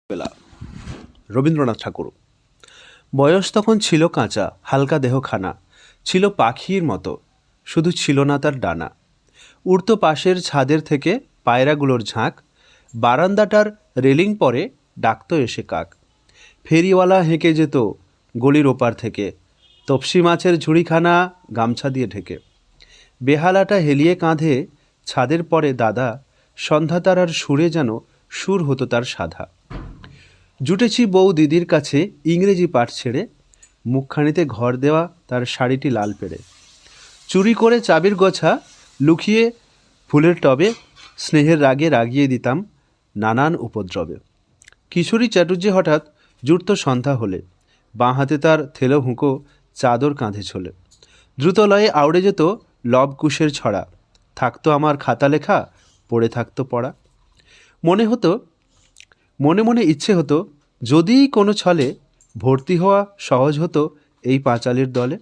বেলা। রবীন্দ্রনাথ ঠাকুর। বয়স তখন ছিল কাঁচা, হালকা দেহখানা, ছিল পাখির মতো, শুধু ছিল না তার ডানা। উড়তো পাশের ছাদের থেকে পায়রাগুলোর ঝাঁক, বারান্দাটার রেলিং পরে ডাকতো এসে কাক। ফেরিওয়ালা হেঁকে যেত গলির ওপার থেকে, তপসি মাছের ঝুড়িখানা গামছা দিয়ে ঢেকে। বেহালাটা হেলিয়ে কাঁধে ছাদের পরে দাদা, সন্ধ্যা তারার সুরে যেন সুর হতো তার সাধা। জুটেছি বউ দিদির কাছে ইংরেজি পাঠ ছেড়ে, মুখখানিতে ঘর দেওয়া তার শাড়িটি লাল পেড়ে। চুরি করে চাবির গোছা লুকিয়ে ফুলের টবে, স্নেহের রাগে রাগিয়ে দিতাম নানান উপদ্রবে। কিশোরী চ্যাটুর্জি হঠাৎ জুটত সন্ধ্যা হলে, বাঁ হাতে তার থেলো হুঁকো, চাদর কাঁধে ছোলে। দ্রুত লয়ে আউড়ে যেত লবকুশের ছড়া, থাকতো আমার খাতা লেখা, পড়ে থাকতো পড়া। মনে মনে ইচ্ছে হতো যদি কোনো ছলে ভর্তি হওয়া সহজ হতো এই পাঁচালির দলে।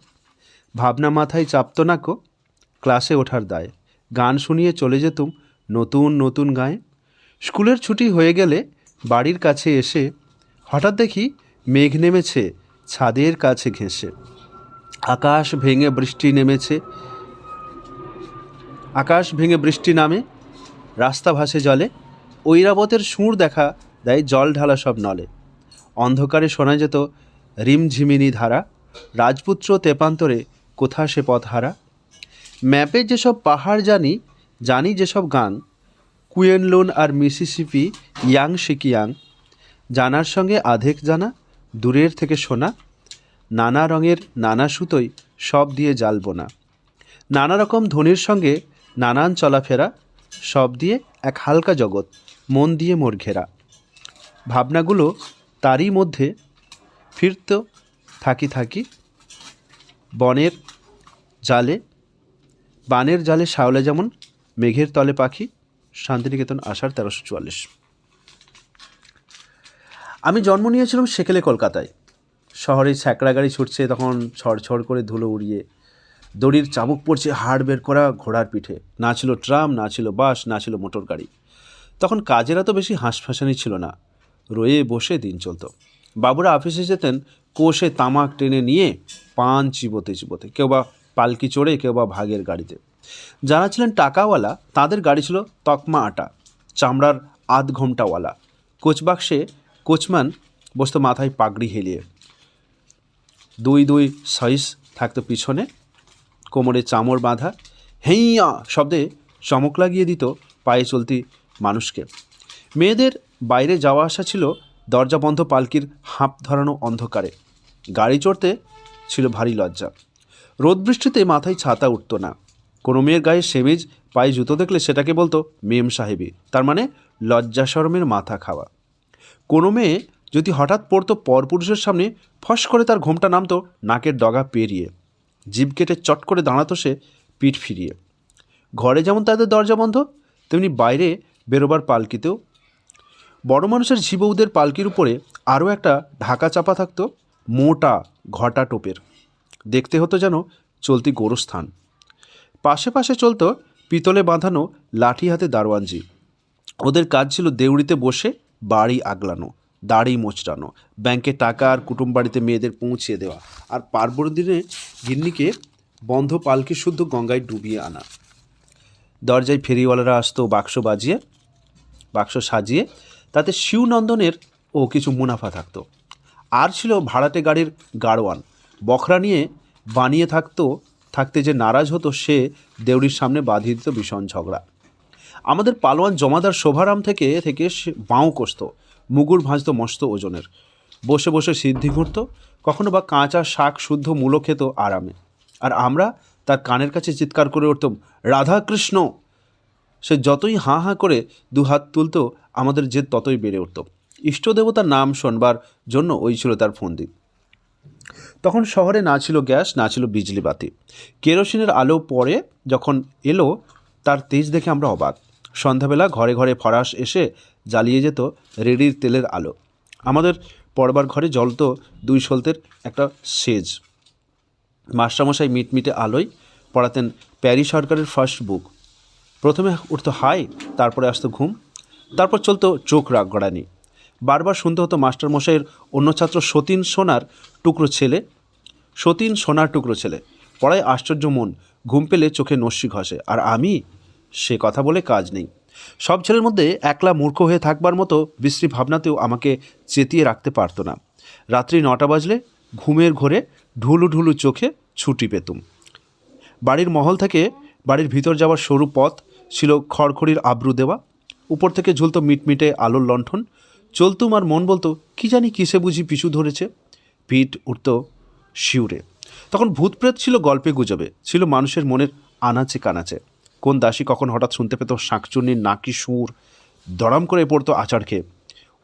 ভাবনা মাথায় চাপতো না কো, ক্লাসে ওঠার দায়, গান শুনিয়ে চলে যেতুম নতুন নতুন গায়ে। স্কুলের ছুটি হয়ে গেলে বাড়ির কাছে এসে হঠাৎ দেখি মেঘ নেমেছে ছাদের কাছে ঘেঁষে। আকাশ ভেঙে বৃষ্টি নামে, রাস্তা ভাসে জলে, ঐরাবতের সুর দেখা দেয় জল ঢালা সব নলে। অন্ধকারে শোনা যেত রিমঝিমিনি ধারা, রাজপুত্র তেপান্তরে কোথা সে পথহারা। ম্যাপে যেসব পাহাড় জানি যেসব গান, কুয়েনলুন আর মিসিসিপি, ইয়াং শিকিয়াং, জানার সঙ্গে আধেক জানা, দূরের থেকে শোনা। নানা রঙের নানা সুতোয় সব দিয়ে জ্বালব না, নানা রকম ধ্বনির সঙ্গে নানান চলাফেরা, সব দিয়ে এক হালকা জগৎ, মন দিয়ে মোর ঘেরা। ভাবনাগুলো তারই মধ্যে ফিরত থাকি বানের জালে শাওলা যেমন, মেঘের তলে পাখি। শান্তিনিকেতন, আষাঢ় 1344। আমি জন্ম নিয়েছিলাম সেকেলে, কলকাতায়। শহরে ছ্যাঁকড়া গাড়ি ছুটছে তখন ছড়ছড় করে ধুলো উড়িয়ে, দড়ির চাবুক পড়ছে হাড় বের করা ঘোড়ার পিঠে। না ছিল ট্রাম, না ছিল বাস, না ছিল মোটর গাড়ি। তখন কাজের এত বেশি হাঁসফাঁসানি ছিল না, রয়ে বসে দিন চলত। বাবুরা অফিসে যেতেন কোষে তামাক টেনে নিয়ে, পান চিবোতে, কেউ বা পালকি চড়ে, কেউ বা ভাগের গাড়িতে। যারা ছিলেন টাকাওয়ালা তাদের গাড়ি ছিল তকমা আটা, চামড়ার আধ ঘোমটাওয়ালা। কোচবাক্সে কোচম্যান বসতো মাথায় পাগড়ি হেলিয়ে, দুই সাইজ থাকতো পিছনে, কোমরে চামড় বাঁধা, হেইয়া শব্দে চমক লাগিয়ে দিত পায়ে চলতি মানুষকে। মেয়েদের বাইরে যাওয়া আসা ছিল দরজা বন্ধ পালকির হাঁপ ধরানো অন্ধকারে। গাড়ি চড়তে ছিল ভারী লজ্জা। রোদ বৃষ্টিতে মাথায় ছাতা উঠত না। কোনো মেয়ের গায়ে সেমিজ, পায়ে জুতো দেখলে সেটাকে বলতো মেম সাহেবী, তার মানে লজ্জা শরমের মাথা খাওয়া। কোনো মেয়ে যদি হঠাৎ পড়তো পরপুরুষের সামনে, ফস করে তার ঘোমটা নামতো নাকের ডগা পেরিয়ে, জিভ কেটে চট করে দাঁড়াতো সে পিঠ ফিরিয়ে। ঘরে যেমন তাদের দরজা বন্ধ, তেমনি বাইরে বেরোবার পালকিতেও। বড় মানুষের ঝিবৌদের পালকির উপরে আরও একটা ঢাকা চাপা থাকতো, মোটা ঘটা টোপের। দেখতে হতো যেন চলতি গোরস্থান। পাশে পাশে চলতো পিতলে বাঁধানো লাঠি হাতে দারোয়ানজি। ওদের কাজ ছিল দেউড়িতে বসে বাড়ি আগলানো, দাড়ি মোচড়ানো, ব্যাংকে টাকা আর কুটুম বাড়িতে মেয়েদের পৌঁছিয়ে দেওয়া, আর পার্বণ দিনে গিন্নিকে বন্ধ পালকি শুদ্ধ গঙ্গায় ডুবিয়ে আনা। দরজায় ফেরিওয়ালারা আসতো বাক্স সাজিয়ে, তাতে শিবনন্দনের ও কিছু মুনাফা থাকতো। আর ছিল ভাড়াটে গাড়ির গাড়োয়ান, বখরা নিয়ে বানিয়ে থাকতে যে নারাজ হতো সে দেউড়ির সামনে বাঁধিয়ে দিত ভীষণ ঝগড়া। আমাদের পালোয়ান জমাদার শোভারাম থেকে সে বাঁও কষত, মুগুর ভাঁজত মস্ত ওজনের, বসে বসে সিদ্ধি ঘুরত, কখনো বা কাঁচা শাক শুদ্ধ মূলো খেত আরামে। আর আমরা তার কানের কাছে চিৎকার করে উঠতাম, রাধাকৃষ্ণ! সে যতই হাঁ হাঁ করে দুহাত তুলত, আমাদের জেদ ততই বেড়ে উঠত। ইষ্টদেবতার নাম শোনবার জন্য ওই ছিল তার ফন্দি। তখন শহরে না ছিল গ্যাস, না ছিল বিজলি বাতি। কেরোসিনের আলো পরে যখন এলো, তার তেজ দেখে আমরা অবাক। সন্ধ্যাবেলা ঘরে ঘরে ফরাস এসে জ্বালিয়ে যেত রেডির তেলের আলো। আমাদের পড়বার ঘরে জ্বলত 2 সলতের একটা সেজ। মাস্টারমশাই মিটমিটে আলোয় পড়াতেন প্যারি সরকারের ফার্স্ট বুক। প্রথমে উঠতো হাই, তারপরে আসতো ঘুম, তারপর চলতো চোখ রাগড়ানি। বারবার শুনতে হতো মাস্টারমশাইয়ের অন্য ছাত্র সতীন সোনার টুকরো ছেলে পড়ায় আশ্চর্য মন, ঘুম পেলে চোখে নস্যি ঘষে, আর আমি, সে কথা বলে কাজ নেই। সব ছেলের মধ্যে একলা মূর্খ হয়ে থাকবার মতো বিশ্রী ভাবনাতেও আমাকে চেতিয়ে রাখতে পারতো না। রাত্রি 9টা বাজলে ঘুমের ঘোরে ঢুলু ঢুলু চোখে ছুটি পেতুম। বাড়ির মহল থেকে বাড়ির ভিতর যাওয়ার সরু পথ ছিল খড়খড়ির আব্রু দেওয়া, উপর থেকে ঝুলতো মিটমিটে আলোর লণ্ঠন। চলতুম আর মন বলতো, কি জানি কিসে বুঝি পিছু ধরেছে। পিঠ উঠত শিউরে। তখন ভূতপ্রেত ছিল গল্পে গুজবে, ছিল মানুষের মনের আনাচে কানাচে। কোন দাসী কখন হঠাৎ শুনতে পেত শাঁকচুন্নির নাকি সুর, দড়াম করে পড়তো আচার খেয়ে।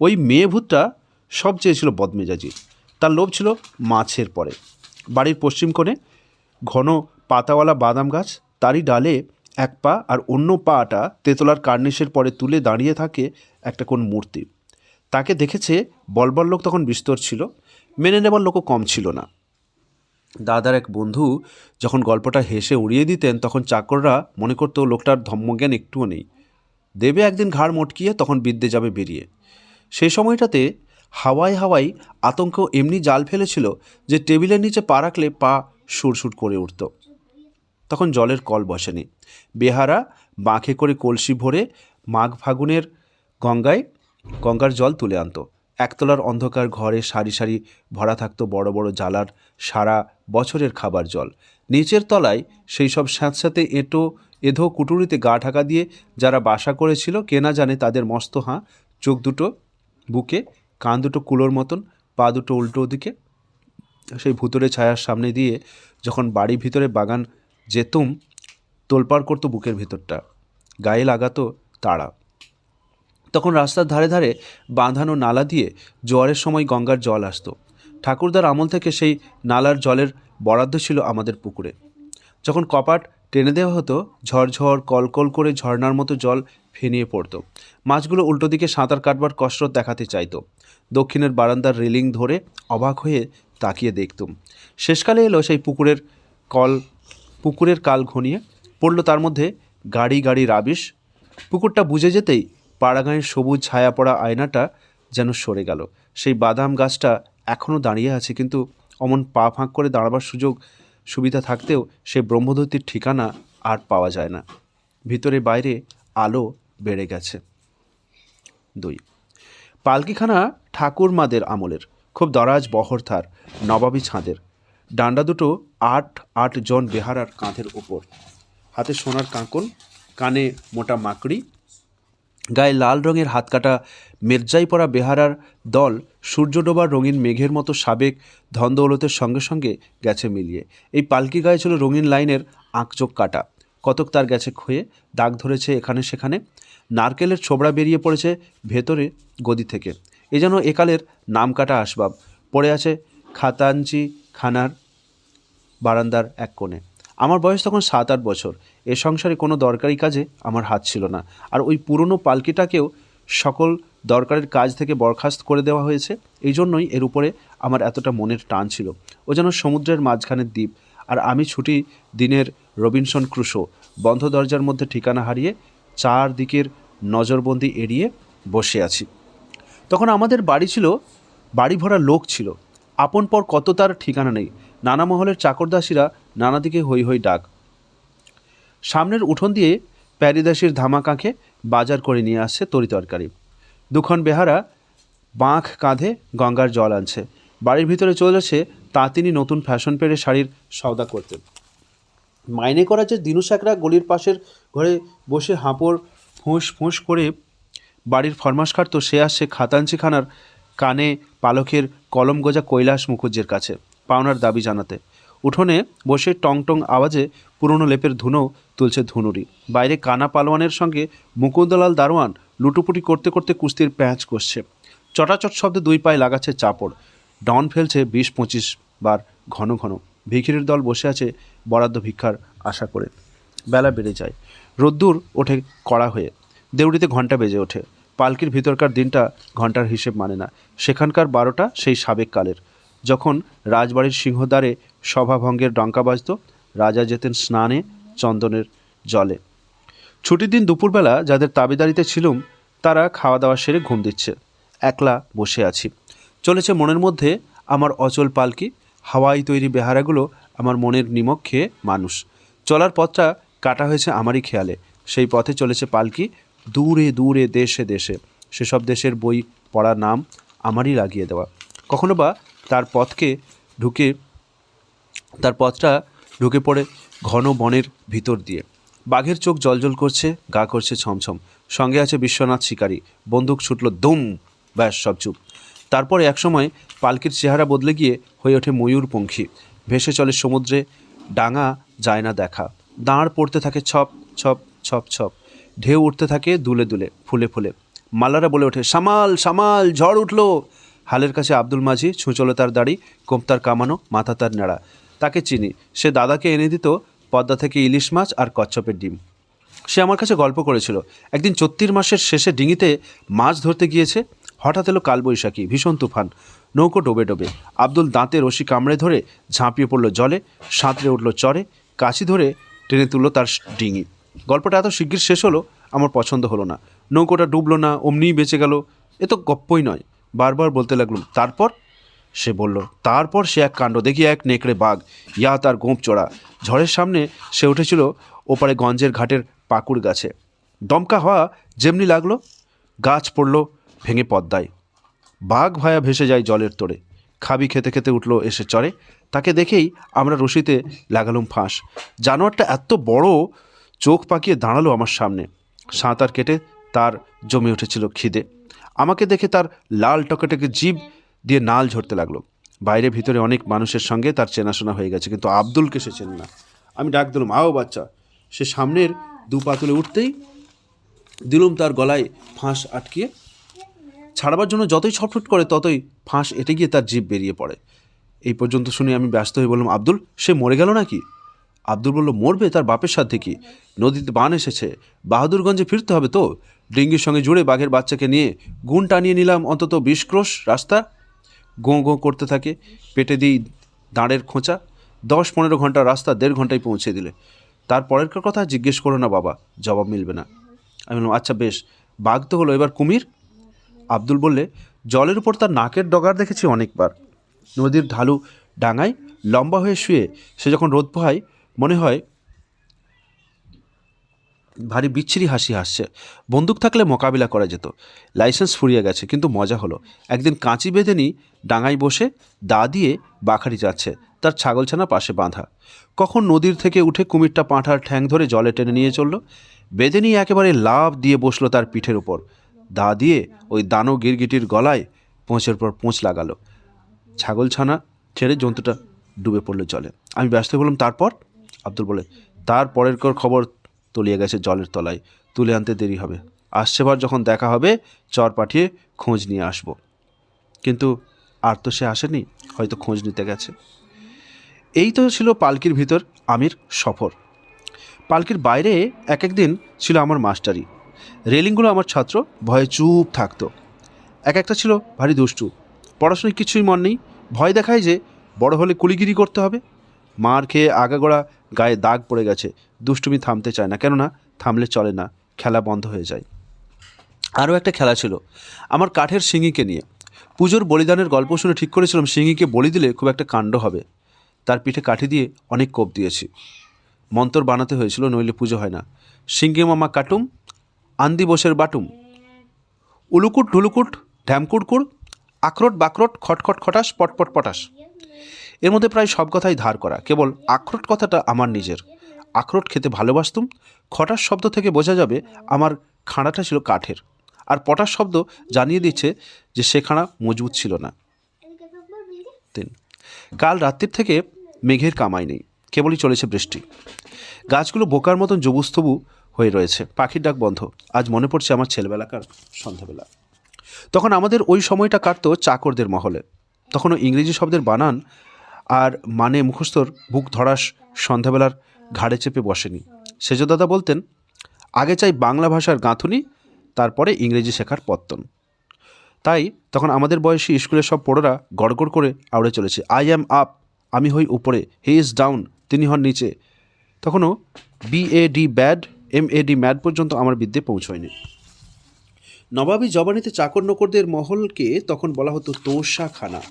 ওই মেয়ে ভূতটা সবচেয়ে ছিল বদমেজাজি। তার লোভ ছিল মাছের পরে। বাড়ির পশ্চিম কোণে ঘন পাতাওয়ালা বাদাম গাছ, তারই ডালে এক পা আর অন্য পাটা তেতলার কার্নিশের পরে তুলে দাঁড়িয়ে থাকে একটা কোন মূর্তি। তাকে দেখেছে বলবার লোক তখন বিস্তর ছিল, মেনে নেবার লোকও কম ছিল না। দাদার এক বন্ধু যখন গল্পটা হেসে উড়িয়ে দিতেন, তখন চাকররা মনে করতো লোকটার ধম্মজ্ঞান একটুও নেই, দেবে একদিন ঘাড় মটকিয়ে, তখন বিদ্যে যাবে বেরিয়ে। সেই সময়টাতে হাওয়ায় আতঙ্ক এমনি জাল ফেলেছিল যে টেবিলের নিচে পা রাখলে পা সুরসুর করে উঠত। তখন জলের কল বসেনি। বেহারা বাঁকে করে কলসি ভরে মাঘ ফাগুনের গঙ্গার জল তুলে আনতো। একতলার অন্ধকার ঘরে সারি সারি ভরা থাকতো বড় বড় জালার সারা বছরের খাবার জল। নিচের তলায় সেই সব স্যাঁতস্যাঁতে এধো কুটুরিতে গা ঢাকা দিয়ে যারা বাসা করেছিল, কেনা জানে তাদের মস্ত হাঁ, চোখ দুটো বুকে, কান দুটো কুলোর মতন, পা দুটো উল্টো দিকে। সেই ভুতুরে ছায়ার সামনে দিয়ে যখন বাড়ি ভিতরে বাগান যেতুম, তোলপাড় করতো বুকের ভিতরটা, গায়ে লাগাতো তাড়া। তখন রাস্তার ধারে ধারে বাঁধানো নালা দিয়ে জোয়ারের সময় গঙ্গার জল আসতো। ঠাকুরদার আমল থেকে সেই নালার জলের বরাদ্দ ছিল আমাদের পুকুরে। যখন কপাট টেনে দেওয়া হতো, ঝরঝর কলকল করে ঝর্নার মতো জল ফেনিয়ে পড়তো। মাছগুলো উল্টো দিকে সাঁতার কাটবার কসরত দেখাতে চাইতো। দক্ষিণের বারান্দার রেলিং ধরে অবাক হয়ে তাকিয়ে দেখতুম। শেষকালে এলো সেই পুকুরের কাল ঘনিয়ে পড়ল, তার মধ্যে গাড়ি গাড়ি রাবিশ। পুকুরটা বুঝে যেতেই পাড়াগাঁয়ের সবুজ ছায়া পড়া আয়নাটা যেন সরে গেল। সেই বাদাম গাছটা এখনও দাঁড়িয়ে আছে, কিন্তু অমন পা ফাঁক করে দাঁড়াবার সুবিধা থাকতেও সে ব্রহ্মদত্তির ঠিকানা আর পাওয়া যায় না। ভিতরে বাইরে আলো বেড়ে গেছে। 2, পালকিখানা ঠাকুরমাদের আমলের, খুব দরাজ বহরথার, নবাবী ছাঁদের। ডান্ডা দুটো 8 জন বেহারার কাঁধের ওপর, হাতে সোনার কাঁকন, কানে মোটা মাকড়ি, গায়ে লাল রঙের হাতকাটা মেরজাই পরা বেহারার দল সূর্য ডোবার রঙিন মেঘের মতো সাবেক ধনদৌলতের সঙ্গে সঙ্গে গেছে মিলিয়ে। এই পালকি গায়ে ছিল রঙিন লাইনের আঁকচোখ কাটা, কতক তার গেছে ক্ষয়ে, দাগ ধরেছে এখানে সেখানে। নারকেলের ছোবড়া বেরিয়ে পড়েছে ভেতরে গদি থেকে। এ যেন একালের নাম কাটা আসবাব পড়ে আছে খাতাঞ্চি খানার বারান্দার এক কোণে। আমার বয়স তখন 7-8 বছর। এ সংসারে কোনো দরকারি কাজে আমার হাত ছিল না, আর ওই পুরনো পালকিটাকেও সকল দরকারের কাজ থেকে বরখাস্ত করে দেওয়া হয়েছে। এই জন্যই এর উপরে আমার এতটা মনের টান ছিল। ও যেন সমুদ্রের মাঝখানের দ্বীপ, আর আমি ছুটি দিনের রবিনসন ক্রুশো, বন্ধ দরজার মধ্যে ঠিকানা হারিয়ে চারদিকের নজরবন্দি এড়িয়ে বসে আছি। তখন আমাদের বাড়ি ভরা লোক ছিল, আপন পর কত তার ঠিকানা নেই। নানা মহলের চাকরদাসীরা নানা দিকে হৈ হৈ ডাক। সামনের উঠোন দিয়ে প্যারিদাসীর ধামা কাঁখে বাজার করে নিয়ে আসছে তরিতরকারি। 2খন বেহারা বাঁক কাঁধে গঙ্গার জল আনছে। বাড়ির ভিতরে চলেছে তাঁতিনি নতুন ফ্যাশন পেরে শাড়ির সওদা করতে। মাইনে করা যে দিনু শেখরা গলির পাশের ঘরে বসে হাঁপড় ফুঁস করে বাড়ির ফরমাস খাটতো, সে আসছে খাতাঞ্চিখানার কানে পালকের কলম গোজা কৈলাস মুখুজ্জের কাছে পাওনার দাবি জানাতে। উঠোনে বসে টং টং আওয়াজে পুরনো লেপের ধুনো তুলছে ধুনুরি। বাইরে কানা পালোয়ানের সঙ্গে মুকুন্দলাল দারোয়ান লুটোপুটি করতে করতে কুস্তির প্যাঁচ কষছে। চটাচট শব্দে 2 পায়ে লাগাচ্ছে চাপড়। ডন ফেলছে 20-25 বার ঘন ঘন। ভিখিরির দল বসে আছে বরাদ্দ ভিক্ষার আশা করে। বেলা বেড়ে যায়, রোদ্দুর ওঠে কড়া হয়ে, দেউড়িতে ঘণ্টা বেজে ওঠে। পালকির ভিতরকার দিনটা ঘণ্টার হিসেব মানে না। সেখানকার 12টা সেই সাবেক কালের, যখন রাজবাড়ির সিংহদ্বারে সভাভঙ্গের ডঙ্কা বাজত, রাজা যেতেন স্নানে চন্দনের জলে। ছুটির দিন দুপুরবেলা যাদের তাবেদারিতে ছিলুম, তারা খাওয়া দাওয়া সেরে ঘুম দিচ্ছে। একলা বসে আছি। চলেছে মনের মধ্যে আমার অচল পালকি, হাওয়াই তৈরি বেহারাগুলো আমার মনের নিমক খেয়ে মানুষ। চলার পথটা কাটা হয়েছে আমারই খেয়ালে। সেই পথে চলেছে পালকি, দূরে দূরে দেশে দেশে। সেসব দেশের বই পড়ার নাম আমারই লাগিয়ে দেওয়া। কখনো বা তার পথটা ঢুকে পড়ে ঘন বনের ভিতর দিয়ে। বাঘের চোখ জলজল করছে, গা করছে ছমছম। সঙ্গে আছে বিশ্বনাথ শিকারী। বন্দুক ছুটল দুম, ব্যাস সব চুপ। তারপরে একসময় পালকির চেহারা বদলে গিয়ে হয়ে ওঠে ময়ূরপঙ্খী। ভেসে চলে সমুদ্রে, ডাঙা যায় না দেখা। দাঁড় পড়তে থাকে ছপ ছপ ছপ ছপ। ঢেউ উঠতে থাকে দুলে দুলে, ফুলে ফুলে। মাল্লারা বলে ওঠে, সামাল সামাল, ঝড় উঠল। হালের কাছে আব্দুল মাঝি, ছুঁচলে তার দাড়ি, কোমতার কামানো, মাথা তার নেড়া। তাকে চিনি। সে দাদাকে এনে দিত পদ্মা থেকে ইলিশ মাছ আর কচ্ছপের ডিম। সে আমার কাছে গল্প করেছিল, একদিন ৩৪ মাসের শেষে ডিঙিতে মাছ ধরতে গিয়েছে। হঠাৎ এলো কালবৈশাখী, ভীষণ তুফান। নৌকো ডোবে ডোবে। আব্দুল দাঁতে রশি কামড়ে ধরে ঝাঁপিয়ে পড়ল জলে, সাঁতরে উঠল চরে, কাছি ধরে টেনে তুলল তার ডিঙি। গল্পটা এত শিগগির শেষ হলো, আমার পছন্দ হলো না। নৌকোটা ডুবলো না, অমনিই বেঁচে গেল, এ তো গপ্পই নয়। বারবার বলতে লাগলাম, তারপর? সে বলল, তারপর সে এক কাণ্ড দেখি, এক নেকড়ে বাঘ, ইয়া তার গোঁপ চড়া। ঝড়ের সামনে সে উঠেছিল ওপারে গঞ্জের ঘাটের পাকুড় গাছে। দমকা হওয়া যেমনি লাগলো, গাছ পড়ল ভেঙে পদ্মায়। বাঘ ভায়া ভেসে যায় জলের তোড়ে। খাবি খেতে খেতে উঠল এসে চরে। তাকে দেখেই আমরা রশিতে লাগালুম ফাঁস। জানোয়ারটা এত বড়, চোখ পাকিয়ে দাঁড়ালো আমার সামনে। সাঁতার কেটে তার জমে উঠেছিল খিদে। আমাকে দেখে তার লাল টকেটকে জিভ দিয়ে নাল ঝরতে লাগলো। বাইরে ভিতরে অনেক মানুষের সঙ্গে তার চেনাশোনা হয়ে গেছে, কিন্তু আব্দুলকে সে চেনে না। আমি ডাক দিলাম, আও বাচ্চা। সে সামনের দু পা তুলে উঠতেই দিলুম তার গলায় ফাঁস আটকিয়ে। ছাড়াবার জন্য যতই ছটফট করে ততই ফাঁস এঁটে গিয়ে তার জিভ বেরিয়ে পড়ে। এই পর্যন্ত শুনে আমি ব্যস্ত হয়ে বললাম, আব্দুল, সে মরে গেল নাকি? আব্দুল বলল, মরবে, তার বাপের সাথে কি? নদীতে বান এসেছে, বাহাদুরগঞ্জে ফিরতে হবে তো। ডিঙ্গির সঙ্গে জুড়ে বাঘের বাচ্চাকে নিয়ে গুণ টানিয়ে নিলাম অন্তত ২০ ক্রোশ রাস্তা। গোঁ গোঁ করতে থাকে, পেটে দিই দাঁড়ের খোঁচা। ১০-১৫ ঘন্টা রাস্তা ১.৫ ঘন্টায় পৌঁছে দিলে। তারপরের কথা জিজ্ঞেস করো না বাবা, জবাব মিলবে না। আমি বললাম, আচ্ছা বেশ, বাঘ তো হলো, এবার কুমির? আব্দুল বললে, জলের উপর তার নাকের ডগার দেখেছি অনেকবার। নদীর ঢালু ডাঙায় লম্বা হয়ে শুয়ে সে যখন রোদ পোহায়, মনে হয় ভারী বিচ্ছিরি হাসি হাসছে। বন্দুক থাকলে মোকাবিলা করা যেত। লাইসেন্স ফুরিয়ে গেছে, কিন্তু মজা হলো। একদিন কাঁচি বেঁধে নিই, ডাঙায় বসে দা দিয়ে বাখারি যাচ্ছে, তার ছাগলছানা পাশে বাঁধা। কখন নদীর থেকে উঠে কুমিরটা পাঁঠার ঠ্যাং ধরে জলে টেনে নিয়ে চলল। বেঁধে নিয়ে একেবারে লাফ দিয়ে বসলো তার পিঠের উপর। দা দিয়ে ওই দানো গিরগিটির গলায় পোঁচের পর পোঁচ লাগালো। ছাগলছানা ছেড়ে জন্তুটা ডুবে পড়লো জলে। আমি ব্যস্ত বললাম, তারপর? আব্দুল বলে, তারপরের খবর তলিয়ে গেছে জলের তলায়, তুলে আনতে দেরি হবে। আসছেবার যখন দেখা হবে, চর পাঠিয়ে খোঁজ নিয়ে আসব। কিন্তু আর তো সে আসেনি, হয়তো খোঁজ নিতে গেছে। এই তো ছিল পালকির ভিতর আমির সফর। পালকির বাইরে এক একদিন ছিল আমার মাস্টারি। রেলিংগুলো আমার ছাত্র, ভয়ে চুপ থাকতো। এক একটা ছিল ভারী দুষ্টু, পড়াশোনায় কিছুই মন নেই। ভয় দেখায় যে বড় হলে কুলিগিরি করতে হবে। মার খেয়ে আগাগোড়া গায়ে দাগ পড়ে গেছে। দুষ্টুমি থামতে চায় না, কেননা থামলে চলে না, খেলা বন্ধ হয়ে যায়। আরও একটা খেলা ছিল আমার কাঠের শিঙিকে নিয়ে। পুজোর বলিদানের গল্প শুনে ঠিক করেছিলাম শিঙিকে বলি দিলে খুব একটা কাণ্ড হবে। তার পিঠে কাঠি দিয়ে অনেক কোপ দিয়েছি। মন্তর বানাতে হয়েছিল, নইলে পুজো হয় না। সিঙ্গি মামা কাটুম, আন্দি বসের বাটুম, উলুকুট ঢুলুকুট ঢ্যামকুড়কুড়, আখরোট বাকরোট, খটখট খটাস, পটপট পটাস। এর মধ্যে প্রায় সব কথাই ধার করা, কেবল আখরোট কথাটা আমার নিজের। আখরোট খেতে ভালোবাসতুম। খটাস শব্দ থেকে বোঝা যাবে আমার খাঁড়াটা ছিল কাঠের, আর পটাশ শব্দ জানিয়ে দিচ্ছে যে সে খাঁড়া মজবুত ছিল না। ৩, কাল রাত্রির থেকে মেঘের কামাই নেই, কেবলই চলেছে বৃষ্টি। গাছগুলো বোকার মতন জবুস্তবু হয়ে রয়েছে, পাখির ডাক বন্ধ। আজ মনে পড়ছে আমার ছেলেবেলাকার সন্ধ্যাবেলা। তখন আমাদের ওই সময়টা কাটতো চাকরদের মহলে। তখনও ইংরেজি শব্দের বানান আর মানে মুখস্থর বুক ধরাস সন্ধ্যাবেলার ঘাড়ে চেপে বসেনি। সেজদাদা বলতেন, আগে চাই বাংলা ভাষার গাঁথুনি, তারপরে ইংরেজি শেখার পত্তন। তাই তখন আমাদের বয়সী স্কুলের সব পোড়োরা গড়গড় করে আউড়ে চলেছে, আই অ্যাম আপ, আমি হই উপরে, হি ইজ ডাউন, তিনি হন নিচে। তখনও BAD ব্যাড, MAD ম্যাড পর্যন্ত আমার বিদ্যে পৌঁছয়নি। নবাবী জবানিতে চাকর নকরদের মহলকে তখন বলা হতো তোষাখানা।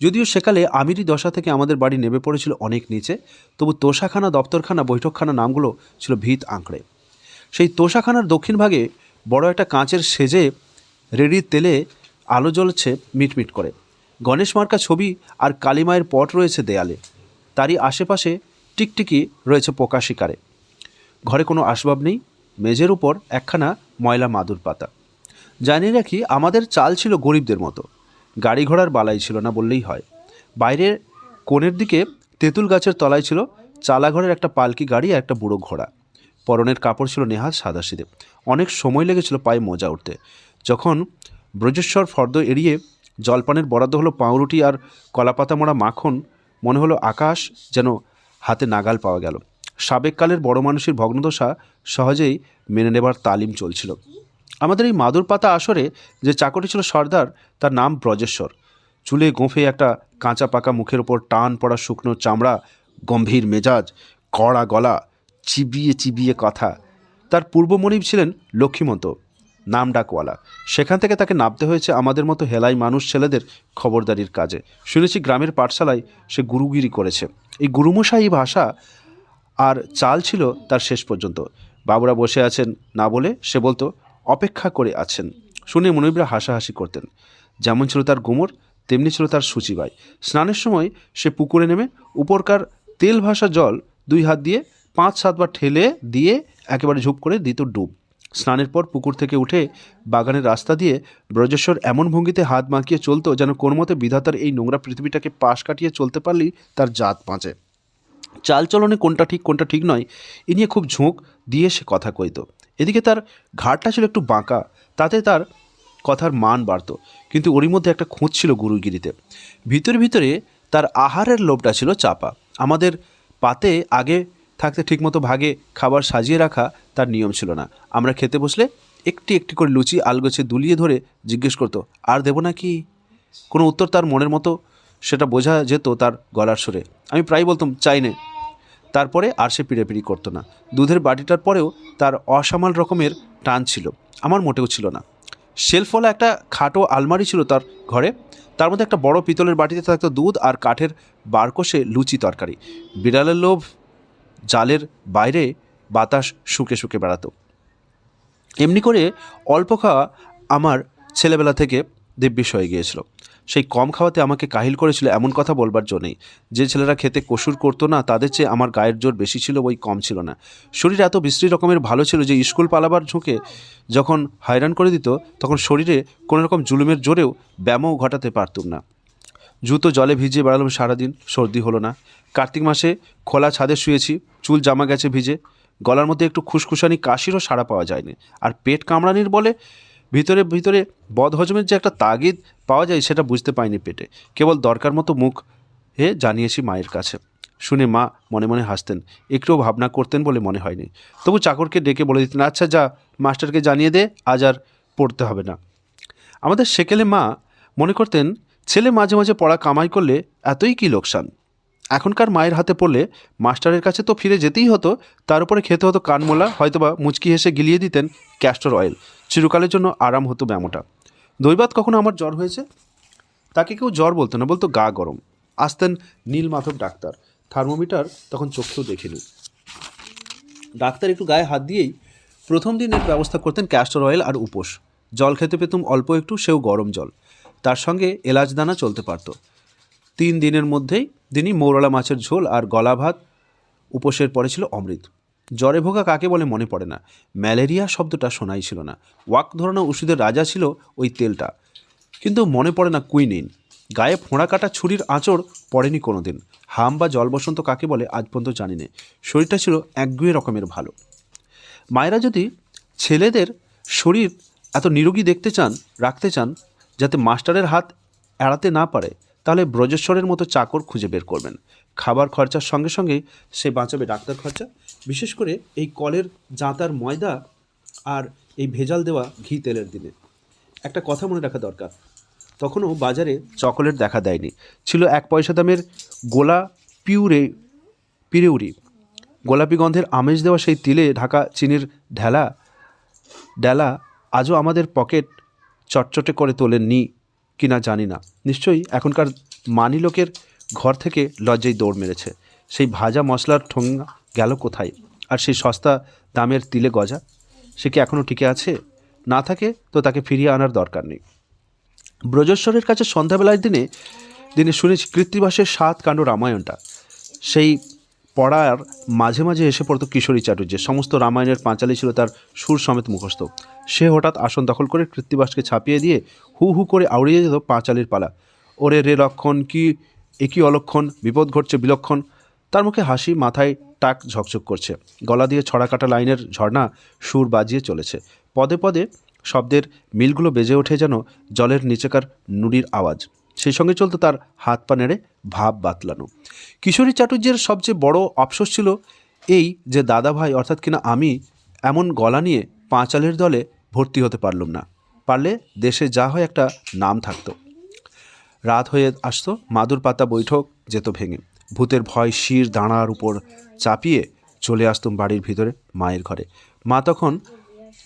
যদিও সেকালে আমিরি দশা থেকে আমাদের বাড়ি নেমে পড়েছিল অনেক নিচে, তবু তোষাখানা, দপ্তরখানা, বৈঠকখানা নামগুলো ছিল ভিত আঁকড়ে। সেই তোষাখানার দক্ষিণ ভাগে বড় একটা কাঁচের সেজে রেডির তেলে আলো জ্বলছে মিটমিট করে। গণেশ মার্কা ছবি আর কালীমায়ের পট রয়েছে দেয়ালে। তারই আশেপাশে টিকটিকি রয়েছে পোকা শিকারে। ঘরে কোনো আসবাব নেই, মেঝের উপর একখানা ময়লা মাদুর পাতা। জানিয়ে রাখি, আমাদের চাল ছিল গরিবদের মতো, গাড়ি ঘোড়ার বালাই ছিল না বললেই হয়। বাইরের কোণের দিকে তেঁতুল গাছের তলায় ছিল চালাঘরের একটা পালকি গাড়ি আর একটা বুড়ো ঘোড়া। পরনের কাপড় ছিল নেহাত সাদাসিধে। অনেক সময় লেগেছিল পায়ে মোজা উঠতে। যখন ব্রজেশ্বর ফর্দ এড়িয়ে জলপানের বরাদ্দ হলো পাউরুটি আর কলাপাতা মোড়া মাখন, মনে হলো আকাশ যেন হাতে নাগাল পাওয়া গেল। সাবেককালের বড় মানুষের ভগ্নদশা সহজেই মেনে নেবার তালিম চলছিল। আমাদের এই মাদুর পাতা আসরে যে চাকরটি ছিল সর্দার, তার নাম ব্রজেশ্বর। চুলে গোঁফে একটা কাঁচা পাকা মুখের ওপর টান পড়া শুকনো চামড়া, গম্ভীর মেজাজ, কড়া গলা, চিবিয়ে চিবিয়ে কথা। তার পূর্বমনিব ছিলেন লক্ষ্মীমন্ত, নাম ডাকওয়ালা। সেখান থেকে তাকে নামতে হয়েছে আমাদের মতো হেলাই মানুষ ছেলেদের খবরদারির কাজে। শুনেছি গ্রামের পাঠশালায় সে গুরুগিরি করেছে। এই গুরুমশাই ভাষা আর চাল ছিল তার শেষ পর্যন্ত। বাবুরা বসে আছেন না বলে সে বলতো অপেক্ষা করে আছেন। শুনে মনিবরা হাসাহাসি করতেন। যেমন ছিল তার গুমর, তেমনি ছিল তার সূচিবাই। স্নানের সময় সে পুকুরে নেমে উপরকার তেল ভাসা জল 2 হাত দিয়ে 5-7 বার ঠেলে দিয়ে একেবারে ঝুপ করে দিত ডুব। স্নানের পর পুকুর থেকে উঠে বাগানের রাস্তা দিয়ে ব্রজেশ্বর এমন ভঙ্গিতে হাত বাঁকিয়ে চলতো যেন কোনো মতে বিধাতার এই নোংরা পৃথিবীটাকে পাশ কাটিয়ে চলতে পারলেই তার জাত বাঁচে। চালচলনে কোনটা ঠিক নয় এ নিয়ে খুব ঝোঁক দিয়ে সে কথা কইত। এদিকে তার ঘাটটা ছিল একটু বাঁকা, তাতে তার কথার মান বাড়ত। কিন্তু ওরই মধ্যে একটা খুঁত ছিল গুরুগিরিতে। ভিতরে ভিতরে তার আহারের লোভটা ছিল চাপা। আমাদের পাতে আগে থাকতে ঠিকমতো ভাগে খাবার সাজিয়ে রাখা তার নিয়ম ছিল না। আমরা খেতে বসলে একটি একটি করে লুচি আলগোছে দুলিয়ে ধরে জিজ্ঞেস করতো, আর দেবো না কি? কোনো উত্তর তার মনের মতো সেটা বোঝা যেত তার গলার সুরে। আমি প্রায় বলতাম, চাই নে। তারপরে আর সে পিড়াপিড়ি করতো না। দুধের বাটিটার পরেও তার অসামাল রকমের টান ছিল, আমার মোটেও ছিল না। শেলফওয়ালা একটা খাটো আলমারি ছিল তার ঘরে। তার মধ্যে একটা বড় পিতলের বাটিতে থাকতো দুধ আর কাঠের বারকোষে লুচি তরকারি। বিড়ালের লোভ জালের বাইরে বাতাস শুকে শুকে বেড়াতো। এমনি করে অল্প খাওয়া আমার ছেলেবেলা থেকে দিব্যিস হয়ে গিয়েছিল। সেই কম খাওয়াতে আমাকে কাহিল করেছিল এমন কথা বলবার জন্যেই। যে ছেলেরা খেতে কসুর করতো না তাদের চেয়ে আমার গায়ের জোর বেশি ছিল, ওই কম ছিল না। শরীর এত বিশ্রী রকমের ভালো ছিল যে স্কুল পালাবার ঝুঁকে যখন হয়রান করে দিত তখন শরীরে কোনো রকম জুলুমের জোরেও ব্যায়ামও ঘটাতে পারতুম না। জুতো জলে ভিজিয়ে বেড়ালাম সারাদিন, সর্দি হলো না। কার্তিক মাসে খোলা ছাদে শুয়েছি, চুল জামা গেছে ভিজে, গলার মধ্যে একটু খুশখুশানি কাশিরও সাড়া পাওয়া যায়নি। আর পেট কামড়ানির বলে ভিতরে ভিতরে বদহজমের যে একটা তাগিদ পাওয়া যায় সেটা বুঝতে পাইনি পেটে। কেবল দরকার মতো মুখ জানিয়েছি মায়ের কাছে। শুনে মা মনে মনে হাসতেন, একটুও ভাবনা করতেন বলে মনে হয়নি। তবু চাকরকে ডেকে বলে দিতেন, আচ্ছা যা মাস্টারকে জানিয়ে দে, আজ আর পড়তে হবে না। আমাদের সেকেলে মা মনে করতেন ছেলে মাঝে মাঝে পড়া কামাই করলে এতই কি লোকসান। এখনকার মায়ের হাতে পড়লে মাস্টারের কাছে তো ফিরে যেতেই হতো, তার উপরে খেতে হতো কানমোলা, হয়তোবা মুচকি হেসে গিলিয়ে দিতেন ক্যাস্টর অয়েল। চিরকালের জন্য আরাম হতো ব্যামোটা। দৈবাত কখনো আমার জ্বর হয়েছে, তাকে কেউ জ্বর বলতো না, বলতো গা গরম। আসতেন নীলমাধব ডাক্তার, থার্মোমিটার তখন চোখেও দেখিনি। ডাক্তার একটু গায়ে হাত দিয়েই প্রথম দিনের ব্যবস্থা করতেন ক্যাস্টর অয়েল আর উপোস। জল খেতে পেতুম অল্প একটু, সেও গরম জল। তার সঙ্গে এলাচ দানা চলতে পারত। 3 দিনের মধ্যেই দিনই মৌরলা মাছের ঝোল আর গলা ভাত। উপোসের পরে ছিল অমৃত। জ্বরে ভোগা কাকে বলে মনে পড়ে না, ম্যালেরিয়া শব্দটা শোনাই ছিল না। ওয়াক ধরানো ওষুধের রাজা ছিল ওই তেলটা, কিন্তু মনে পড়ে না কুইনিন। গায়ে ফোঁড়া কাটা ছুরির আঁচড় পড়েনি কোনো দিন। হাম বা জল বসন্ত কাকে বলে আজ পর্যন্ত জানি না। শরীরটা ছিল একগুয়ে রকমের ভালো। মায়েরা যদি ছেলেদের শরীর এত নিরোগী রাখতে চান যাতে মাস্টারের হাত এড়াতে না পারে, তাহলে ব্রজেশ্বরের মতো চাকর খুঁজে বের করবেন। খাবার খরচার সঙ্গে সঙ্গে সে বাঁচাবে ডাক্তার খরচা। বিশেষ করে এই কলের জাঁতার ময়দা আর এই ভেজাল দেওয়া ঘি তেলের দিনে। একটা কথা মনে রাখা দরকার, তখনও বাজারে চকোলেট দেখা দেয়নি। ছিল 1 পয়সা দামের গোলা পিউরি, গোলাপি গন্ধের আমেজ দেওয়া সেই তিলে ঢাকা চিনির ডালা আজও আমাদের পকেট চটচটে করে তোলেননি কি না জানি না, নিশ্চয়ই এখনকার মানি লোকের ঘর থেকে লজ্জায় দৌড় মেরেছে। সেই ভাজা মশলার ঠোঙা গেল কোথায়? আর সেই সস্তা দামের তিলে গজা, সে কি এখনও টিকে আছে? না থাকে তো তাকে ফিরিয়ে আনার দরকার নেই। ব্রজেশ্বরের কাছে সন্ধ্যাবেলার দিনে দিনে শুনেছি কৃত্তিবাসের 7 কাণ্ড রামায়ণটা। সেই পড়ার মাঝে মাঝে এসে পড়তো কিশোরী চাটুর্যের। সমস্ত রামায়ণের পাঁচালী ছিল তার সুর সমেত মুখস্থ। সে হঠাৎ আসন দখল করে কৃত্তিবাসকে ছাপিয়ে দিয়ে হু হু করে আউড়িয়ে যেত পাঁচালীর পালা। ওরে রে লক্ষণ, কি একই অলক্ষণ, বিপদ ঘটছে বিলক্ষণ। তার মুখে হাসি, মাথায় টাক ঝকঝক করছে, গলা দিয়ে ছড়া কাটা লাইনের ঝর্ণা সুর বাজিয়ে চলেছে। পদে পদে শব্দের মিলগুলো বেজে ওঠে যেন জলের নিচেকার নুড়ির আওয়াজ। সেই সঙ্গে চলতো তার হাত পা নেড়ে ভাব বাতলানো। কিশোরী চাটুর্যের সবচেয়ে বড় আফসোস ছিল এই যে দাদা ভাই অর্থাৎ কিনা আমি এমন গলা নিয়ে পাঁচালের দলে ভর্তি হতে পারলাম না। পারলে দেশে যা হয় একটা নাম থাকতো। রাত হয়ে আসতো, মাদুর পাতা বৈঠক যেত ভেঙে। ভূতের ভয় শির দাঁড়ার উপর চাপিয়ে চলে আসতুম বাড়ির ভিতরে মায়ের ঘরে। মা তখন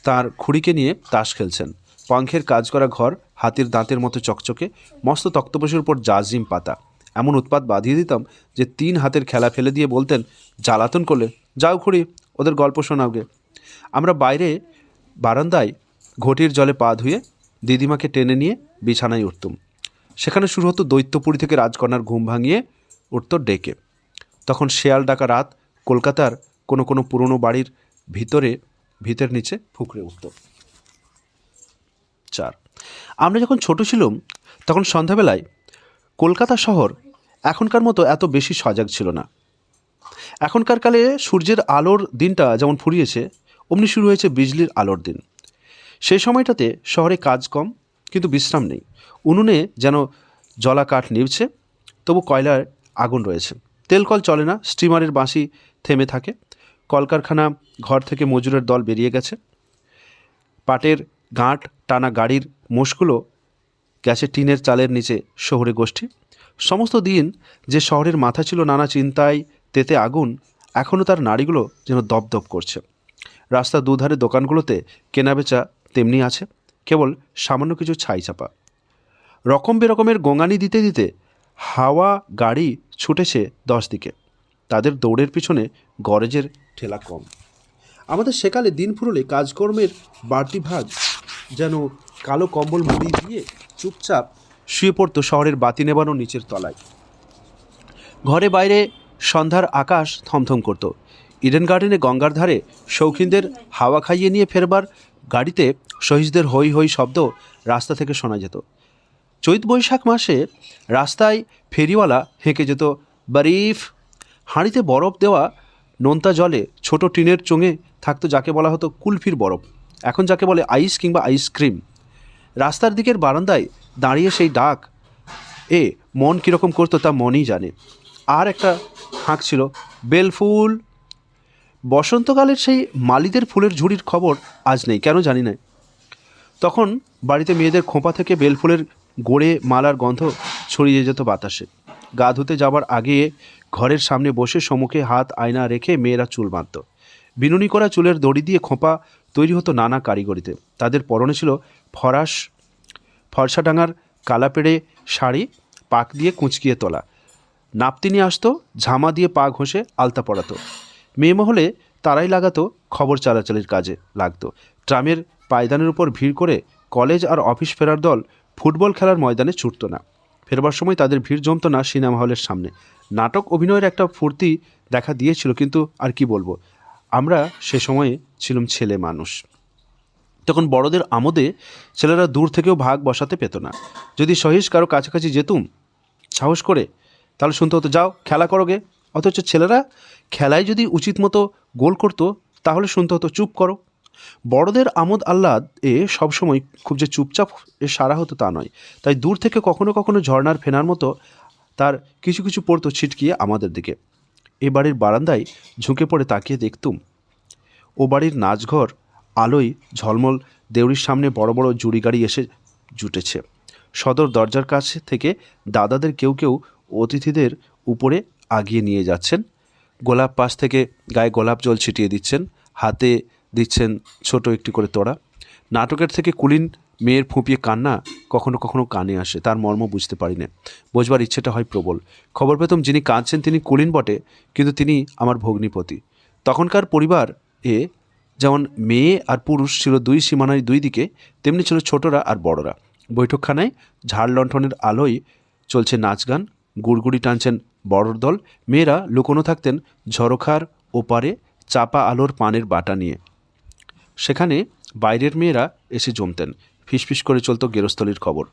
তার খুঁড়িকে নিয়ে তাস খেলছেন। পঙ্খের কাজ করা ঘর, হাতির দাঁতের মতো চকচকে, মস্ত তক্তপোষের উপর জাজিম পাতা। এমন উৎপাত বাঁধিয়ে দিতাম যে 3 হাতের খেলা ফেলে দিয়ে বলতেন, জ্বালাতন করলে যাও খুঁড়ি, ওদের গল্প শোনাওগে। আমরা বাইরে বারান্দায় ঘটির জলে পা ধুয়ে দিদিমাকে টেনে নিয়ে বিছানায় উঠতুম। সেখানে শুরু হতো দৈত্যপুরী থেকে রাজকন্যার ঘুম ভাঙিয়ে উঠত ডেকে। তখন শেয়াল ডাকা রাত কলকাতার কোনো কোনো পুরনো বাড়ির ভিতের নিচে ফুকরে উঠত। 4 আমরা যখন ছোট ছিলাম তখন সন্ধ্যাবেলায় কলকাতা শহর এখনকার মতো এত বেশি সজাগ ছিল না। এখনকার কালে সূর্যের আলোর দিনটা যেমন ফুরিয়েছে, অমনি শুরু হয়েছে বিজলির আলোর দিন। সেই সময়টাতে শহরে কাজ কম, কিন্তু বিশ্রাম নেই। উনুনে যেন জলা কাঠ নিভছে, তবু কয়লার আগুন রয়েছে। তেলকল চলে না, স্টিমারের বাঁশি থেমে থাকে। কলকারখানা ঘর থেকে মজুরের দল বেরিয়ে গেছে। পাটের গাঁট টানা গাড়ির মোষগুলো গেছে টিনের চালের নিচে শহরে গোষ্ঠী। সমস্ত দিন যে শহরের মাথা ছিল নানা চিন্তায় তেতে আগুন, এখনও তার নাড়িগুলো যেন দপদপ করছে। রাস্তার দুধারে দোকানগুলোতে কেনাবেচা তেমনি আছে, কেবল সামান্য কিছু ছাই চাপা। রকম বেরকমের গোঙানি দিতে দিতে হাওয়া গাড়ি ছুটেছে 10 দিকে। তাদের দৌড়ের পিছনে গরজের ঠেলা কম। আমাদের সেকালে দিন ফুরলে কাজকর্মের বাড়তি ভাগ যেন কালো কম্বল মুড়ি দিয়ে চুপচাপ শুয়ে পড়তো শহরের বাতি নেবানো নিচের তলায়। ঘরে বাইরে সন্ধ্যার আকাশ থমথম করত। ইডেন গার্ডেনে গঙ্গার ধারে শৌখিনদের হাওয়া খাইয়ে নিয়ে ফেরবার গাড়িতে সহিসদের হই হই শব্দ রাস্তা থেকে শোনা যেত। চৈত বৈশাখ মাসে রাস্তায় ফেরিওয়ালা হেঁকে যেত, বারিফ। হাঁড়িতে বরফ দেওয়া নোনতা জলে ছোট টিনের চোঙে থাকতো যাকে বলা হতো কুলফির বরফ, এখন যাকে বলে আইস কিংবা আইসক্রিম। রাস্তার দিকের বারান্দায় দাঁড়িয়ে সেই ডাক মন কীরকম করতো তা মনই জানে। আর একটা হাঁক ছিল, বেলফুল। বসন্তকালের সেই মালিদের ফুলের ঝুড়ির খবর আজ নেই, কেন জানি না। তখন বাড়িতে মেয়েদের খোঁপা থেকে বেলফুলের গোড়ে মালার গন্ধ ছড়িয়ে যেত বাতাসে। গা ধুতে যাবার আগে ঘরের সামনে বসে সম্মুখে হাত আয়না রেখে মেয়েরা চুল বাঁধত। বিনুনি করা চুলের দড়ি দিয়ে খোঁপা তৈরি হতো নানা কারিগরিতে। তাদের পরনে ছিল ফরসাডাঙ্গার কালাপেড়ে শাড়ি, পাক দিয়ে কুঁচকিয়ে তোলা। নাপতিনি আসতো, ঝামা দিয়ে পা ঘষে আলতা পড়াতো। মেয়ে মহলে তারাই লাগাতো খবর চালাচালির কাজে লাগতো। ট্রামের পায়দানের উপর ভিড় করে কলেজ আর অফিস ফেরার দল ফুটবল খেলার ময়দানে ছুটতো না। ফেরবার সময় তাদের ভিড় জমতো না সিনেমা হলের সামনে। নাটক অভিনয়ের একটা ফুর্তি দেখা দিয়েছিল, কিন্তু আর কি বলবো, আমরা সে সময়ে ছিলাম ছেলে মানুষ। তখন বড়দের আমোদে ছেলেরা দূর থেকেও ভাগ বসাতে পেত না। যদি সহিস কারো কাছাকাছি যেতুম সাহস করে, তাহলে শুনতে হতো, যাও খেলা করোগে। অথচ ছেলেরা খেলায় যদি উচিত মতো গোল করতো তাহলে শুনতে হতো, চুপ করো। বড়দের আমোদ আহ্লাদ সবসময় খুব যে চুপচাপ সারা হতো তা নয়। তাই দূর থেকে কখনো কখনো ঝর্নার ফেনার মতো তার কিছু কিছু পড়তো ছিটকিয়ে আমাদের দিকে। এ বাড়ির বারান্দায় ঝুঁকে পড়ে তাকিয়ে দেখতুম ও বাড়ির নাচঘর আলোয় ঝলমল। দেউড়ির সামনে বড় বড় জুড়ি গাড়ি এসে জুটেছে। সদর দরজার কাছে থেকে দাদাদের কেউ কেউ অতিথিদের উপরে আগিয়ে নিয়ে যাচ্ছেন। গোলাপ পাশ থেকে গায়ে গোলাপ জল ছিটিয়ে দিচ্ছেন, হাতে দিচ্ছেন ছোট একটি করে তোড়া। নাটকের থেকে কুলীন মেয়ের ফুঁপিয়ে কান্না কখনো কখনো কানে আসে, তার মর্ম বুঝতে পারি না, বোঝবার ইচ্ছেটা হয় প্রবল। খবর পেতাম যিনি কাঁদছেন তিনি কুলীন বটে, কিন্তু তিনি আমার ভগ্নিপতি। তখনকার পরিবার যেমন মেয়ে আর পুরুষ ছিল দুই সীমানার দুই দিকে, তেমনি ছিল ছোটরা আর বড়রা। বৈঠকখানায় ঝাড় লণ্ঠনের আলোয় চলছে নাচ গান, গুড়গুড়ি টানছেন বড়র দল, মেয়েরা লুকোনো থাকতেন ঝরোখার ওপারে চাপা আলোর পানের বাটা নিয়ে। সেখানে বাইরের মেয়েরা এসে জমতেন, ফিসফিস করে চলতো গেরস্থলীর খবর।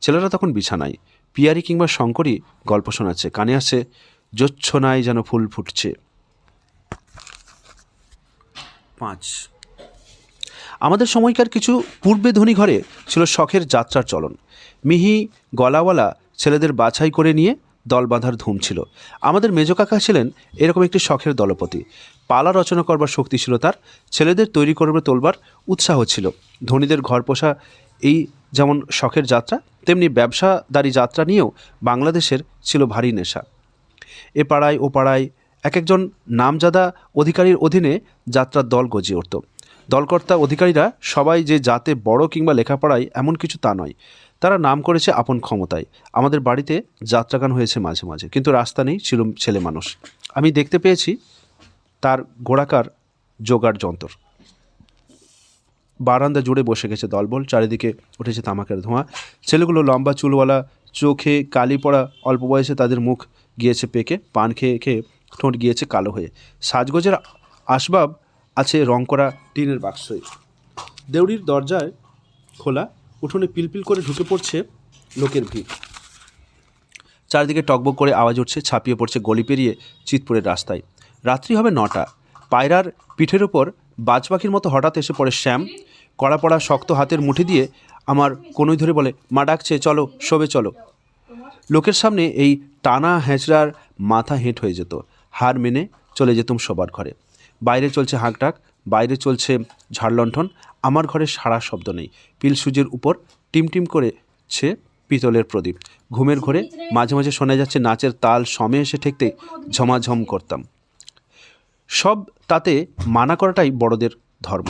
ছেলেরা তখন বিছানায়, পিয়ারি কিংবা শঙ্করী গল্প শোনাচ্ছে, কানে আসছে জোচ্ছনায় যেন ফুল ফুটছে। 5 আমাদের সময়কার কিছু পূর্বে ধনী ঘরে ছিল শখের যাত্রার চলন। মিহি গলাওয়ালা ছেলেদের বাছাই করে নিয়ে দল বাঁধার ধুম ছিল। আমাদের মেজ কাকা ছিলেন এরকম একটি শখের দলপতি। পালা রচনা করবার শক্তি ছিল তার, ছেলেদের তৈরি করবে তোলবার উৎসাহ ছিল। ধনীদের ঘর পোষা এই যেমন শখের যাত্রা, তেমনি ব্যবসাদারি যাত্রা নিয়েও বাংলাদেশের ছিল ভারী নেশা। এ পাড়ায় ও পাড়ায় এক একজন নামজাদা অধিকারীর অধীনে যাত্রার দল গজিয়ে উঠত। দলকর্তা অধিকারীরা সবাই যে জাতে বড় কিংবা লেখাপড়ায় এমন কিছু তা নয়, তারা নাম করেছে আপন ক্ষমতায়। আমাদের বাড়িতে যাত্রাগান হয়েছে মাঝে মাঝে, কিন্তু রাস্তা নেই, ছিল ছেলে মানুষ। আমি দেখতে পেয়েছি তার গোড়াকার জোগাড় যন্ত্র। বারান্দা জুড়ে বসে গেছে দলবল, চারিদিকে উঠেছে তামাকের ধোঁয়া। ছেলেগুলো লম্বা চুলওয়ালা, চোখে কালি পড়া, অল্প বয়সে তাদের মুখ গিয়েছে পেকে, পান খেয়ে খেয়ে ঠোঁট গিয়েছে কালো হয়ে। সাজগোজের আসবাব আছে রং করা টিনের বাক্সে। দেউড়ির দরজায় খোলা, উঠোনে পিলপিল করে ঢুকে পড়ছে লোকের ভিড়। চারিদিকে টকবক করে আওয়াজ উঠছে, ছাপিয়ে পড়ছে গলি পেরিয়ে চিতপুরের রাস্তায়। রাত্রি হবে 9টা। পায়রার পিঠের ওপর বাজ পাখির মতো হঠাৎ এসে পড়ে শ্যাম। কড়া পড়া শক্ত হাতের মুঠি দিয়ে আমার কোনোই ধরে বলে, মা ডাকছে, চলো শোবে চলো। লোকের সামনে এই টানা হ্যাঁচড়ার মাথা হেঁট হয়ে যেত। হার মেনে চলে যেতুম শোবার ঘরে। বাইরে চলছে হাঁকডাক, বাইরে চলছে ঝাড়লণ্ঠন, আমার ঘরে সারা শব্দ নেই। পিল সুজের উপর টিমটিম করেছে পিতলের প্রদীপ। ঘুমের ঘরে মাঝে মাঝে শোনা যাচ্ছে নাচের তাল, সমে এসে ঠেকতে ঝমাঝম করতাম। সব তাতে মানা করাটাই বড়দের ধর্ম।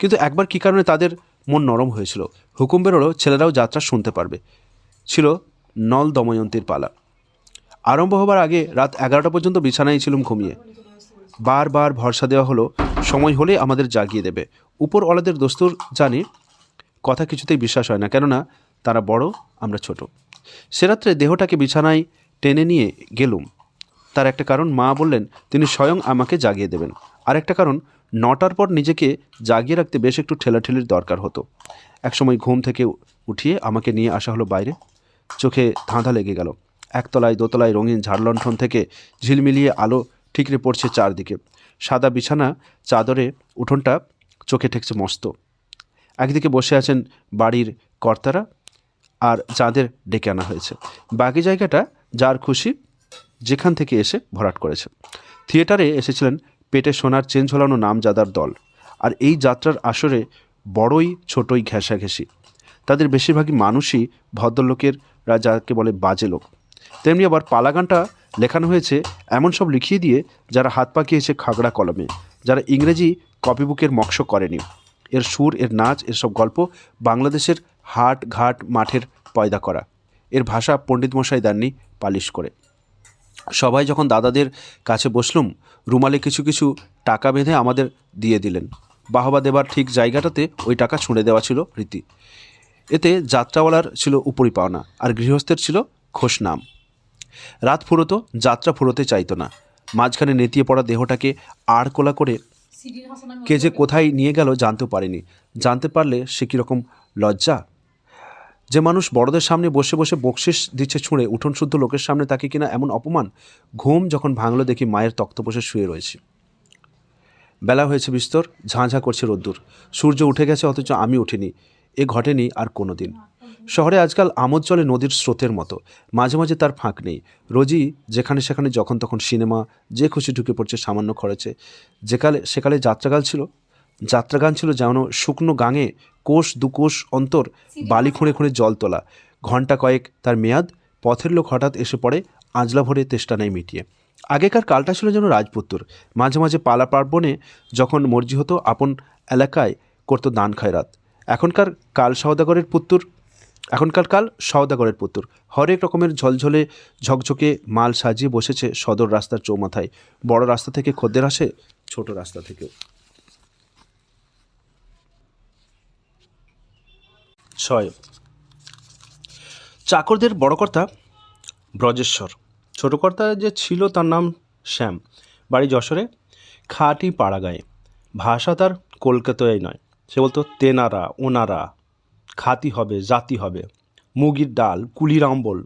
কিন্তু একবার কী কারণে তাদের মন নরম হয়েছিল। হুকুম বেরোলো ছেলেরাও যাত্রা শুনতে পারবে। ছিল নল দময়ন্তীর পালা। আরম্ভ হবার আগে রাত 11টা পর্যন্ত বিছানায় ছিলাম ঘুমিয়ে। বারবার ভরসা দেওয়া হলো সময় হলে আমাদের জাগিয়ে দেবে। উপরওয়ালাদের দস্তুর জানি, কথা কিছুতেই বিশ্বাস হয় না, কেননা তারা বড়, আমরা ছোট। সে রাত্রে দেহটাকে বিছানায় টেনে নিয়ে গেলুম। তার একটা কারণ, মা বললেন তিনি স্বয়ং আমাকে জাগিয়ে দেবেন। আর একটা কারণ, 9টার পর নিজেকে জাগিয়ে রাখতে বেশ একটু ঠেলাঠেলির দরকার হতো। একসময় ঘুম থেকে উঠিয়ে আমাকে নিয়ে আসা হলো বাইরে। চোখে ধাঁধা লেগে গেল। একতলায় দোতলায় রঙিন ঝাড়লণ্ঠন থেকে ঝিলমিলিয়ে আলো ঠিকরে পড়ছে চারদিকে। সাদা বিছানা, চাদরে উঠোনটা চোখে ঠেকছে মস্ত। একদিকে বসে আছেন বাড়ির কর্তারা, আর যাদের ডেকে আনা হয়েছে। বাকি জায়গাটা যার খুশি যেখান থেকে এসে ভরাট করেছে। থিয়েটারে এসেছিলেন পেটে সোনার চেন ঝোলানো নামজাদার দল। আর এই যাত্রার আসরে বড়ই ছোটই ঘেঁষাঘেঁষি। তাদের বেশিরভাগই মানুষই ভদ্রলোকেরা, যাকে বলে বাজে লোক। তেমনি আবার পালাগানটা লেখানো হয়েছে এমন সব লিখিয়ে দিয়ে যারা হাত পাকিয়েছে খাগড়া কলমে, যারা ইংরেজি কপিবুকের মক্স করেনি। এর সুর, এর নাচ, এর সব গল্প বাংলাদেশের হাট ঘাট মাঠের পয়দা করা। এর ভাষা পণ্ডিত মশাই দেননি পালিশ করে। সবাই যখন দাদাদের কাছে বসলুম, রুমালে কিছু কিছু টাকা বেঁধে আমাদের দিয়ে দিলেন। বাহবা দেবার ঠিক জায়গাটাতে ওই টাকা ছুঁড়ে দেওয়া ছিল রীতি। এতে যাত্রাওয়ালার ছিল উপরি পাওনা, আর গৃহস্থের ছিল খোশ নাম। রাত ফুরোতো, যাত্রা ফুরোতে চাইতো না। মাঝখানে নেতিয়ে পড়া দেহটাকে আড়কোলা করে কে যে কোথায় নিয়ে গেল জানতেও পারিনি। জানতে পারলে সে কীরকম লজ্জা। যে মানুষ বড়দের সামনে বসে বসে বকশিস দিচ্ছে ছুঁড়ে, উঠোন শুদ্ধ লোকের সামনে তাকে কিনা এমন অপমান। ঘুম যখন ভাঙলো দেখি মায়ের তক্তপোষে শুয়ে রয়েছে। বেলা হয়েছে বিস্তর, ঝাঁঝা করছে রোদ্দুর। সূর্য উঠে গেছে, অথচ আমি উঠিনি। এ ঘটেনি আর কোনো দিন। শহরে আজকাল আমোদ চলে নদীর স্রোতের মতো, মাঝে মাঝে তার ফাঁক নেই। রোজই যেখানে সেখানে যখন তখন সিনেমা, যে খুশি ঢুকে পড়ছে সামান্য খরচে। সেকালে যাত্রাগান ছিল যেন শুকনো গাঙে কোষ দুকোষ অন্তর বালি খুঁড়ে খুঁড়ে জল তোলা। ঘণ্টা কয়েক তার মেয়াদ, পথের লোক হঠাৎ এসে পড়ে আঁজলা ভরে তেষ্টা নেই মিটিয়ে। আগেকার কালটা ছিল যেন রাজপুত্তর। মাঝে মাঝে পালা পার্বণে যখন মর্জি হতো আপন এলাকায় করতো দান খয়রাত। এখনকার কাল সওদাগরের পুত্তুর হরেক রকমের ঝলঝলে ঝকঝকে মাল সাজিয়ে বসেছে সদর রাস্তার চৌমাথায়। বড় রাস্তা থেকে খদ্দের আসে, ছোট রাস্তা থেকেও। 6, চাকরদের বড় কর্তা ব্রজেশ্বর, ছোট কর্তা যে ছিল তার নাম শ্যাম, বাড়ি যশোরে, খাঁটি পাড়া গায়ে। ভাষা তার কলকাতায় নয়, সে বলতো তেনারা ওনারা, খাতি হবে জাতি হবে, মুগির ডাল, কুলির আম্বল।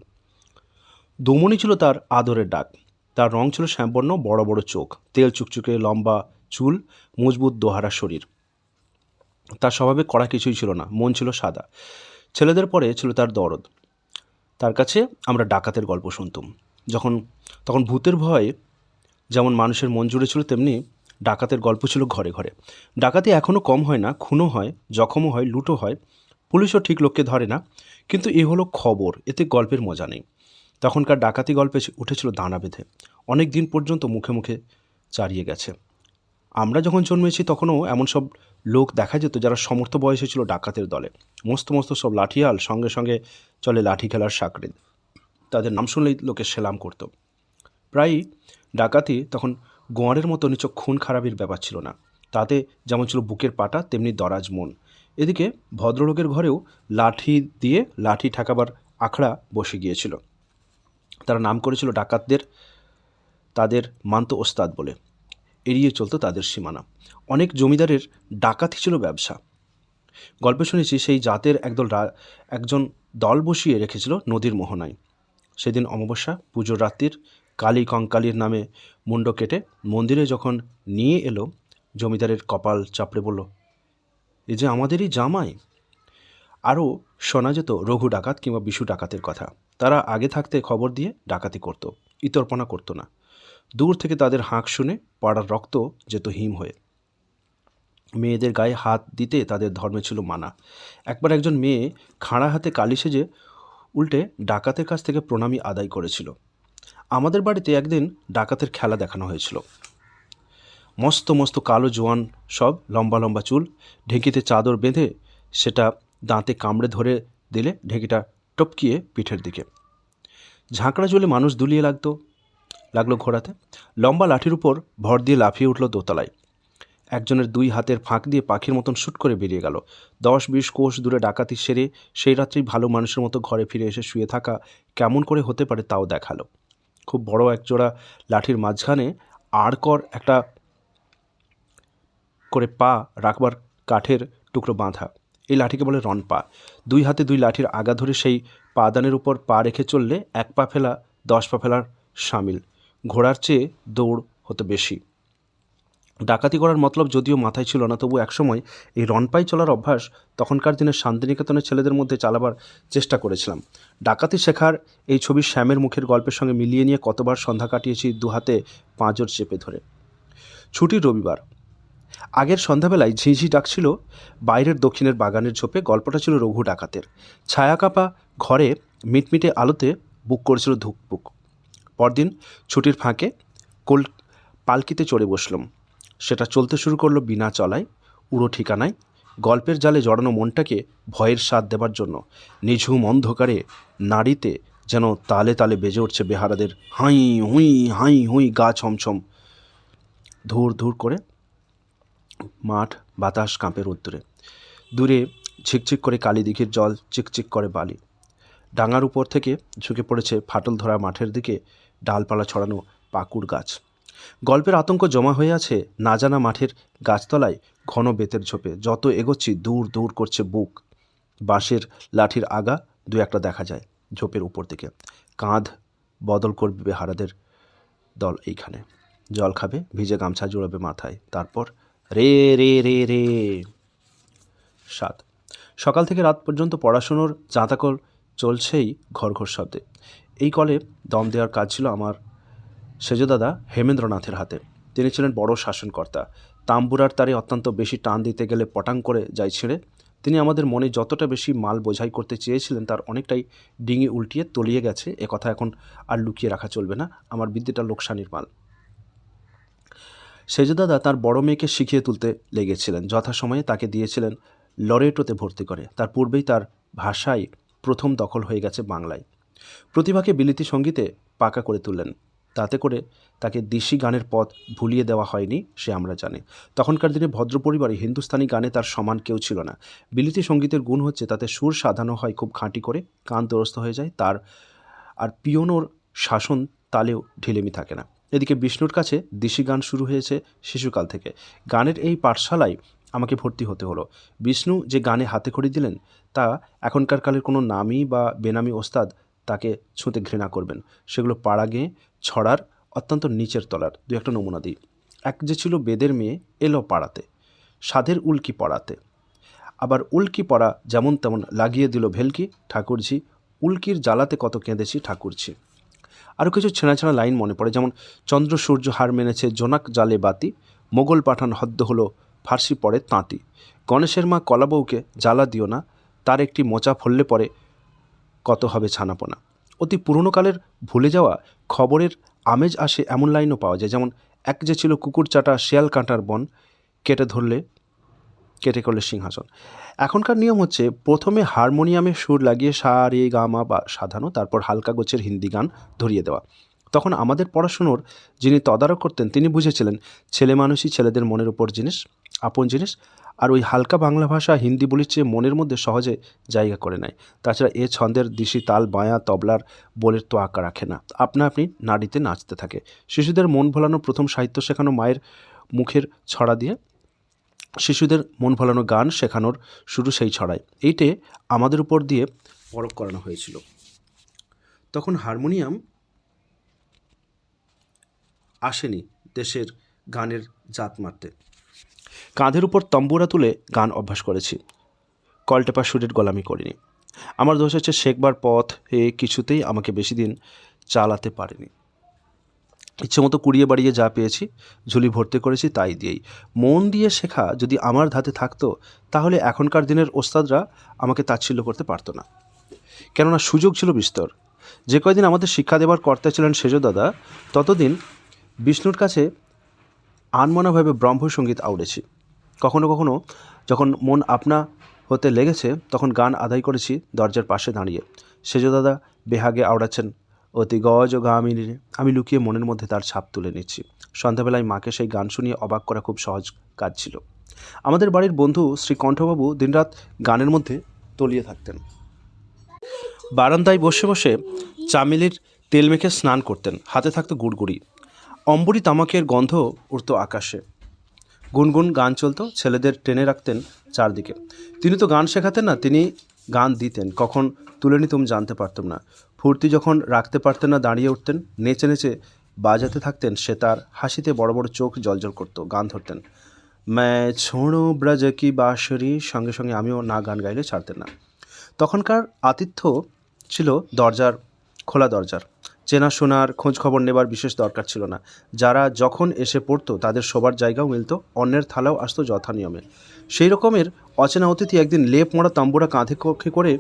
দমনি ছিল তার আদরের ডাক। তার রং ছিল শ্যামবর্ণ, বড় বড় চোখ, তেল চুকচুকে লম্বা চুল, মজবুত দোহারা শরীর। তার স্বভাবে কড়া কিছুই ছিল না, মন ছিল সাদা। ছেলেদের পরে ছিল তার দরদ। তার কাছে আমরা ডাকাতের গল্প শুনতাম। তখন ভূতের ভয়ে যেমন মানুষের মন জুড়ে ছিল, তেমনি ডাকাতের গল্প ছিল ঘরে ঘরে। ডাকাতি এখনও কম হয় না, খুনও হয়, জখমও হয়, লুটও হয়। পুলিশও ঠিক লোককে ধরে না, কিন্তু এ হলো খবর, এতে গল্পের মজা নেই। তখনকার ডাকাতি গল্পে উঠেছিল দানা বেঁধে, অনেক দিন পর্যন্ত মুখে মুখে চারিয়ে গেছে। আমরা যখন জন্মেছি তখনও এমন সব লোক দেখা যেত যারা সমর্থ বয়সে ছিল ডাকাতের দলে। মস্ত মস্ত সব লাঠিয়াল, সঙ্গে সঙ্গে চলে লাঠি খেলার সাকরেদ। তাদের নাম শুনলেই লোকে সেলাম করত। প্রায়ই ডাকাতি তখন গোয়ারের মতো নিছক খুন খারাপির ব্যাপার ছিল না, তাতে যেমন ছিল বুকের পাটা, তেমনি দরাজ মন। এদিকে ভদ্রলোকের ঘরেও লাঠি দিয়ে লাঠি ঠেকাবার আখড়া বসে গিয়েছিল। তারা নাম করেছিল ডাকাতদের, তাদের মানত ওস্তাদ বলে। এড়িয়ে চলতো তাদের সীমানা। অনেক জমিদারের ডাকাতি ছিল ব্যবসা। গল্পে শুনেছি সেই জাতের একজন দল বসিয়ে রেখেছিল নদীর মোহনায়। সেদিন অমাবস্যা, পুজোর রাত্রির কালী কঙ্কালীর নামে মুন্ড কেটে মন্দিরে যখন নিয়ে এলো, জমিদারের কপাল চাপড়ে বলল, এ যে আমাদেরই জামাই। আরও শোনা যেত রঘু ডাকাত কিংবা বিশু ডাকাতের কথা। তারা আগে থাকতে খবর দিয়ে ডাকাতি করত, ইতর্পণা করত না। দূর থেকে তাদের হাঁক শুনে পাড়ার রক্ত যেত হিম হয়ে। মেয়েদের গায়ে হাত দিতে তাদের ধর্মে ছিল মানা। একবার একজন মেয়ে খাঁড়া হাতে কালি সেজে উল্টে ডাকাতের কাছ থেকে প্রণামী আদায় করেছিল। আমাদের বাড়িতে একদিন ডাকাতের খেলা দেখানো হয়েছিল। মস্ত মস্ত কালো জোয়ান সব, লম্বা লম্বা চুল, ঢেঁকিতে চাদর বেঁধে সেটা দাঁতে কামড়ে ধরে দিলে ঢেঁকিটা টপকিয়ে পিঠের দিকে। ঝাঁকড়া চুলে মানুষ দুলিয়ে লাগলো ঘোরাতে। লম্বা লাঠির উপর ভর দিয়ে লাফিয়ে উঠল দোতলায়। একজনের 2 হাতের ফাঁক দিয়ে পাখির মতন শুট করে বেরিয়ে গেল। 10-20 কোষ দূরে ডাকাতি সেরে সেই রাত্রি ভালো মানুষের মতো ঘরে ফিরে এসে শুয়ে থাকা কেমন করে হতে পারে তাও দেখালো। খুব বড় একজোড়া লাঠির মাঝখানে আড়কর একটা করে পা রাখবার কাঠের টুকরো বাঁধা। এই লাঠিকে বলে রনপা। 2 হাতে 2 লাঠির আগা ধরে সেই পাদানের উপর পা রেখে চললে 1 পা ফেলা 10 পা ফেলার সামিল। ঘোড়ার চেয়ে দৌড় হতো বেশি। ডাকাতি করার মতলব যদিও মাথায় ছিল না, তবু একসময় এই রনপাই চলার অভ্যাস তখনকার দিনের শান্তিনিকেতনের ছেলেদের মধ্যে চালাবার চেষ্টা করেছিলাম। ডাকাতি শেখার এই ছবি শ্যামের মুখের গল্পের সঙ্গে মিলিয়ে নিয়ে কতবার সন্ধ্যা কাটিয়েছি 2 হাতে পাঁজর চেপে ধরে। ছুটির রবিবার। আগের সন্ধ্যাবেলায় ঝিঁঝি ডাকছিল বাইরের দক্ষিণের বাগানের ঝোপে। গল্পটা ছিল রঘু ডাকাতের। ছায়া কাপা ঘরে মিটমিটে আলোতে বুক করেছিল ধুকপুক। পরদিন ছুটির ফাঁকে পালকিতে চড়ে বসলাম। সেটা চলতে শুরু করলো বিনা চলায়, উড়ো ঠিকানায়। গল্পের জালে জড়ানো মনটাকে ভয়ের স্বাদ দেবার জন্য নিঝুম অন্ধকারে নাড়িতে যেন তালে তালে বেজে উঠছে বেহারাদের হাই হুই হাই হুই, গা ছমছম। ধুর ধুর করে মাঠ, বাতাস কাঁপে রোদ্দুরে। দূরে ঝিকঝিক করে কালীদিঘির জল, চিকচিক করে বালি। ডাঙার উপর থেকে ঝুঁকে পড়েছে ফাটল ধরা মাঠের দিকে ডালপালা ছড়ানো পাকুড় গাছ। গল্পের আতঙ্ক জমা হয়ে আছে না জানা মাঠের গাছতলায়, ঘন বেতের ঝোপে। যত এগোচ্ছি দূর দূর করছে বুক। বাঁশের লাঠির আগা 2-1টা দেখা যায় ঝোপের উপর দিকে। কাঁধ বদল করবে বেহারাদের দল এইখানে। জল খাবে, ভিজে গামছা জোড়াবে মাথায়, তারপর রে রে রে রে। 7, সকাল থেকে রাত পর্যন্ত পড়াশুনোর জাঁতাকল চলছেই ঘর ঘর শব্দে। এই কলে দম দেওয়ার কাজ ছিল আমার সেজদাদা হেমেন্দ্রনাথের হাতে। তিনি ছিলেন বড় শাসনকর্তা। তাম্বুরার তারে অত্যন্ত বেশি টান দিতে গেলে পটাং করে যায় ছিঁড়ে। তিনি আমাদের মনে যতটা বেশি মাল বোঝাই করতে চেয়েছিলেন তার অনেকটাই ডিঙি উল্টিয়ে তলিয়ে গেছে। একথা এখন আর লুকিয়ে রাখা চলবে না। আমার বিদ্যেটা লোকসানির মাল। সেজদাদা তার বড় মেয়েকে শিখিয়ে তুলতে লেগেছিলেন। যথাসময়ে তাকে দিয়েছিলেন লরেটোতে ভর্তি করে। তার পূর্বেই তার ভাষায় প্রথম দখল হয়ে গেছে বাংলায়। প্রতিভাকে বিলিতি সঙ্গীতে পাকা করে তুললেন। তাতে করে তাকে দেশি গানের পথ ভুলিয়ে দেওয়া হয়নি, সে আমরা জানি। তখনকার দিনে ভদ্র পরিবারে হিন্দুস্তানি গানে তার সমান কেউ ছিল না। বিলিতি সঙ্গীতের গুণ হচ্ছে তাতে সুর সাধানো হয় খুব খাঁটি করে, কান দরস্থ হয়ে যায় তার, আর পিওনোর শাসন তালেও ঢিলেমি থাকে না। এদিকে বিষ্ণুর কাছে দেশি গান শুরু হয়েছে শিশুকাল থেকে। গানের এই পাঠশালায় আমাকে ভর্তি হতে হলো। বিষ্ণু যে গানে হাতেখড়ি দিলেন তা এখনকার কালের কোনো নামী বা বেনামি ওস্তাদ তাকে ছুঁতে ঘৃণা করবেন। সেগুলো পাড়া গেয়ে ছড়ার অত্যন্ত নিচের তলার। দু একটা নমুনা দিই। এক যে ছিল বেদের মেয়ে এলো পাড়াতে, সাধের উল্কি পড়াতে, আবার উল্কি পড়া যেমন তেমন লাগিয়ে দিল ভেলকি, ঠাকুরঝি উল্কির জ্বালাতে কত কেঁদেছি ঠাকুরঝি। আরও কিছু ছেঁড়া ছেঁড়া লাইন মনে পড়ে, যেমন চন্দ্র সূর্য হার মেনেছে জোনাক জালে বাতি, মোগল পাঠান হদ্দ হলো ফার্সি পড়ে তাঁতি, গণেশের মা কলাবউকে জ্বালা দিও না, তার একটি মোচা ফললে পরে কত হবে ছানাপোনা। অতি পুরনো কালের ভুলে যাওয়া খবরের আমেজ আসে এমন লাইনও পাওয়া যায়, যেমন এক যে ছিল কুকুর চাটা শিয়াল কাঁটার বন, কেটে করলে সিংহাসন। এখনকার নিয়ম হচ্ছে প্রথমে হারমোনিয়ামে সুর লাগিয়ে সা রে গা মা বা সাধানো, তারপর হালকা গোছের হিন্দি গান ধরিয়ে দেওয়া। তখন আমাদের পড়াশুনোর যিনি তদারক করতেন তিনি বুঝেছিলেন ছেলে মানুষই ছেলেদের মনের উপর জিনিস, আপন জিনিস, আর ওই হালকা বাংলা ভাষা হিন্দি বলির চেয়ে মনের মধ্যে সহজে জায়গা করে নেয়। তাছাড়া এ ছন্দের দিশি তাল বাঁয়া তবলার বোলের তো আঁকা রাখে না, আপনা আপনি নাড়িতে নাচতে থাকে। শিশুদের মন ভোলানো প্রথম সাহিত্য শেখানো মায়ের মুখের ছড়া দিয়ে, শিশুদের মন ভোলানো গান শেখানোর শুরু সেই ছড়ায়। এইটে আমাদের উপর দিয়ে পরখ করানো হয়েছিল। তখন হারমোনিয়াম আসেনি দেশের গানের জাত মারতে। কাঁধের উপর তম্বুরা তুলে গান অভ্যাস করেছি, কলটেপা সুরের গোলামি করিনি। আমার দোষ হচ্ছে শেখবার পথ কিছুতেই আমাকে বেশি দিন চালাতে পারেনি। ইচ্ছে মতো কুড়িয়ে বাড়িয়ে যা পেয়েছি ঝুলি ভর্তি করেছি তাই দিয়েই। মন দিয়ে শেখা যদি আমার ধাতে থাকতো তাহলে এখনকার দিনের ওস্তাদরা আমাকে তাচ্ছিল্য করতে পারতো না, কেননা সুযোগ ছিল বিস্তর। যে কয়দিন আমাদের শিক্ষা দেবার কর্তা ছিলেন সেজ দাদা, ততদিন বিষ্ণুর কাছে আনমনাভাবে ব্রহ্মসঙ্গীত আউড়েছি। কখনো কখনো যখন মন আপনা হতে লেগেছে তখন গান আদায় করেছি দরজার পাশে দাঁড়িয়ে। সেজ দাদা বেহাগে আওড়াচ্ছেন অতি গজ ও গামিনী, আমি লুকিয়ে মনের মধ্যে তার ছাপ তুলে নিচ্ছি। সন্ধ্যাবেলায় মাকে সেই গান শুনিয়ে অবাক করা খুব সহজ কাজ ছিল। আমাদের বাড়ির বন্ধু শ্রী কণ্ঠবাবু দিনরাত গানের মধ্যে তলিয়ে থাকতেন। বারান্দায় বসে বসে চামেলির তেল মেখে স্নান করতেন, হাতে থাকতো গুড়গুড়ি, অম্বরী তামাকের গন্ধ উড়ত আকাশে। গুনগুন গান চলতো, ছেলেদের টেনে রাখতেন চারদিকে। তিনি তো গান শেখাতেন না, তিনি গান দিতেন, কখন তুলে নিতুম জানতে পারতাম না। ফুর্তি যখন রাখতে পারতেন না দাঁড়িয়ে উঠতেন, নেচে নেচে বাজাতে থাকতেন। সে তার হাসিতে বড় বড় চোখ জলজল করতো। গান ধরতেন ম্যায় ছোঁড়ো ব্রজ কি বাঁশরি, সঙ্গে সঙ্গে আমিও না গান গাইলে ছাড়তেন না। তখনকার আতিথ্য ছিল খোলা দরজার, চেনাশোনার খোঁজ খবর নেবার বিশেষ দরকার ছিল না। যারা যখন এসে পড়তো তাদের শোবার জায়গাও মিলত, অন্যের থালাও আসতো যথা নিয়মে। সেই রকমের অচেনা অতিথি একদিন লেপ মোড়া তাম্বুরা কাঁধে কক্ষে করে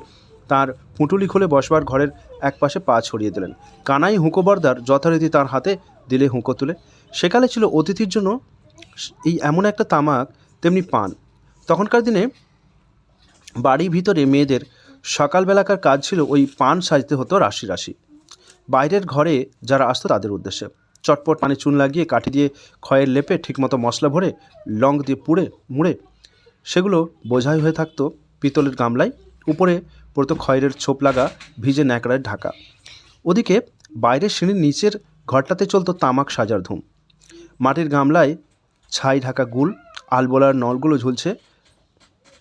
তার পুঁটুলি খুলে বসবার ঘরের এক পাশে পা ছড়িয়ে দিলেন। কানাই হুঁকোবরদার যথারীতি তার হাতে দিলে হুঁকো তুলে। সেকালে ছিল অতিথির জন্য এই এমন একটা তামাক তেমনি পান। তখনকার দিনে বাড়ির ভিতরে মেয়েদের সকালবেলাকার কাজ ছিল ওই পান সাজতে হতো রাশি রাশি। বাইরের ঘরে যারা আসতো তাদের উদ্দেশ্যে চটপট পানে চুন লাগিয়ে কাঠি দিয়ে খয়ের লেপে ঠিকমতো মশলা ভরে লং দিয়ে মুড়ে সেগুলো বোঝাই হয়ে থাকতো পিতলের গামলায়। উপরে পড়তো খয়ের ছোপ লাগা ভিজে ন্যাকড়ায় ঢাকা। ওদিকে বাইরের সিঁড়ির নিচের ঘরটাতে চলতো তামাক সাজার ধুম। মাটির গামলায় ছাই ঢাকা গুল, আলবোলার নলগুলো ঝুলছে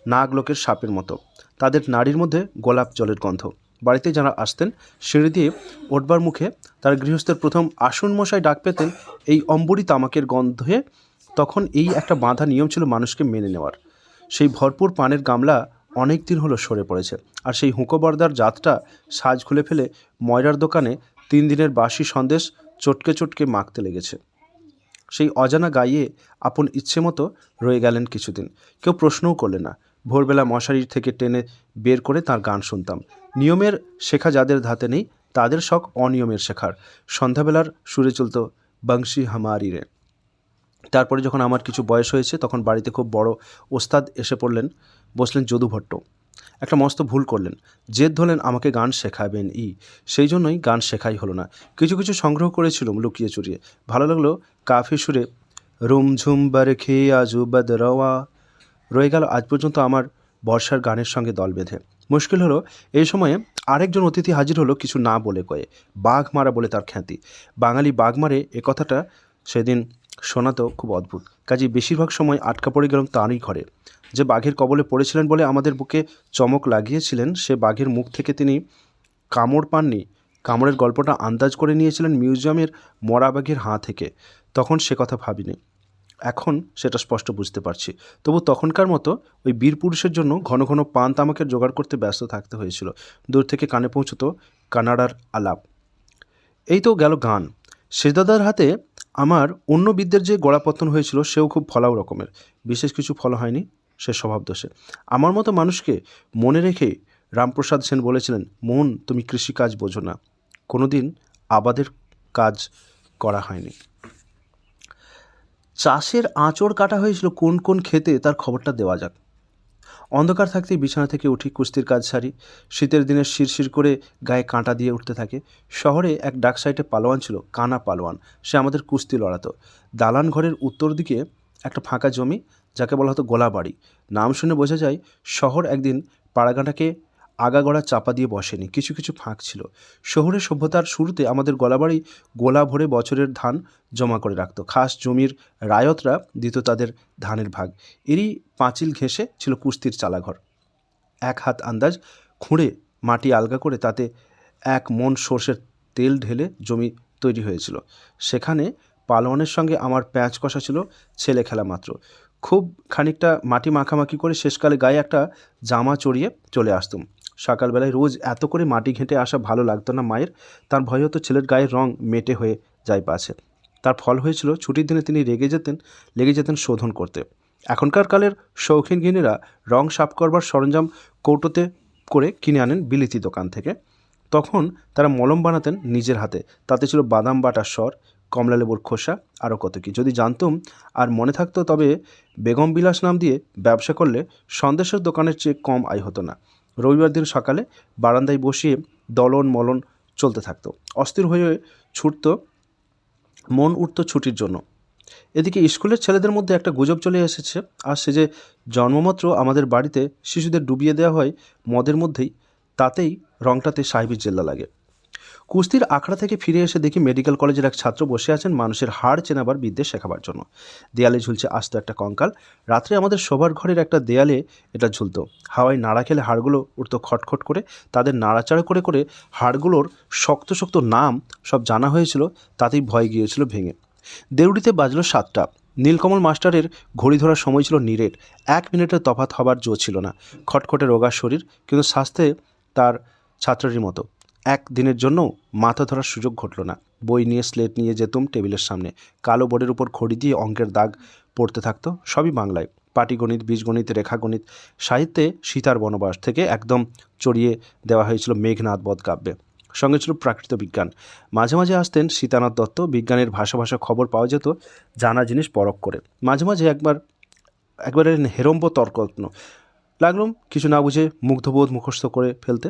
নাগলোকের সাপের মতো, তাদের নাড়ির মধ্যে গোলাপ জলের গন্ধ। বাড়িতে যারা আসতেন সিঁড়ি দিয়ে ওঠবার মুখে তার গৃহস্থের প্রথম আসন মশাই ডাক পেতেন এই অম্বরী তামাকের গন্ধে। তখন এই একটা বাঁধা নিয়ম ছিল মানুষকে মেনে নেওয়ার। সেই ভরপুর পানের গামলা অনেক দিন হলো সরে পড়েছে, আর সেই হুঁকোবরদার জাতটা সাজ খুলে ফেলে ময়রার দোকানে 3 দিনের বাসি সন্দেশ চটকে চটকে মাখতে লেগেছে। সেই অজানা গাইয়ে আপন ইচ্ছে মতো রয়ে গেলেন কিছুদিন। কেউ প্রশ্নও করলে না। ভোরবেলা মশারি থেকে টেনে বের করে তার গান শুনতাম। নিয়মের শেখা যাদের ধাতে নেই তাদের শখ অনিয়মের শেখার। সন্ধ্যাবেলার সুরে চলত বংশী হামারি রে। তারপরে যখন আমার কিছু বয়স হয়েছে তখন বাড়িতে খুব বড় ওস্তাদ এসে পড়লেন। বসলেন যদু ভট্ট। একটা মস্ত ভুল করলেন, জেদ ধরলেন আমাকে গান শেখাবেন সেই জন্যই গান শেখাই হলো না। কিছু কিছু সংগ্রহ করেছিলাম লুকিয়ে চুরিয়ে। ভালো লাগলো কাফি সুরে রুমঝুম বার খেয়ে আজুবাদ রওয়া রয়ে গেল আজ পর্যন্ত আমার বর্ষার গানের সঙ্গে দল বেঁধে। মুশকিল হলো এই সময়ে আরেকজন অতিথি হাজির হলো কিছু না বলে কয়ে। বাঘ মারা বলে তার খ্যাতি। বাঙালি বাঘ মারে এ কথাটা সেদিন শোনাতো খুব অদ্ভুত। কাজেই বেশিরভাগ সময় আটকা পড়ে গেলাম তারই ঘরে। যে বাঘের কবলে পড়েছিলেন বলে আমাদের বুকে চমক লাগিয়েছিলেন, সে বাঘের মুখ থেকে তিনি কামড় পাননি। কামড়ের গল্পটা আন্দাজ করে নিয়েছিলেন মিউজিয়ামের মরা বাঘের হাঁ থেকে। তখন সে কথা ভাবিনি, এখন সেটা স্পষ্ট বুঝতে পারছি। তবু তখনকার মতো ওই বীর পুরুষের জন্য ঘন ঘন পান তামাকের জোগাড় করতে ব্যস্ত থাকতে হয়েছিল। দূর থেকে কানে পৌঁছতো কানাডার আলাপ। এই তো গেল গান। সেদাদার হাতে আমার অন্য বিদ্যের যে গোড়াপত্তন হয়েছিল সেও খুব ফলাও রকমের। বিশেষ কিছু ফল হয়নি সে স্বভাব দোষে। আমার মতো মানুষকে মনে রেখে রামপ্রসাদ সেন বলেছিলেন, মন তুমি কৃষিকাজ বোঝো না। কোনো দিন আবাদের কাজ করা হয়নি। চাষের আঁচড় কাটা হয়েছিল কোন কোন ক্ষেতে তার খবরটা দেওয়া যাক। অন্ধকার থাকতেই বিছানা থেকে উঠি, কুস্তির কাজ সারি। শীতের দিনে শিরশির করে গায়ে কাঁটা দিয়ে উঠতে থাকে। শহরে এক ডাক সাইডে পালোয়ান ছিল, কানা পালোয়ান। সে আমাদের কুস্তি লড়াতো। দালান ঘরের উত্তর দিকে একটা ফাঁকা জমি, যাকে বলা হতো গোলাবাড়ি। নাম শুনে বোঝা যায় শহর একদিন পাড়াগাঁটাকে আগাগোড়া চাপা দিয়ে বসেনি, কিছু কিছু ফাঁক ছিল। শহুরে সভ্যতার শুরুতে আমাদের গোলাবাড়ি গোলা ভরে বছরের ধান জমা করে রাখত। খাস জমির রায়তরা দিত তাদের ধানের ভাগ। এরই পাঁচিল ঘেঁষে ছিল কুস্তির চালাঘর। এক হাত আন্দাজ খুঁড়ে মাটি আলগা করে তাতে 1 মণ সর্ষের তেল ঢেলে জমি তৈরি হয়েছিল। সেখানে পালোয়ানের সঙ্গে আমার প্যাঁচ কষা ছিল ছেলে খেলা মাত্র। খুব খানিকটা মাটি মাখামাখি করে শেষকালে গায়ে একটা জামা চড়িয়ে চলে আসতুম। সকালবেলায় রোজ এত করে মাটি ঘেঁটে আসা ভালো লাগতো না মায়ের। তার ভয় হতো ছেলের গায়ের রং মেটে হয়ে যায় পাছে। তার ফল হয়েছিল ছুটির দিনে তিনি লেগে যেতেন শোধন করতে। এখনকার কালের শৌখিন গিনীরা রং সাফ করবার সরঞ্জাম কৌটোতে করে কিনে আনেন বিলিতি দোকান থেকে। তখন তারা মলম বানাতেন নিজের হাতে। তাতে ছিল বাদাম বাটার সর, কমলালেবুর খোসা, আরও কত কি। যদি জানতুম আর মনে থাকতো তবে বেগম বিলাস নাম দিয়ে ব্যবসা করলে সন্দেশের দোকানের চেয়ে কম আয় হতো না। রবিবার দিন সকালে বারান্দায় বসিয়ে দলন মলন চলতে থাকতো। অস্থির হয়ে মন উঠত ছুটির জন্য। এদিকে স্কুলের ছেলেদের মধ্যে একটা গুজব চলে এসেছে, আর সে যে জন্মমাত্র আমাদের বাড়িতে শিশুদের ডুবিয়ে দেওয়া হয় মদের মধ্যেই, তাতেই রংটাতে সাহেবী জেল্লা লাগে। কুস্তির আখড়া থেকে ফিরে এসে দেখি মেডিকেল কলেজের এক ছাত্র বসে আছেন মানুষের হাড় চেনাবার বিদ্যে শেখাবার জন্য। দেয়ালে ঝুলছে আস্ত একটা কঙ্কাল। রাত্রে আমাদের শোবার ঘরের একটা দেয়ালে এটা ঝুলতো। হাওয়ায় নাড়া খেলে হাড়গুলো উঠতো খটখট করে। তাদের নাড়াচাড়া করে করে হাড়গুলোর শক্ত শক্ত নাম সব জানা হয়েছিল। তাতেই ভয় গিয়েছিল ভেঙে। দেউড়িতে বাজলো 7টা। নীলকমল মাস্টারের ঘড়ি ধরার সময় ছিল নিরেট। 1 মিনিটের তফাৎ হবার জো ছিল না। খটখটে রোগা শরীর, কিন্তু স্বাস্থ্যে তার ছাত্রেরই মতো। 1 দিনের জন্য মাথা ধরার সুযোগ ঘটল না। বই নিয়ে স্লেট নিয়ে যেতুম টেবিলের সামনে। কালো বোর্ডের উপর খড়ি দিয়ে অঙ্কের দাগ পড়তে থাকতো, সবই বাংলায়। পাটিগণিত, বীজগণিত, রেখাগণিত। সাহিত্যে সীতার বনবাস থেকে একদম চড়িয়ে দেওয়া হয়েছিল মেঘনাদ বধ কাব্যে। সঙ্গে ছিল প্রাকৃত বিজ্ঞান। মাঝে মাঝে আসতেন সীতানাথ দত্ত। বিজ্ঞানের ভাষা খবর পাওয়া যেত জানা জিনিস পরখ করে। মাঝে মাঝে একবারে হেরম্ব তর্কত্ন লাগলাম কিছু না বুঝে মুগ্ধবোধ মুখস্থ করে ফেলতে।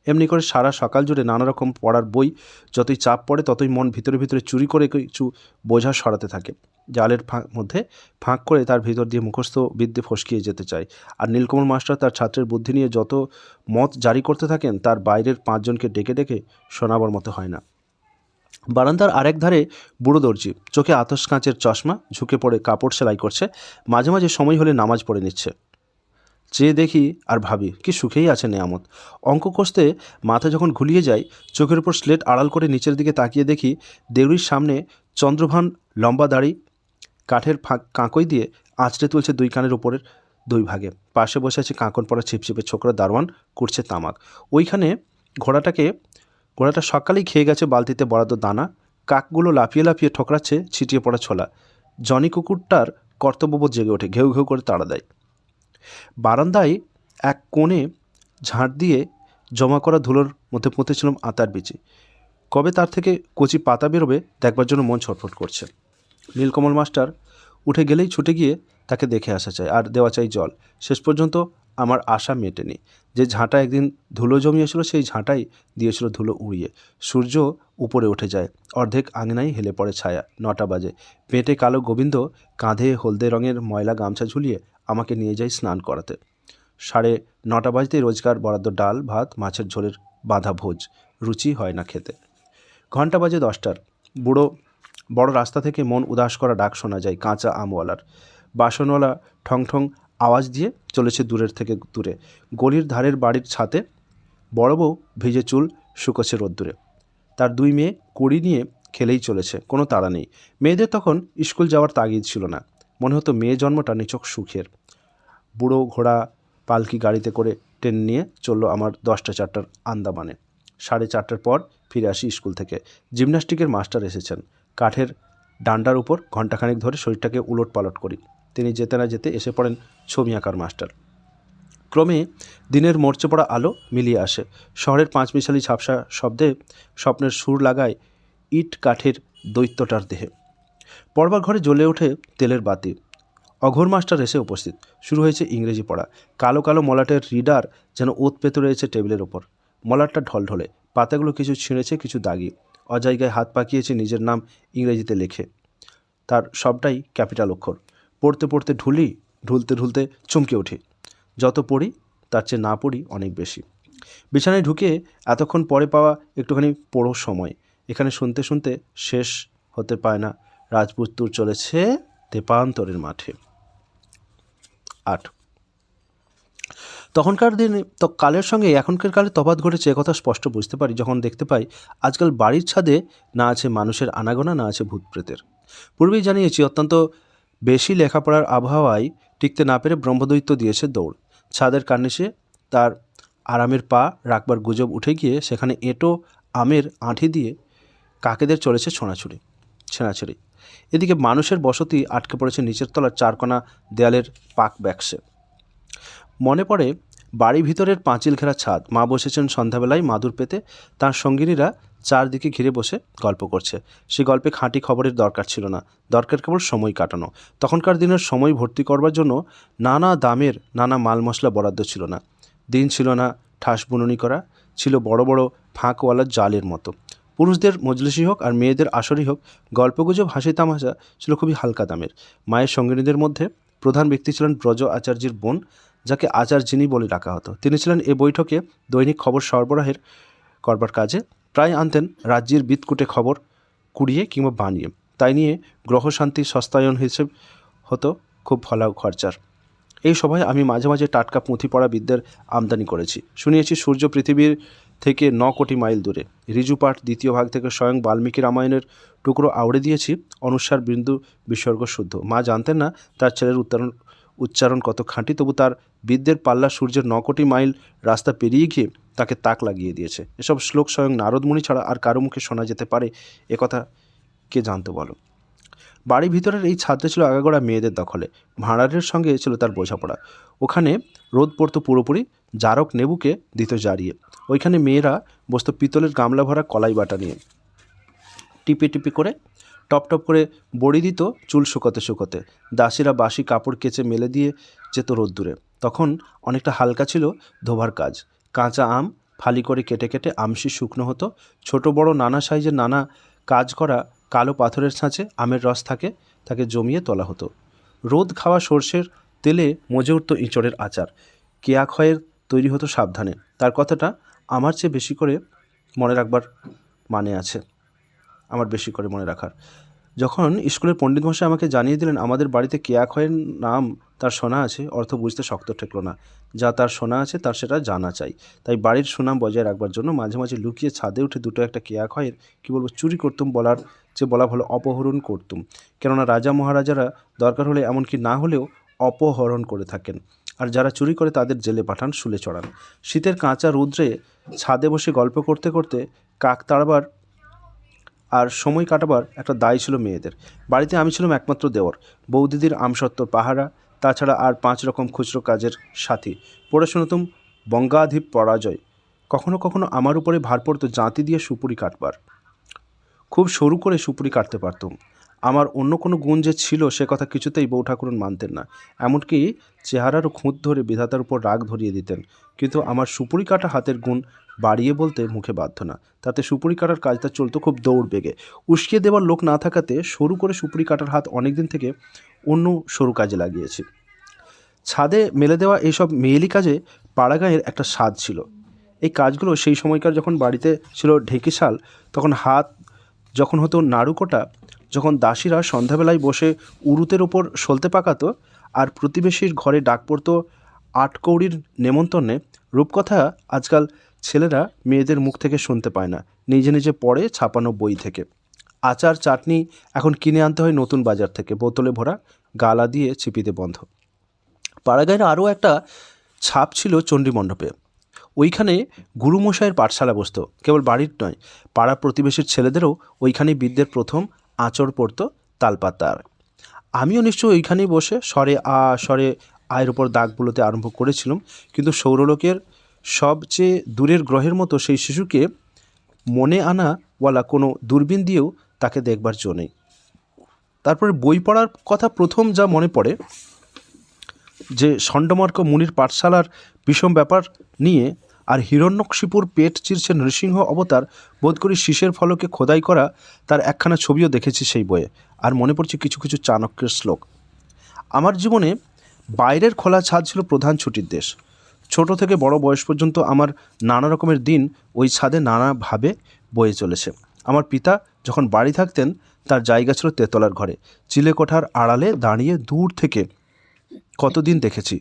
এমনি করে সারা সকাল জুড়ে নানা রকম পড়ার বই। যতই চাপ পড়ে ততই মন ভিতরে ভিতরে চুরি করে কিছু বোঝা সরাতে থাকে। জালের মধ্যে ফাঁক করে তার ভিতর দিয়ে মুখস্থ বিদ্যে ফসকিয়ে যেতে চায়। আর নীলকমল মাস্টার তার ছাত্রের বুদ্ধি নিয়ে যত মত জারি করতে থাকেন তার বাইরের 5 জনকে ডেকে ডেকে শোনাবার মতো হয় না। বারান্দার আরেক ধারে বুড়ো দর্জি, চোখে আতস কাঁচের চশমা, ঝুঁকে পড়ে কাপড় সেলাই করছে। মাঝে মাঝে সময় হলে নামাজ পড়ে নিচ্ছে। চেয়ে দেখি আর ভাবি কি সুখেই আছে নেয়ামত। অঙ্ক কষতে মাথা যখন ঘুলিয়ে যায়, চোখের উপর স্লেট আড়াল করে নিচের দিকে তাকিয়ে দেখি দেউড়ির সামনে চন্দ্রভান লম্বা দাড়ি কাঠের কাঁকই দিয়ে আঁচড়ে তুলছে 2 কানের উপরের 2 ভাগে। পাশে বসে আছে কাঁকন পড়া ছিপছিপে ছোকরা দারোয়ান, কুটছে তামাক। ওইখানে ঘোড়াটা সকালেই খেয়ে গেছে বালতিতে বরাদ্দ দানা। কাকগুলো লাফিয়ে লাফিয়ে ঠোকরাচ্ছে ছিটিয়ে পড়া ছোলা। জনি কুকুরটার কর্তব্যবোধ জেগে ওঠে, ঘেউ ঘেউ করে তাড়া দেয়। বারান্দায় এক কোণে ঝাঁট দিয়ে জমা করা ধুলোর মধ্যে পুঁতেছিলাম আতার বিচি। কবে তার থেকে কচি পাতা বেরোবে দেখবার জন্য মন ছটফট করছে। নীলকমল মাস্টার উঠে গেলেই ছুটে গিয়ে তাকে দেখে আসা চাই, আর দেওয়া চাই জল। শেষ পর্যন্ত আমার আশা মেটেনি। যে ঝাঁটা একদিন ধুলো জমিয়েছিল সেই ঝাঁটাই দিয়েছিল ধুলো উড়িয়ে। সূর্য উপরে উঠে যায়, অর্ধেক আঙিনায় হেলে পড়ে ছায়া। 9টা বাজে। পেটে কালো গোবিন্দ কাঁধে হলদে রঙের ময়লা গামছা ঝুলিয়ে আমাকে নিয়ে যায় স্নান করাতে। 9:30 বাজতেই রোজকার বরাদ্দ ডাল ভাত মাছের ঝোলের বাঁধা ভোজ। রুচি হয় না খেতে। ঘন্টা বাজে 10টার। বড় রাস্তা থেকে মন উদাস করা ডাক শোনা যায় কাঁচা আমওয়ালার। বাসনওয়ালা ঠং ঠং আওয়াজ দিয়ে চলেছে দূরের থেকে দূরে। গলির ধারের বাড়ির ছাতে বড় বউ ভিজে চুল শুকোচ্ছে রোদ্দুরে। তার 2 মেয়ে কুড়ি নিয়ে খেলেই চলেছে, কোনো তাড়া নেই। মেয়েদের তখন স্কুল যাওয়ার তাগিদ ছিল না। মনে হতো মেয়ে জন্মটা নিছক সুখের। বুড়ো ঘোড়া পালকি গাড়িতে করে ট্রেন নিয়ে চললো আমার 10টা 4টার আন্দামানে। 4:30টার পর ফিরে আসি স্কুল থেকে। জিমন্যাস্টিকের মাস্টার এসেছেন। কাঠের ডান্ডার উপর ঘণ্টাখানেক ধরে শরীরটাকে উলট পালট করি। তিনি যেতে না যেতে এসে পড়েন ছবি আঁকার মাস্টার। ক্রমে দিনের মরচে পড়া আলো মিলিয়ে আসে। শহরের পাঁচমিশালি ঝাপসা শব্দে স্বপ্নের সুর লাগায় ইট কাঠের দৈত্যটার দেহে। পড়বার ঘরে জ্বলে ওঠে তেলের বাতি। অঘোর মাস্টার এসে উপস্থিত। শুরু হয়েছে ইংরেজি পড়া। কালো কালো মলাটের রিডার যেন ওত পেতে রয়েছে টেবিলের ওপর। মলাটটা ঢলঢলে, পাতাগুলো কিছু ছিঁড়েছে কিছু দাগি। অজায়গায় হাত পাকিয়েছে নিজের নাম ইংরেজিতে লেখে। তার সবটাই ক্যাপিটাল অক্ষর। পড়তে পড়তে ঢুলতে ঢুলতে চমকে উঠি। যত পড়ি তার চেয়ে না পড়ি অনেক বেশি। বিছানায় ঢুকে এতক্ষণ পরে পাওয়া একটুখানি পড়ো সময় এখানে শুনতে শুনতে শেষ হতে পায় না। রাজপুত্তুর চলেছে তেপান্তরের মাঠে। 8 তখনকার দিনে তো কালের সঙ্গে এখনকার কালে তফাৎ ঘটেছে একথা স্পষ্ট বুঝতে পারি যখন দেখতে পাই আজকাল বাড়ির ছাদে না আছে মানুষের আনাগোনা, না আছে ভূতপ্রেতের। পূর্বেই জানিয়েছি অত্যন্ত বেশি লেখাপড়ার আবহাওয়ায় টিকতে না পেরে ব্রহ্মদৈত্য দিয়েছে দৌড়। ছাদের কার্নিশে তার আরামের পা রাখবার গুজব উঠে গিয়ে সেখানে এঁটো আমের আঁঠি দিয়ে কাকেদের চলেছে ছেঁড়াছড়ি। এদিকে মানুষের বসতি আটকে পড়েছে নিচের তলার 4 কোণা দেয়ালের পাক ব্যাক্সে। মনে পড়ে বাড়ি ভিতরের পাঁচিল ঘেরা ছাদ। মা বসেছেন সন্ধ্যাবেলায় মাদুর পেতে। তার সঙ্গিনীরা চারদিকে ঘিরে বসে গল্প করছে। সে গল্পে খাঁটি খবরের দরকার ছিল না, দরকার কেবল সময় কাটানো। তখনকার দিনের সময় ভর্তি করবার জন্য নানা দামের নানা মাল মশলা বরাদ্দ ছিল না। দিন ছিল না ঠাস বুননি করা, ছিল বড় বড় ফাঁকওয়ালা জালের মতো। পুরুষদের মজলিসই হোক আর মেয়েদের আসরই হোক, গল্পগুজব হাসি তামাশা ছিল খুবই হালকা দামের। মায়ের সঙ্গিনীদের মধ্যে প্রধান ব্যক্তি ছিলেন ব্রজ আচার্যের বোন, যাকে আচার্যিনী বলে ডাকা হতো। তিনি ছিলেন এ বৈঠকে দৈনিক খবর সরবরাহের করবার কাজে। প্রায় আনতেন রাজ্যের বিদকুটে খবর কুড়িয়ে কিংবা বানিয়ে। তাই নিয়ে গ্রহশান্তি সস্তায়ন হিসেব হতো খুব ফলা খরচার। এই সভায় আমি মাঝে মাঝে টাটকা পুঁথি পড়া বিদ্যার আমদানি করেছি। শুনিয়েছি সূর্য পৃথিবীর থেকে 9 কোটি মাইল দূরে। ঋজুপাঠ 2য় ভাগ থেকে স্বয়ং বাল্মীকি রামায়ণের টুকরো আউড়ে দিয়েছি অনুসার বিন্দু বিসর্গ শুদ্ধ। মা জানতেন না তার ছেলের উচ্চারণ কত খাঁটি, তবু তার বিদ্যের পাল্লা সূর্যের 9 কোটি মাইল রাস্তা পেরিয়ে গিয়ে তাকে তাক লাগিয়ে দিয়েছে। এসব শ্লোক স্বয়ং নারদমুনি ছাড়া আর কারো মুখে শোনা যেতে পারে একথা কে জানতো বলো? বাড়ি ভিতরের এই ছাদটা ছিল আগাগোড়া মেয়েদের দখলে। ভাঁড়ারের সঙ্গে ছিল তার বোঝাপড়া। ওখানে রোদ পড়তো পুরোপুরি, জারক নেবুকে দিত জারিয়ে। ওইখানে মেয়েরা বসত পিতলের গামলা ভরা কলাই বাটা নিয়ে। টিপে টিপে করে টপ টপ করে বড়ি দিত চুল শুকোতে শুকোতে। দাসীরা বাসি কাপড় কেচে মেলে দিয়ে যেত রোদ্দুরে। তখন অনেকটা হালকা ছিল ধোবার কাজ। কাঁচা আম ফালি করে কেটে কেটে আমশি শুকনো হতো। ছোট বড় নানা সাইজের নানা কাজ করা কালো পাথরের ছাঁচে আমের রস তাকে জমিয়ে তোলা হতো। রোদ খাওয়া সর্ষের তেলে মজে উঠত ইঁচড়ের আচার। কেয়া খয়ের তৈরি হতো সাবধানে। তার কথাটা আমার চেয়ে বেশি করে মনে রাখবার আমার বেশি করে মনে রাখার। যখন স্কুলের পণ্ডিত মশাই আমাকে জানিয়ে দিলেন আমাদের বাড়িতে কেয়া খয়ের নাম তার শোনা আছে, অর্থ বুঝতে শক্ত ঠেকল না। যা তার শোনা আছে তার সেটা জানা চাই। তাই বাড়ির সুনাম বজায় রাখবার জন্য মাঝে মাঝে লুকিয়ে ছাদে উঠে 2টো একটা কেয়া খয়ের কী বলবো চুরি করতুম, বলা ভালো অপহরণ করতুম। কেননা রাজা মহারাজারা দরকার হলে এমনকি না হলেও অপহরণ করে থাকেন, আর যারা চুরি করে তাদের জেলে পাঠান, শুলে চড়ান। শীতের কাঁচা রৌদ্রে ছাদে বসে গল্প করতে করতে কাক তাড়বার আর সময় কাটাবার একটা দায় ছিল মেয়েদের। বাড়িতে আমি ছিলাম একমাত্র দেওর। বৌদিদির আমসত্ত্বর পাহারা, তাছাড়া আর 5 রকম খুচরো কাজের সাথী। পড়ে শুনতুম বঙ্গাধিপ পরাজয়। কখনো কখনো আমার উপরে ভার পড়তো জাঁতি দিয়ে সুপুরি কাটবার। খুব সরু করে সুপুরি কাটতে পারতুম। আমার অন্য কোনো গুণ যে ছিল সে কথা কিছুতেই বউ ঠাকুরন মানতেন না, এমনকি চেহারারও খুঁত ধরে বিধাতার উপর রাগ ধরিয়ে দিতেন। কিন্তু আমার সুপুরি কাটা হাতের গুণ বাড়িয়ে বলতে মুখে বাধ্য না। তাতে সুপুরি কাটার কাজটা চলতো খুব দৌড় বেগে। উস্কিয়ে দেওয়ার লোক না থাকাতে সরু করে সুপুরি কাটার হাত অনেকদিন থেকে অন্য সরু কাজে লাগিয়েছি। ছাদে মেলে দেওয়া এইসব মেয়েলি কাজে পাড়াগাঁয়ের একটা স্বাদ ছিল। এই কাজগুলো সেই সময়কার যখন বাড়িতে ছিল ঢেঁকিশাল, তখন হাত যখন হতো নাড়ুকোটা, যখন দাসীরা সন্ধ্যাবেলায় বসে উরুতের ওপর সলতে পাকাতো, আর প্রতিবেশীর ঘরে ডাক পড়তো আটকৌড়ির নেমন্তন্নে, রূপকথা আজকাল ছেলেরা মেয়েদের মুখ থেকে শুনতে পায় না, নিজে নিজে পড়ে ছাপানো বই থেকে। আচার চাটনি এখন কিনে আনতে হয় নতুন বাজার থেকে, বোতলে ভরা, গালা দিয়ে চিপিতে বন্ধ। পাড়াগাঁয়ের আরও একটা ছাপ ছিল চণ্ডীমণ্ডপে। ওইখানে গুরুমশাইয়ের পাঠশালা বসত, কেবল বাড়ির নয়, পাড়া প্রতিবেশীর ছেলেদেরও ওইখানেই বিদ্যের প্রথম আঁচড় পড়ত তালপাতার। আমিও নিশ্চয়ই ওইখানেই বসে স্বরে আয়ের ওপর দাগ বুলোতে আরম্ভ করেছিলাম। কিন্তু সৌরলোকের সবচেয়ে দূরের গ্রহের মতো সেই শিশুকে মনে আনাওয়ালা কোনো দূরবীন দিয়েও তাকে দেখবার জো নেই। তারপরে বই পড়ার কথা প্রথম যা মনে পড়ে, যে ষণ্ডমার্ক মুনির পাঠশালার বিষম ব্যাপার নিয়ে, আর হিরণ্যকশিপুর পেট চিরছে নৃসিংহ অবতার, বোধ করি শীষের ফলকে খোদাই করা তার একখানা ছবিও দেখেছি সেই বইয়ে। আর মনে পড়ছে কিছু কিছু চাণক্যের শ্লোক। আমার জীবনে বাইরের খোলা ছাদ ছিল প্রধান ছুটির দেশ। ছোট থেকে বড় বয়স পর্যন্ত আমার নানা রকমের দিন ওই ছাদে নানাভাবে বয়ে চলেছে। আমার পিতা যখন বাড়ি থাকতেন, তার জায়গা ছিল তেতলার ঘরে। চিলেকোঠার আড়ালে দাঁড়িয়ে দূর থেকে কতদিন দেখেছি,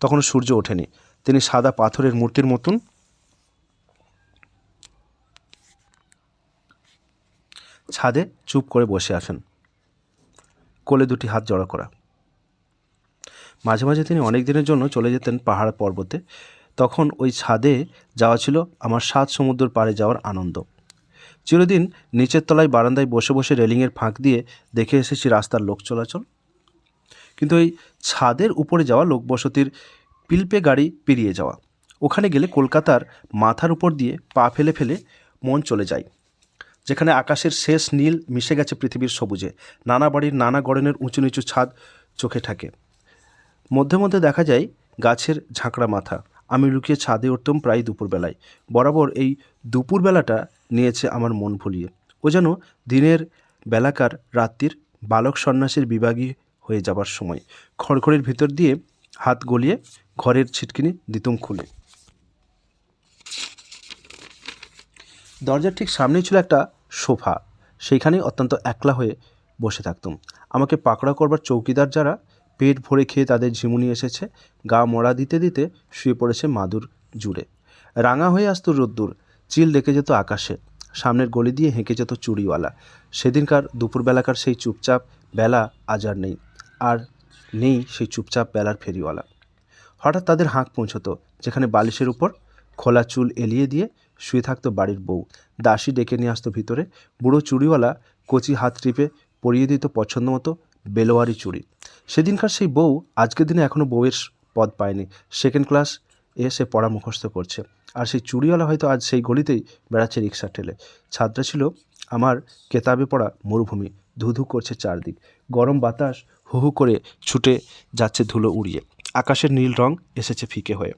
তখনও সূর্য ওঠেনি। তিনি সাদা পাথরের মূর্তির মতন ছাদে চুপ করে বসে আছেন, কোলে দুটি হাত জড়া করা। মাঝে মাঝে তিনি অনেক দিনের জন্য চলে যেতেন পাহাড় পর্বতে। তখন ওই ছাদে যাওয়া ছিল আমার 7 সমুদ্র পাড়ে যাওয়ার আনন্দ। চিরদিন নিচের তলায় বারান্দায় বসে বসে রেলিংয়ের ফাঁক দিয়ে দেখে এসেছি রাস্তার লোক চলাচল, কিন্তু এই ছাদের উপরে যাওয়া লোকবসতির পিলপে গাড়ি পেরিয়ে যাওয়া, ওখানে গেলে কলকাতার মাথার উপর দিয়ে পা ফেলে ফেলে মন চলে যায়, যেখানে আকাশের শেষ নীল মিশে গেছে পৃথিবীর সবুজে। নানা বাড়ির নানা গড়নের উঁচু নিচু ছাদ চোখে থাকে, মধ্যে মধ্যে দেখা যায় গাছের ঝাঁকড়া মাথা। আমি লুকিয়ে ছাদে উঠতাম প্রায় দুপুরবেলায়। বরাবর এই দুপুরবেলাটা নিয়েছে আমার মন ভুলিয়ে। ও যেন দিনের বেলাকার রাত্রির বালক সন্ন্যাসীর বিভাগী হয়ে যাবার সময়। খড়খড়ির ভিতর দিয়ে হাত গলিয়ে ঘরের ছিটকিনি দিতুম খুলে। দরজার ঠিক সামনেই ছিল একটা সোফা, সেইখানেই অত্যন্ত একলা হয়ে বসে থাকতুম। আমাকে পাকড়া করবার চৌকিদার যারা পেট ভরে খেয়ে তাদের ঝিমুনি এসেছে, গা মরা দিতে দিতে শুয়ে পড়েছে মাদুর জুড়ে। রাঙা হয়ে আসতো রোদ্দুর, চিল ডেকে যেত আকাশে, সামনের গলি দিয়ে হেঁকে যেত চুড়িওয়ালা। সেদিনকার দুপুরবেলাকার সেই চুপচাপ বেলা আজ আর নেই, আর নেই সেই চুপচাপ বেলার ফেরিওয়ালা। হঠাৎ তাদের হাঁক পৌঁছতো, যেখানে বালিশের উপর খোলা চুল এলিয়ে দিয়ে শুয়ে থাকতো বাড়ির বউ। দাসী ডেকে নিয়ে আসতো ভিতরে। বুড়ো চুড়িওয়ালা কচি হাত টিপে পরিয়ে দিত পছন্দ মতো বেলোয়ারি চুড়ি। সেদিনকার সেই বউ আজকের দিনে এখনও বউয়ের পদ পায়নি। 2nd ক্লাস সে পড়া মুখস্থ করছে, আর সেই চুড়িওয়ালা হয়তো আজ সেই গলিতেই বেড়াচ্ছে রিক্সা ঠেলে। ছাদটা ছিল আমার কেতাবে পড়া মরুভূমি, ধুধু করছে চারদিক। গরম বাতাস হু হু করে ছুটে যাচ্ছে ধুলো উড়িয়ে, আকাশের নীল রং এসেছে ফিকে হয়ে।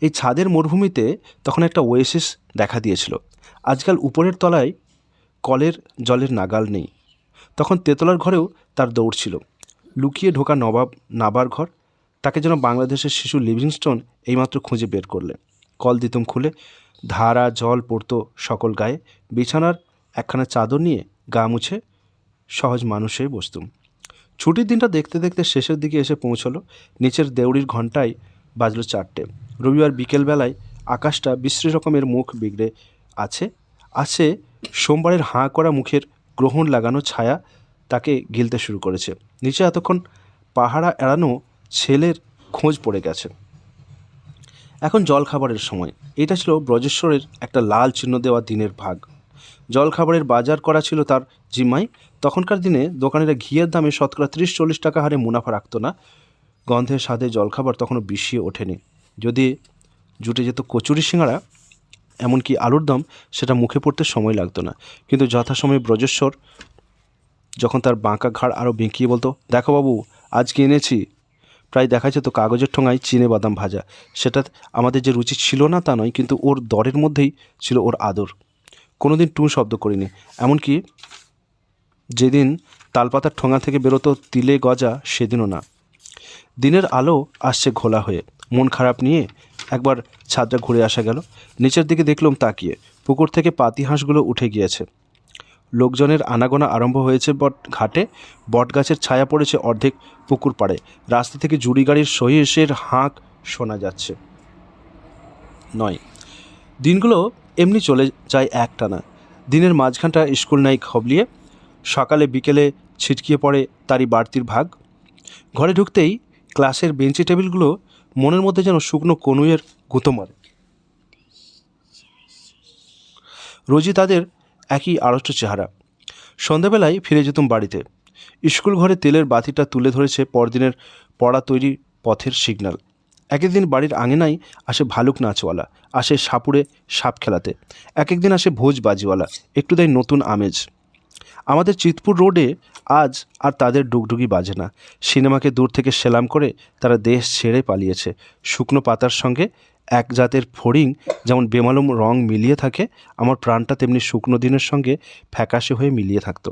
এই ছাদের মরুভূমিতে তখন একটা ওয়েসিস দেখা দিয়েছিল। আজকাল উপরের তলায় কলের জলের নাগাল নেই, তখন তেতলার ঘরেও তার দৌড় ছিল। লুকিয়ে ঢোকা নাবার ঘর, তাকে যেন বাংলাদেশের শিশু লিভিংস্টোন এইমাত্র খুঁজে বের করলেন। কল দিতুম খুলে, ধারা জল পড়তো সকল গায়ে। বিছানার একখানা চাদর নিয়ে গা মুছে সহজ মানুষে বসতুম। ছুটির দিনটা দেখতে দেখতে শেষের দিকে এসে পৌঁছলো। নিচের দেউড়ির ঘণ্টায় বাজলো 4টে। রবিবার বিকেলবেলায় আকাশটা বিশ্রী রকমের মুখ বিগড়ে আছে। সোমবারের হাঁ করা মুখের গ্রহণ লাগানো ছায়া তাকে গিলতে শুরু করেছে। নিচে এতক্ষণ পাহারা এড়ানো ছেলের খোঁজ পড়ে গেছে। এখন জলখাবারের সময়। এটা ছিল ব্রজেশ্বরের একটা লাল চিহ্ন দেওয়া দিনের ভাগ। জলখাবারের বাজার করা ছিল তার জিম্মায়। তখনকার দিনে দোকানিরা ঘিয়ের দামে শতকরা 30-40 টাকা হারে মুনাফা রাখত না। গন্ধের স্বাদে জলখাবার তখনও বিষিয়ে ওঠেনি। যদি জুটে যেত কচুরি সিঙাড়া, এমনকি আলুর দম, সেটা মুখে পড়তে সময় লাগতো না। কিন্তু যথাসময়ে ব্রজেশ্বর যখন তার বাঁকা ঘাড় আরও বেঁকিয়ে বলতো, দেখো বাবু, আজ কি এনেছি। প্রায় দেখা যেত কাগজের ঠোঙায় চিনে বাদাম ভাজা। সেটা আমাদের যে রুচি ছিল না তা নয়, কিন্তু ওর দরের মধ্যেই ছিল ওর আদর। কোনোদিন টুঁ শব্দ করিনি। এমনকি যেদিন তালপাতার ঠোঙা থেকে বেরোতো তিলে গজা, সেদিনও না। দিনের আলো আসছে ঘোলা হয়ে। মন খারাপ নিয়ে একবার ছাদটা ঘুরে আসা গেল। নিচের দিকে দেখলাম তাকিয়ে, পুকুর থেকে পাতি হাঁসগুলো উঠে গিয়েছে। লোকজনের আনাগোনা আরম্ভ হয়েছে ঘাটে। বটগাছের ছায়া পড়েছে অর্ধেক পুকুর পাড়ে। রাস্তা থেকে জুড়ি গাড়ির সহিসের হাঁক শোনা যাচ্ছে। নয়, দিনগুলো এমনি চলে যায় একটানা। দিনের মাঝখানটা স্কুল নাই খবলিয়ে, সকালে বিকেলে ছিটকিয়ে পড়ে তারই বাড়তির ভাগ। ঘরে ঢুকতেই ক্লাসের বেঞ্চি টেবিলগুলো মনের মধ্যে যেন শুকনো কনুইয়ের গুঁতো মারে। রোজই তাদের একই আড়ষ্ট চেহারা। সন্ধ্যাবেলায় ফিরে যেতাম বাড়িতে। স্কুল ঘরে তেলের বাতিটা তুলে ধরেছে পরদিনের পড়া তৈরি পথের সিগন্যাল। একদিন বাড়ির আঙিনায় আসে ভালুক নাচওয়ালা, আসে সাপুড়ে সাপ খেলাতে। একদিন আসে ভোজ বাজিওয়ালা, একটু দেয় নতুন আমেজ। আমাদের চিতপুর রোডে আজ আর তাদের ডুগডুগি বাজে না। সিনেমাকে দূর থেকে সেলাম করে তারা দেশ ছেড়ে পালিয়েছে। শুকনো পাতার সঙ্গে এক জাতের ফড়িং যেমন বেমালুম রং মিলিয়ে থাকে, আমার প্রাণটা তেমনি শুকনো দিনের সঙ্গে ফ্যাকাশে হয়ে মিলিয়ে থাকতো।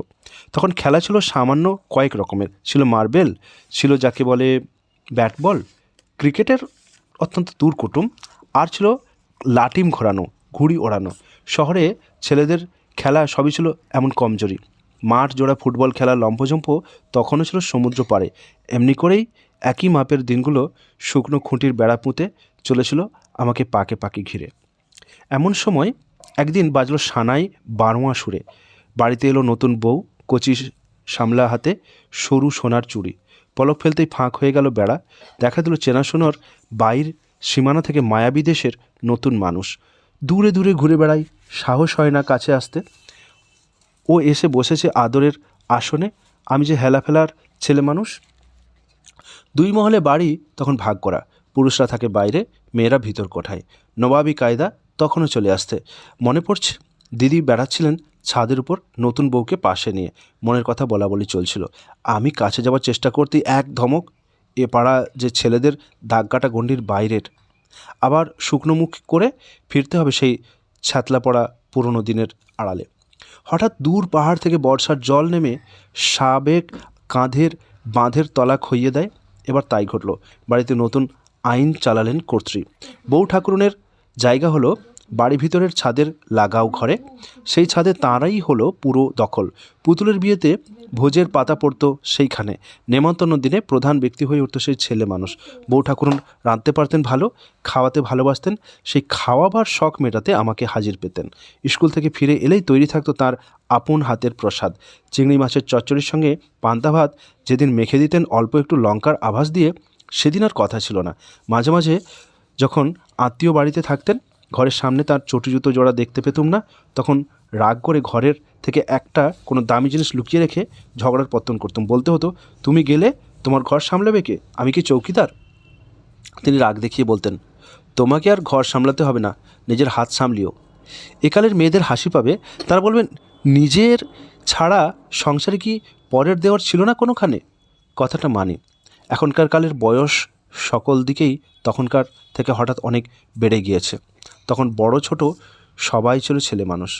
তখন খেলা ছিল সামান্য কয়েক রকমের। ছিল মার্বেল, ছিল যাকে বলে ব্যাট বল, ক্রিকেটের অত্যন্ত দূর কুটুম, আর ছিল লাটিম ঘোরানো, ঘুড়ি ওড়ানো। শহরে ছেলেদের খেলা সবই ছিল এমন কমজোরি। মাঠ জোড়া ফুটবল খেলা লম্ফঝম্প তখনও ছিল সমুদ্র পাড়ে। এমনি করেই একই মাপের দিনগুলো শুকনো খুঁটির বেড়া পুঁতে চলেছিল আমাকে পাকে পাকে ঘিরে। এমন সময় একদিন বাজলো সানাই বারোয়া সুরে। বাড়িতে এলো নতুন বউ, কচি সামলা হাতে সরু সোনার চুড়ি। পলক ফেলতেই ফাঁক হয়ে গেল বেড়া। দেখা দিল চেনাশোনার বাইর সীমানা থেকে মায়াবী দেশের নতুন মানুষ। দূরে দূরে ঘুরে বেড়াই, সাহস হয় না কাছে আসতে। ও এসে বসেছে আদরের আসনে, আমি যে হেলাফেলার ছেলে মানুষ। দুই মহলে বাড়ি তখন ভাগ করা। পুরুষরা থাকে বাইরে, মেয়েরা ভিতর কোঠায়। নবাবী কায়দা তখনও চলে আসতে। মনে পড়ছে দিদি বেড়াচ্ছিলেন ছাদের উপর নতুন বউকে পাশে নিয়ে। মনের কথা বলা বলি চলছিল। আমি কাছে যাওয়ার চেষ্টা করতেই এক ধমক। এ পাড়া যে ছেলেদের দাগকাটা গণ্ডির বাইরের। আবার শুকনো মুখ করে ফিরতে হবে সেই ছ্যাতলা পড়া পুরনো দিনের আড়ালে। হঠাৎ দূর পাহাড় থেকে বর্ষার জল নেমে সাবেক কাঁধের বাঁধের তলা খইয়ে দেয়। এবার তাই ঘটল। বাড়িতে নতুন আইন চালালেন কর্ত্রী। বউ ঠাকুরনের জায়গা হলো বাড়ি ভিতরের ছাদের লাগাও ঘরে। সেই ছাদে তাঁরাই হলো পুরো দখল। পুতুলের বিয়েতে ভোজের পাতা পড়তো সেইখানে। নেমন্তন্ন দিনে প্রধান ব্যক্তি হয়ে উঠতো সেই ছেলে মানুষ। বউ ঠাকুরন রাঁধতে পারতেন ভালো, খাওয়াতে ভালোবাসতেন। সেই খাওয়াবার শখ মেটাতে আমাকে হাজির পেতেন। স্কুল থেকে ফিরে এলেই তৈরি থাকতো তার আপন হাতের প্রসাদ। চিংড়ি মাছের চচ্চড়ির সঙ্গে পান্তা ভাত যেদিন মেখে দিতেন অল্প একটু লঙ্কার আভাস দিয়ে, সেদিন আর কথা ছিল না। মাঝে মাঝে যখন আত্মীয় বাড়িতে থাকতেন, ঘরের সামনে তার চটি জুতো জোড়া দেখতে পেতুম না, তখন রাগ করে ঘরের থেকে একটা কোনো দামি জিনিস লুকিয়ে রেখে ঝগড়ার পত্তন করতাম। বলতে হতো, তুমি গেলে তোমার ঘর সামলাবে কে? আমি কি চৌকিদার? তিনি রাগ দেখিয়ে বলতেন, তোমাকে আর ঘর সামলাতে হবে না, নিজের হাত সামলিও। একালের মেয়েদের হাসি পাবে। তারা বলবেন, নিজের ছাড়া সংসারে কি পরের দেওয়ার ছিল না কোনোখানে? কথাটা মানি। এখনকার কালের বয়স সকল দিকেই তখনকার থেকে হঠাৎ অনেক বেড়ে গিয়েছে। তখন বড় ছোট সবাই ছিল ছেলে মানুষ।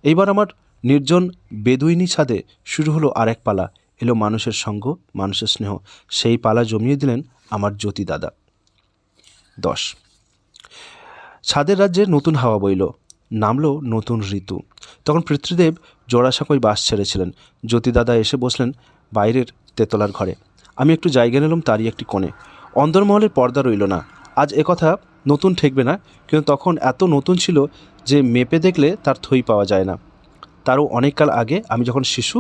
এইবার আমার নির্জন বেদুইনি ছাদে শুরু হলো আরেক পালা। এলো মানুষের সঙ্গ, মানুষের স্নেহ। সেই পালা জমিয়ে দিলেন আমার জ্যোতি দাদা। 10, ছাদের রাজ্যে নতুন হাওয়া বইল, নামলো নতুন ঋতু। তখন পিতৃদেব জোড়াসাঁকোয় বাস ছেড়েছিলেন। জ্যোতি দাদা এসে বসলেন বাইরের তেতলার ঘরে। আমি একটু জায়গা নিলাম তারই একটি কোণে। অন্দরমহলের পর্দা রইল না। আজ একথা নতুন ঠেকবে না, কিন্তু তখন এত নতুন ছিল যে মেপে দেখলে তার থই পাওয়া যায় না। তারও অনেককাল আগে, আমি যখন শিশু,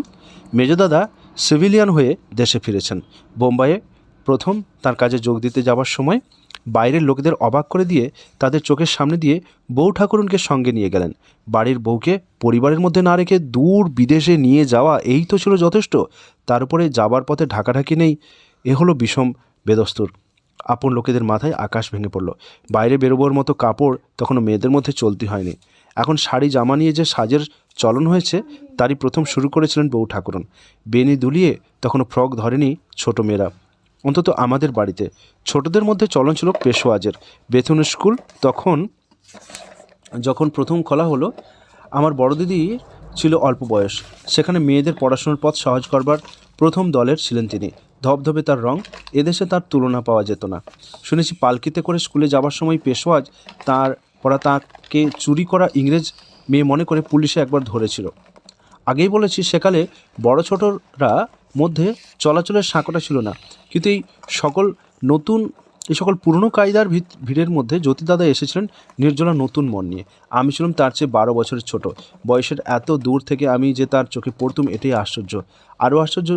মেজদাদা সিভিলিয়ান হয়ে দেশে ফিরেছেন। বোম্বাইয়ে প্রথম তার কাজে যোগ দিতে যাওয়ার সময় বাইরের লোকেদের অবাক করে দিয়ে তাদের চোখের সামনে দিয়ে বউ ঠাকুরনকে সঙ্গে নিয়ে গেলেন। বাড়ির বউকে পরিবারের মধ্যে না রেখে দূর বিদেশে নিয়ে যাওয়া, এই তো ছিল যথেষ্ট। তার উপরে যাবার পথে ঢাকাঢাকি নেই, এ হলো বিষম বেদস্তুর। আপন লোকেদের মাথায় আকাশ ভেঙে পড়ল। বাইরে বেরোবার মতো কাপড় তখনও মেয়েদের মধ্যে চলতি হয়নি। এখন শাড়ি জামা নিয়ে যে সাজের চলন হয়েছে তারই প্রথম শুরু করেছিলেন বউ ঠাকুরন। বেনি দুলিয়ে তখনও ফ্রক ধরেনি ছোট মেয়েরা, অন্তত আমাদের বাড়িতে। ছোটদের মধ্যে চলন ছিল পেশোয়াজের। বেথুন স্কুল যখন প্রথম খোলা হলো, আমার বড় দিদি ছিল অল্প বয়স। সেখানে মেয়েদের পড়াশোনার পথ সহজ করবার প্রথম দলের ছিলেন তিনি। ধবধবে তার রং, এদেশে তার তুলনা পাওয়া যেত না। শুনেছি পালকিতে করে স্কুলে যাবার সময় পেশোয়াজ তাকে চুরি করা ইংরেজ মেয়ে মনে করে পুলিশে একবার ধরেছিল। আগেই বলেছি সেকালে বড় ছোটরা মধ্যে চলাচলের সাঁকোটা ছিল না, কিন্তু এই সকল পুরনো কায়দার ভিড়ের মধ্যে জ্যোতিদাদা এসেছিলেন নির্জলা নতুন মন নিয়ে। আমি ছিলাম তার চেয়ে 12 বছরের ছোট। বয়সের এত দূর থেকে আমি যে তার চোখে পড়তুম এটাই আশ্চর্য। আরও আশ্চর্য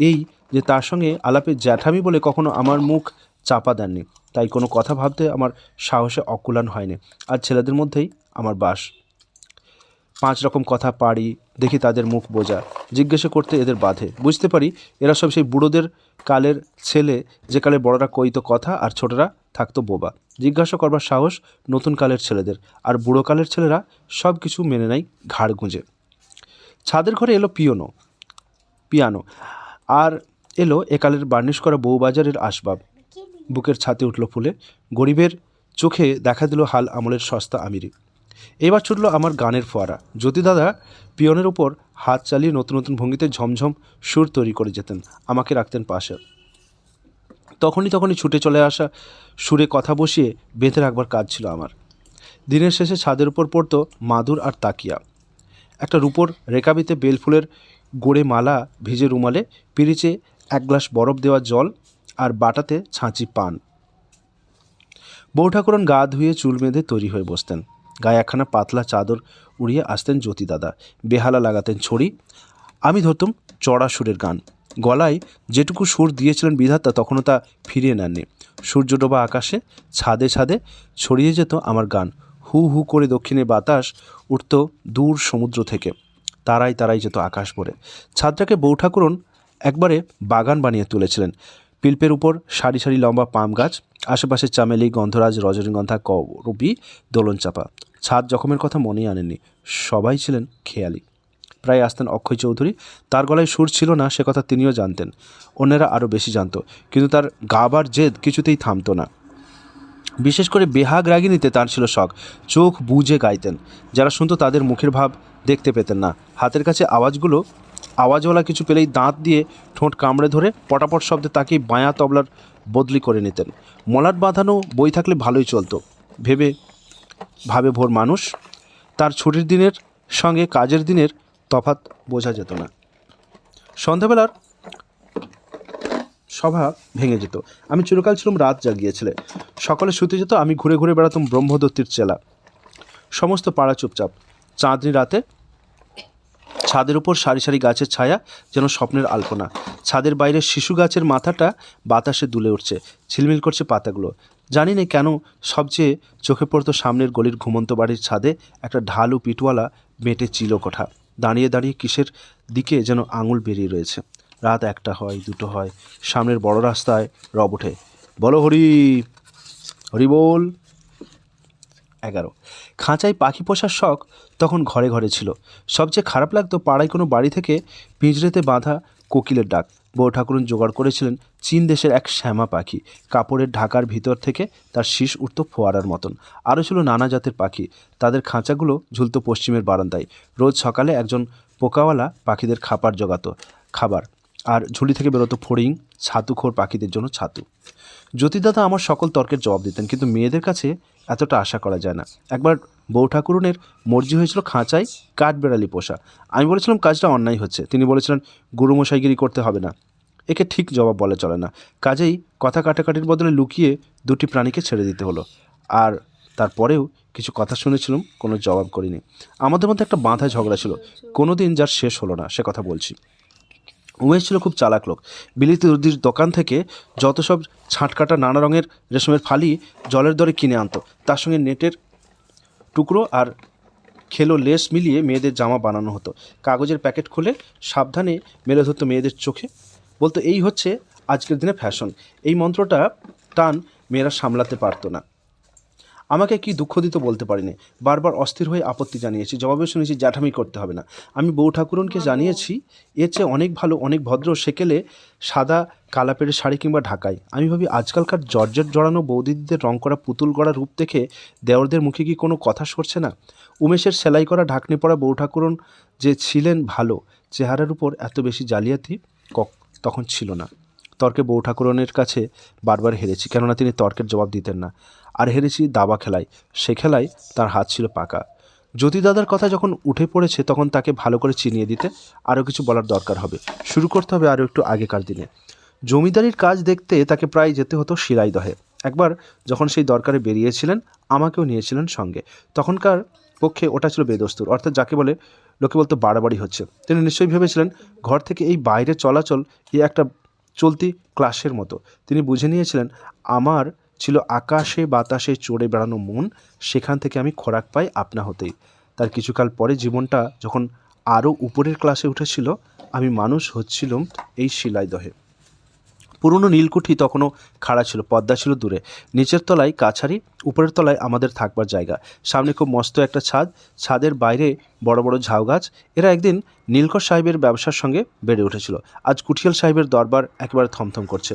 এই যে তার সঙ্গে আলাপে জ্যাঠামি বলে কখনো আমার মুখ চাপা দেননি। তাই কোনো কথা ভাবতে আমার সাহসে অকুলান হয়নি। আর ছেলেদের মধ্যেই আমার বাস। 5 রকম কথা পারি, দেখি তাদের মুখ বোঝা, জিজ্ঞাসা করতে এদের বাধে। বুঝতে পারি এরা সব সেই বুড়োদের কালের ছেলে, যে কালে বড়রা কইতো কথা আর ছোটরা থাকতো বোবা। জিজ্ঞাসা করবার সাহস নতুন কালের ছেলেদের, আর বুড়ো কালের ছেলেরা সব কিছু মেনে নেয় ঘাড় গুঁজে। ছাদের ঘরে এলো পিয়ানো, আর এলো একালের বার্নিশ করা বউবাজারের আসবাব। বুকের ছাতে উঠল ফুলে। গরিবের চোখে দেখা দিল হাল আমলের সস্তা আমিরি। এবার ছুটল আমার গানের ফোয়ারা। জ্যোতিদাদা পিয়নের ওপর হাত চালিয়ে নতুন নতুন ভঙ্গিতে ঝমঝম সুর তৈরি করে যেতেন, আমাকে রাখতেন পাশে। তখনই ছুটে চলে আসা সুরে কথা বসিয়ে বেঁধে রাখবার কাজ ছিল আমার। দিনের শেষে ছাদের উপর পড়তো মাদুর আর তাকিয়া। একটা রূপোর রেকাবিতে বেলফুলের গোড়ে মালা, ভিজে রুমালে পিরিচে 1 গ্লাস বরফ দেওয়া জল, আর বাটাতে ছাঁচি পান। বউ ঠাকুরন গা ধুয়ে চুল বেঁধে তৈরি হয়ে বসতেন। গায়ে একখানা পাতলা চাদর উড়িয়ে আসতেন জ্যোতিদাদা। বেহালা লাগাতেন ছড়ি। আমি ধরতুম চড়া সুরের গান। গলায় যেটুকু সুর দিয়েছিলেন বিধাতা তখনও তা ফিরিয়ে নেননি। সূর্য ডোবা আকাশে ছাদে ছাদে ছড়িয়ে যেত আমার গান। হু হু করে দক্ষিণে বাতাস উঠত দূর সমুদ্র থেকে। তারাই তারাই যেত আকাশ ভরে। ছাদটাকে বউ ঠাকুরন একবারে বাগান বানিয়ে তুলেছিলেন। পিলপের উপর সারি সারি লম্বা পাম গাছ, আশেপাশে চামেলি, গন্ধরাজ, রজনীগন্ধা, করবি, দোলন চাপা। ছাদ জখমের কথা মনেই আনেননি। সবাই ছিলেন খেয়ালি। প্রায় আসতেন অক্ষয় চৌধুরী। তার গলায় সুর ছিল না সে কথা তিনিও জানতেন। অন্যেরা আরও বেশি জানত, কিন্তু তার গাবার জেদ কিছুতেই থামতো না। বিশেষ করে বেহাগ রাগিনীতে তার ছিল শখ। চোখ বুজে গাইতেন। যারা শুনতো তাদের মুখের ভাব দেখতে পেতেন না। হাতের কাছে আওয়াজওয়ালা কিছু পেলেই দাঁত দিয়ে ঠোঁট কামড়ে ধরে পটাপট শব্দে তাকেই বাঁয়া তবলার বদলি করে নিতেন। মলাট বাঁধানো বই থাকলে ভালোই চলতো ভাবে ভোর মানুষ। তার ছুটির দিনের সঙ্গে কাজের দিনের তফাৎ বোঝা যেত না। সন্ধ্যাবেলার সভা ভেঙে যেত। আমি চিরকাল ছিলাম রাত জাগিয়েছিলে। সকালে শুতে যেত, আমি ঘুরে ঘুরে বেড়াতাম ব্রহ্মদত্তির চেলা। সমস্ত পাড়া চুপচাপ। চাঁদনি রাতে ছাদের উপর সারি সারি গাছের ছায়া যেন স্বপ্নের আলপনা। ছাদের বাইরে শিশু গাছের মাথাটা বাতাসে দুলে উঠছে, ঝিলমিল করছে পাতাগুলো। জানি না কেন সবচেয়ে চোখে পড়তো সামনের গলির ঘুমন্ত বাড়ির ছাদে একটা ঢালু পিঠওয়ালা বেঁটে চিলকোঠা। দাঁড়িয়ে দাঁড়িয়ে কিসের দিকে যেন আঙুল বেরিয়ে রয়েছে। রাত 1টা হয়, 2টো হয়। সামনের বড় রাস্তায় রব ওঠে, বলো হরি হরি বল। 11। খাঁচায় পাখি পোষার শখ তখন ঘরে ঘরে ছিল। সবচেয়ে খারাপ লাগতো পাড়ায় কোনো বাড়ি থেকে পিঁজড়েতে বাঁধা কোকিলের ডাক। বউ ঠাকুরন জোগাড় করেছিলেন চীন দেশের এক শ্যামা পাখি। কাপড়ের ঢাকার ভিতর থেকে তার শীষ উঠত ফোয়ারার মতন। আরও ছিল নানা জাতের পাখি। তাদের খাঁচাগুলো ঝুলতো পশ্চিমের বারান্দায়। রোজ সকালে একজন পোকাওয়ালা পাখিদের খাবার, আর ঝুলি থেকে বেরোতো ফড়িং, ছাতুখোর পাখিদের জন্য ছাতু। জ্যোতিদাদা আমার সকল তর্কের জবাব দিতেন, কিন্তু মেয়েদের কাছে এতটা আশা করা যায় না। একবার বউ ঠাকুরনের মর্জি হয়েছিল খাঁচায় কাঠবেড়ালি পোষা। আমি বলেছিলাম কাজটা অন্যায় হচ্ছে। তিনি বলেছিলেন গুরুমশাইগিরি করতে হবে না। একে ঠিক জবাব বলে চলে না। কাজেই কথা কাটাকাটির বদলে লুকিয়ে 2টি প্রাণীকে ছেড়ে দিতে হলো। আর তারপরেও কিছু কথা শুনেছিলাম, কোনো জবাব করিনি। আমাদের মধ্যে একটা বাঁধা ঝগড়া ছিল, কোনো দিন যার শেষ হলো না, সে কথা বলছি। উমেশ ছিল খুব চালাক লোক। বিলিতি দর্জির দোকান থেকে যত সব ছাঁটকাটা নানা রঙের রেশমের ফালি জলের দরে কিনে আনতো। তার সঙ্গে নেটের টুকরো আর খেলো লেস মিলিয়ে মেয়েদের জামা বানানো হতো। কাগজের প্যাকেট খুলে সাবধানে মেলে ধরতো মেয়েদের চোখে। বলতো এই হচ্ছে আজকের দিনে ফ্যাশন। এই মন্ত্রটা টান মেয়েরা সামলাতে পারতো না। আমাকে কি দুঃখ দিত বলতে পারিনি। বারবার অস্থির হয়ে আপত্তি জানিয়েছি, জবাবে শুনেছি জ্যাঠামি করতে হবে না। আমি বউ ঠাকুরনকে জানিয়েছি এর চেয়ে অনেক ভালো, অনেক ভদ্র সেকেলে সাদা কালাপের শাড়ি কিংবা ঢাকাই। আমি ভাবি আজকালকার জর্জেট জড়ানো বৌদিদিদের রং করা পুতুল গড়া রূপ দেখে দেওরদের মুখে কি কোনো কথা সরছে না? উমেশের সেলাই করা ঢাকনি পরা বউ ঠাকুরন যে ছিলেন ভালো, চেহারার উপর এত বেশি জালিয়াতি তখন ছিল না। তর্কে বউ ঠাকুরনের কাছে বারবার হেরেছি, কেননা তিনি তর্কের জবাব দিতেন না। আর হেরেছি দাবা খেলায়, সে খেলায় তার হাত ছিল পাকা। জ্যোতি দাদার কথা যখন উঠে পড়েছে তখন তাকে ভালো করে চিনিয়ে দিতে আরও কিছু বলার দরকার হবে। শুরু করতে হবে আরও একটু আগেকার দিনে। জমিদারির কাজ দেখতে তাকে প্রায় যেতে হতো শিলাইদহে। একবার যখন সেই দরকারে বেরিয়েছিলেন আমাকেও নিয়েছিলেন সঙ্গে। তখনকার পক্ষে ওটা ছিল বেদস্তুর, অর্থাৎ যাকে বলে লোকে বলতো বাড়াবাড়ি হচ্ছে। তিনি নিশ্চয়ই ভেবেছিলেন ঘর থেকে এই বাইরে চলাচল এই একটা চলতি ক্লাসের মতো। তিনি বুঝে নিয়েছিলেন আমার ছিল আকাশে বাতাসে চড়ে বেড়ানো মন, সেখান থেকে আমি খোরাক পাই আপনা হতেই। তার কিছুকাল পরে জীবনটা যখন আরও উপরের ক্লাসে উঠেছিল, আমি মানুষ হচ্ছিলাম এই শিলাইদহে। পুরনো নীলকুঠি তখনও খাড়া ছিল, পর্দা ছিল দূরে, নিচের তলায় কাছারি, উপরের তলায় আমাদের থাকবার জায়গা, সামনে খুব মস্ত একটা ছাদ, ছাদের বাইরে বড় বড় ঝাউ গাছ। এরা একদিন নীলকর সাহেবের ব্যবসার সঙ্গে বেড়ে উঠেছিল। আজ কুঠিয়াল সাহেবের দরবার একেবারে থমথম করছে।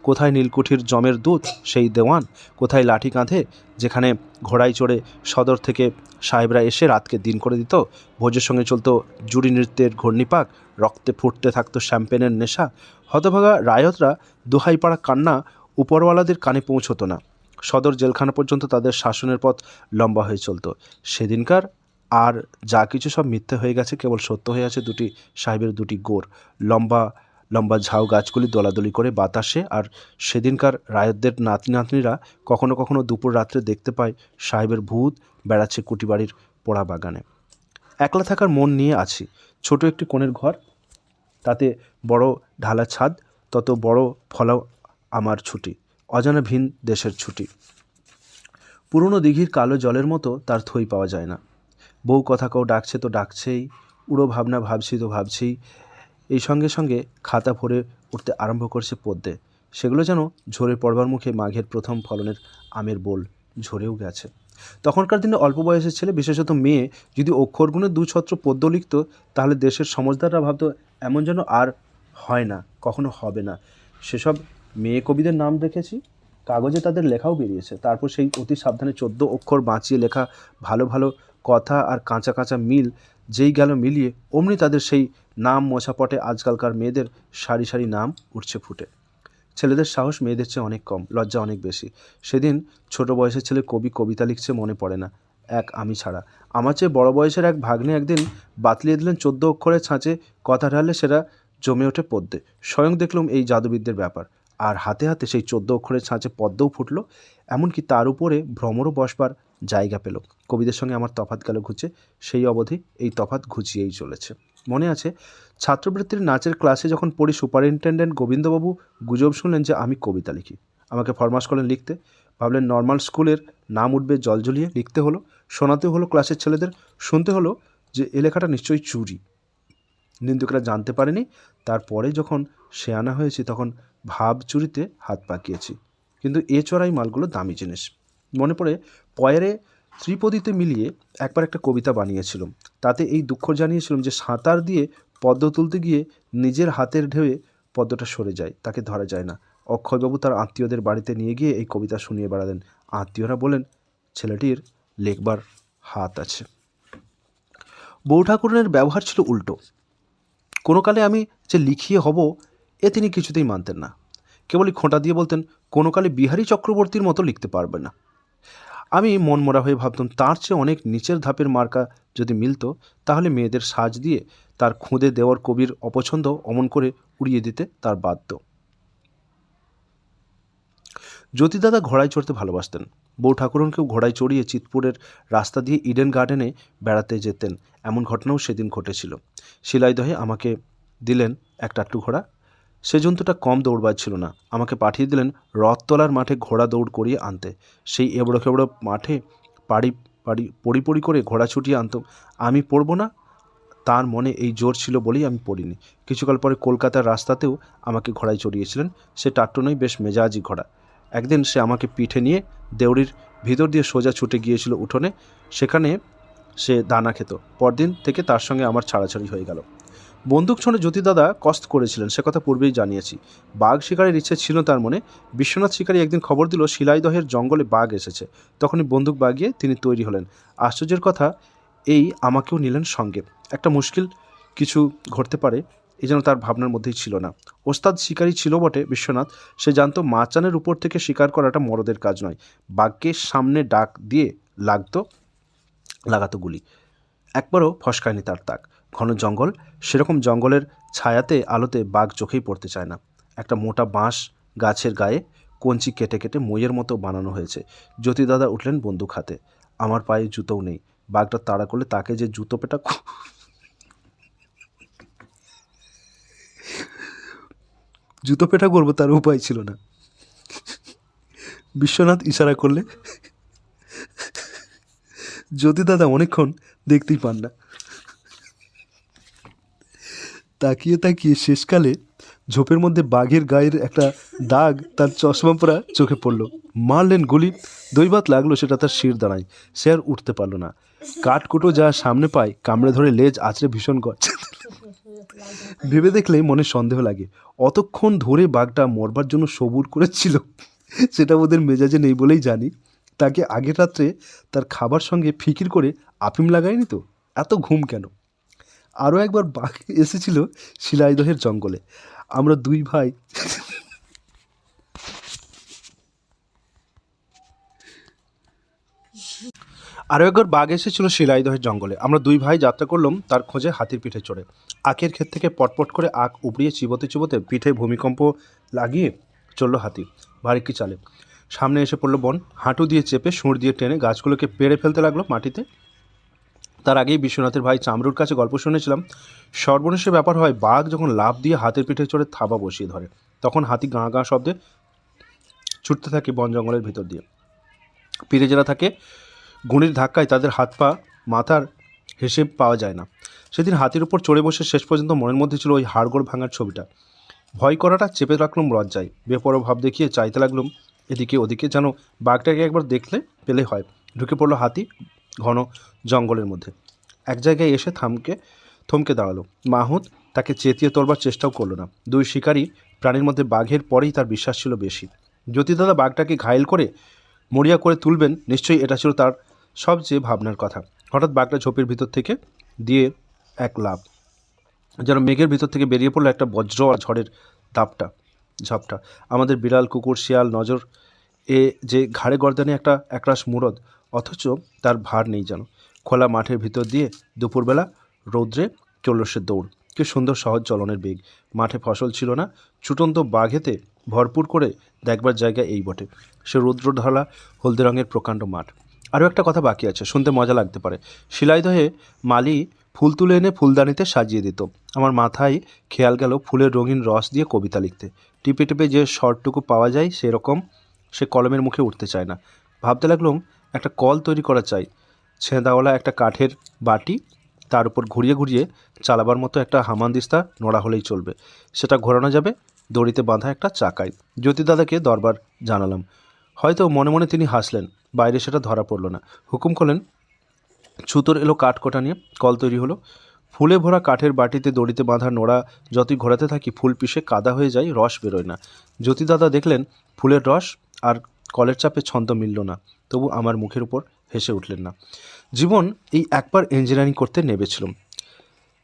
কোথায় নীলকুঠির জমের দুধ সেই দেওয়ান, কোথায় লাঠি কাঁধে যেখানে ঘোড়ায় চড়ে সদর থেকে সাহেবরা এসে রাতকে দিন করে দিত, ভোজের সঙ্গে চলতো জুড়ি নৃত্যের ঘূর্ণিপাক, রক্তে ফুটতে থাকতো শ্যাম্পেনের নেশা। হতভাগা রায়তরা দোহাই পাড়া কান্না উপরওয়ালাদের কানে পৌঁছতো না। সদর জেলখানা পর্যন্ত তাদের শাসনের পথ লম্বা হয়ে চলত। সেদিনকার আর যা কিছু সব মিথ্যে হয়ে গেছে, কেবল সত্য হয়ে আছে দুটি সাহেবের দুটি গোর, লম্বা লম্বা ঝাউ গাছগুলি দোলাদলি করে বাতাসে। আর সেদিনকার রায়তদের নাতি নাতনিরা কখনো কখনো দুপুর রাত্রে দেখতে পায় সাহেবের ভূত বেড়াচ্ছে কুটিবাড়ির পোড়া বাগানে। একলা থাকার মন নিয়ে আছি। ছোট একটি কোণের ঘর, তাতে বড় ঢালা ছাদ, তত বড় ফলাও আমার ছুটি, অজানা ভিন দেশের ছুটি। পুরনো দিঘির কালো জলের মতো তার থই পাওয়া যায় না। বউ কথা কেউ ডাকছে তো ডাকছেই, উড়ো ভাবনা ভাবছি তো ভাবছি। এই সঙ্গে সঙ্গে খাতা ভরে উঠতে আরম্ভ করছে পদ্মে। সেগুলো যেন ঝরে পড়বার মুখে মাঘের প্রথম ফলনের আমের বোল, ঝরেও গেছে। তখনকার দিনে অল্প বয়সের ছেলে, বিশেষত মেয়ে, যদি অক্ষরগুণে দু ছত্র পদ্য লিখত, তাহলে দেশের সমজদাররা ভাবত এমন যেন আর হয় না, কখনো হবে না। সেসব মেয়ে কবিদের নাম দেখেছি, কাগজে তাদের লেখাও বেরিয়েছে। তারপর সেই অতি সাবধানে 14 অক্ষর বাঁচিয়ে লেখা ভালো ভালো কথা আর কাঁচা কাঁচা মিল যেই গেল মিলিয়ে, অমনি তাদের সেই নাম মোছাপটে আজকালকার মেয়েদের সারি সারি নাম উঠছে ফুটে। ছেলেদের সাহস মেয়েদের চেয়ে অনেক কম, লজ্জা অনেক বেশি। সেদিন ছোট বয়সের ছেলে কবি কবিতা লিখছে মনে পড়ে না, এক আমি ছাড়া। আমার চেয়ে বড় বয়সের এক ভাগ্নে একদিন বাতলিয়ে দিলেন 14 অক্ষরের ছাঁচে কথা ঢাললে সেটা জমে ওঠে পদ্মে। স্বয়ং দেখলাম এই জাদুবিদ্যের ব্যাপার। আর হাতে হাতে সেই 14 অক্ষরের ছাঁচে পদ্মও ফুটলো, এমনকি তার উপরে ভ্রমরও বসবার জায়গা পেল। কবিদের সঙ্গে আমার তফাৎ গেল ঘুচে, সেই অবধি এই তফাৎ ঘুচিয়েই চলেছে। মনে আছে ছাত্রবৃত্তির নাচের ক্লাসে যখন পড়ি, সুপারিনটেন্ডেন্ট গোবিন্দবাবু গুজব শুনলেন যে আমি কবিতা লিখি। আমাকে ফরমাস করলেন লিখতে। ভাবলেন নর্মাল স্কুলের নাম উঠবে জলজলিয়ে। লিখতে হলো, শোনাতে হলো ক্লাসের ছেলেদের, শুনতে হলো যে এ লেখাটা নিশ্চয়ই চুরি। নিন্দুকরা জানতে পারেনি। তারপরে যখন শেয়ানা হয়েছি তখন ভাব চুরিতে হাত পাকিয়েছি। কিন্তু এ চড়াই মালগুলো দামি জিনিস। মনে পড়ে পয়ারে ত্রিপদীতে মিলিয়ে একবার একটা কবিতা বানিয়েছিলাম। তাতে এই দুঃখ জানিয়েছিলাম যে সাঁতার দিয়ে পদ্ম তুলতে গিয়ে নিজের হাতের ঢেউয়ে পদ্মটা সরে যায়, তাকে ধরা যায় না। অক্ষয়বাবু তার আত্মীয়দের বাড়িতে নিয়ে গিয়ে এই কবিতা শুনিয়ে বেড়ালেন। আত্মীয়রা বলেন ছেলেটির লেখবার হাত আছে। বউ ঠাকুরনের ব্যবহার ছিল উল্টো। কোনো কালে আমি যে লিখিয়ে হব এ তিনি কিছুতেই মানতেন না। কেবলই খোঁটা দিয়ে বলতেন কোনো কালে বিহারী চক্রবর্তীর মতো লিখতে পারবে না। আমি মনমরা হয়ে ভাবতাম তার চেয়ে অনেক নিচের ধাপের মার্কা যদি মিলত, তাহলে মেয়েদের সাজ দিয়ে তার খুঁদে দেওয়ার কবির অপছন্দ অমন করে উড়িয়ে দিতে তার বাধ্য। জ্যোতিদাদা ঘোড়ায় চড়তে ভালোবাসতেন। বউ ঠাকুরনকেও ঘোড়ায় চড়িয়ে চিতপুরের রাস্তা দিয়ে ইডেন গার্ডেনে বেড়াতে যেতেন। এমন ঘটনাও সেদিন ঘটেছিল। শিলাইদহে আমাকে দিলেন এক টাট্টু ঘোড়া। সে জন্তুটা কম দৌড়বাজ ছিল না। আমাকে পাঠিয়ে দিলেন রথতলার মাঠে ঘোড়া দৌড় করিয়ে আনতে। সেই এবড়ো খেবড়ো মাঠে পড়ি পড়ি করে ঘোড়া ছুটিয়ে আনতো। আমি পড়ব না, তার মনে এই জোর ছিল বলেই আমি পড়িনি। কিছুকাল পরে কলকাতার রাস্তাতেও আমাকে ঘোড়ায় চড়িয়েছিলেন। সে টাট্টু নয়, বেশ মেজাজি ঘোড়া। একদিন সে আমাকে পিঠে নিয়ে দেউড়ির ভিতর দিয়ে সোজা ছুটে গিয়েছিল উঠোনে, সেখানে সে দানা খেত। পরদিন থেকে তার সঙ্গে আমার ছাড়াছাড়ি হয়ে গেল। বন্দুক ছোঁড়ে জ্যোতিদাদা কষ্ট করেছিলেন, সে কথা পূর্বেই জানিয়েছি। বাঘ শিকারের ইচ্ছে ছিল তার মনে। বিশ্বনাথ শিকারী একদিন খবর দিল শিলাইদহের জঙ্গলে বাঘ এসেছে। তখনই বন্দুক বাগিয়ে তিনি তৈরি হলেন। আশ্চর্যের কথা এই, আমাকেও নিলেন সঙ্গে। একটা মুশকিল কিছু ঘটতে পারে এই যেন তার ভাবনার মধ্যেই ছিল না। ওস্তাদ শিকারী ছিল বটে বিশ্বনাথ, সে জানতো মাচানের উপর থেকে শিকার করাটা মরদের কাজ নয়। বাঘকে সামনে ডাক দিয়ে লাগাতো গুলি। একবারও ফসকায়নি তার তাক। ঘন জঙ্গল, সেরকম জঙ্গলের ছায়াতে আলোতে বাঘ চোখেই পড়তে চায় না। একটা মোটা বাঁশ গাছের গায়ে কঞ্চি কেটে কেটে মইয়ের মতো বানানো হয়েছে। জ্যোতিদাদা উঠলেন বন্দুক হাতে। আমার পায়ে জুতোও নেই। বাঘটা তাড়া করলে তাকে যে জুতো পেটা করবো তার উপায় ছিল না। বিশ্বনাথ ইশারা করলে জ্যোতিদাদা অনেকক্ষণ দেখতেই পান না। তাকিয়ে তাকিয়ে শেষকালে ঝোপের মধ্যে বাঘের গায়ের একটা দাগ তার চশমা পরা চোখে পড়ল। মারলেন গুলি, দৈবাত লাগলো সেটা তার শির দাঁড়ায়। সে আর উঠতে পারল না। কাঠকুটো যা সামনে পায় কামড়ে ধরে লেজ আছড়ে ভীষণ গর্জে। ভেবে দেখলে মনে সন্দেহ লাগে, অতক্ষণ ধরে বাঘটা মরবার জন্য সবুর করেছিল সেটা ওদের মেজাজে নেই বলেই জানি। তাকে আগের রাত্রে তার খাবার সঙ্গে ফিকির করে আফিম লাগায়নি তো? এত ঘুম কেন? আরও একবার বাঘ এসেছিল শিলাইদহের জঙ্গলে। আমরা দুই ভাই আমরা দুই ভাই যাত্রা করলাম তার খোঁজে হাতির পিঠে চড়ে। আখের ক্ষেত থেকে পটপট করে আখ উপড়িয়ে চিবোতে চিবোতে পিঠে ভূমিকম্প লাগিয়ে চলল হাতি ভারী কি চালে। সামনে এসে পড়লো বন। হাঁটু দিয়ে চেপে সুঁড় দিয়ে টেনে গাছগুলোকে পেড়ে ফেলতে লাগলো মাটিতে। তার আগেই বিশ্বনাথের ভাই চামড়ুর কাছে গল্প শুনেছিলাম, সর্বনেশের ব্যাপার হয় বাঘ যখন লাফ দিয়ে হাতের পিঠে চড়ে থাবা বসিয়ে ধরে, তখন হাতি গাঁ গাঁ শব্দে ছুটতে থাকে বন জঙ্গলের ভিতর দিয়ে। পিঠে যারা থাকে গুণির ধাক্কায় তাদের হাত পা মাথার হিসেব পাওয়া যায় না। সেদিন হাতির উপর চড়ে বসে শেষ পর্যন্ত মনের মধ্যে ছিল ওই হাড়গোড় ভাঙার ছবিটা। ভয় করাটা চেপে রাখলাম লজ্জায়। বেপরোয়া ভাব দেখিয়ে চাইতে লাগলাম এদিকে ওদিকে, যেন বাঘটাকে একবার দেখলে পেলে হয়। ঢুকে পড়লো হাতি ঘন জঙ্গলের মধ্যে। এক জায়গায় এসে থমকে দাঁড়ালো। মাহুত তাকে চেতিয়ে তোলবার চেষ্টাও করলো না। দুই শিকারী প্রাণীর মধ্যে বাঘের পরেই তার বিশ্বাস ছিল বেশি। জ্যোতিদাদা বাঘটাকে ঘায়েল করে মরিয়া করে তুলবেন, নিশ্চয়ই এটা ছিল তার সবচেয়ে ভাবনার কথা। হঠাৎ বাঘটা ঝোপের ভিতর থেকে দিয়ে এক লাফ, যেন মেঘের ভিতর থেকে বেরিয়ে পড়লো একটা বজ্র আর ঝড়ের ঝাপটা। আমাদের বিড়াল কুকুর শিয়াল নজর এ যে ঘাড়ে গর্দানে একটা একরাশ মুরদ, অথচ তার ভার নেই যেন। খোলা মাঠের ভিতর দিয়ে দুপুরবেলা রৌদ্রে চলল সে দৌড়। কি সুন্দর সহজ চলনের বেগ। মাঠে ফসল ছিল না, ছুটন্ত বাঘেতে ভরপুর করে দেখবার জায়গা এই বটে। সে রৌদ্র ঢালা হলদে রঙের প্রকাণ্ড মাঠ। আরও একটা কথা বাকি আছে, শুনতে মজা লাগতে পারে। শিলাইদহে মালি ফুল তুলে এনে ফুলদানিতে সাজিয়ে দিত। আমার মাথায় খেয়াল গেল ফুলের রঙিন রস দিয়ে কবিতা লিখতে। টিপে টিপে যে শর্টটুকু পাওয়া যায় সেরকম সে কলমের মুখে উঠতে চায় না। ভাবতে লাগলাম একটা কল তৈরি করা চাই, ছেঁদাওয়ালা একটা কাঠের বাটি, তার উপর ঘুরিয়ে ঘুরিয়ে চালাবার মতো একটা হামানদিস্তা নোড়া হলেই চলবে। সেটা ঘোরানো যাবে দড়িতে বাঁধা একটা চাকায়। জ্যোতিদাদাকে দরবার জানালাম। হয়তো মনে মনে তিনি হাসলেন, বাইরে সেটা ধরা পড়ল না। হুকুম করলেন, ছুতোর এলো কাঠকোটা নিয়ে কল তৈরি হলো। ফুলে ভরা কাঠের বাটিতে দড়িতে বাঁধা নোড়া যতই ঘোরাতে থাকি ফুল পিষে কাদা হয়ে যায়, রস বেরোয় না। জ্যোতিদাদা দেখলেন ফুলের রস আর কলের চাপে ছন্দ মিলল না, তবু আমার মুখের উপর হেসে উঠলেন না। জীবন এই একবার ইঞ্জিনিয়ারিং করতে নেবেছিলাম।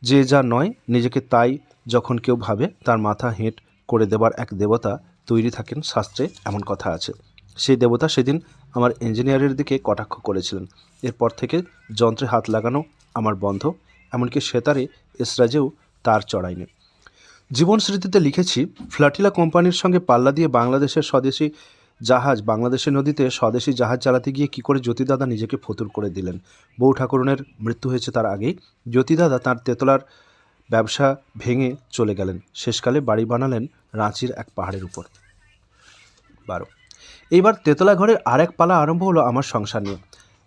যে যা নয় নিজেকে তাই যখন কেউ ভাবে, তার মাথা হেঁট করে দেবার এক দেবতা তৈরি থাকেন শাস্ত্রে, এমন কথা আছে। সেই দেবতা সেদিন আমার ইঞ্জিনিয়ারের দিকে কটাক্ষ করেছিলেন। এরপর থেকে যন্ত্রে হাত লাগানো আমার বন্ধ, এমনকি সেতারে এসরাজেও তার চড়াইনি। জীবন স্মৃতিতে লিখেছি, ফ্লাটিলা কোম্পানির সঙ্গে পাল্লা দিয়ে বাংলাদেশের নদীতে স্বদেশি জাহাজ চালাতে গিয়ে কী করে জ্যোতিদাদা নিজেকে ফতুর করে দিলেন। বউ ঠাকুরনের মৃত্যু হয়েছে তার আগেই। জ্যোতিদাদা তাঁর তেতলার ব্যবসা ভেঙে চলে গেলেন। শেষকালে বাড়ি বানালেন রাঁচির এক পাহাড়ের উপর। 12। এইবার তেতলা ঘরের আরেক পালা আরম্ভ হলো আমার সংসার নিয়ে।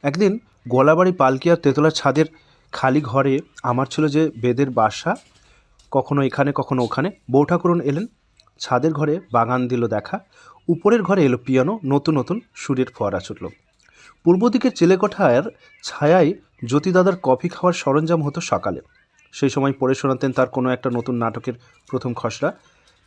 একদিন গোলাবাড়ি পালকিয়ার তেতলার ছাদের খালি ঘরে আমার ছিল যে বেদের বাসা, কখনো এখানে কখনো ওখানে। বউ ঠাকুরন এলেন, ছাদের ঘরে বাগান দিল দেখা। উপরের ঘরে এলো পিয়ানো, নতুন নতুন সুরের ফোয়ারা ছুটল। পূর্ব দিকের চিলেকোঠার ছায়ায় জ্যোতিদাদার কফি খাওয়ার সরঞ্জাম হতো সকালে। সেই সময় পড়ে শোনাতেন তার কোনো একটা নতুন নাটকের প্রথম খসড়া।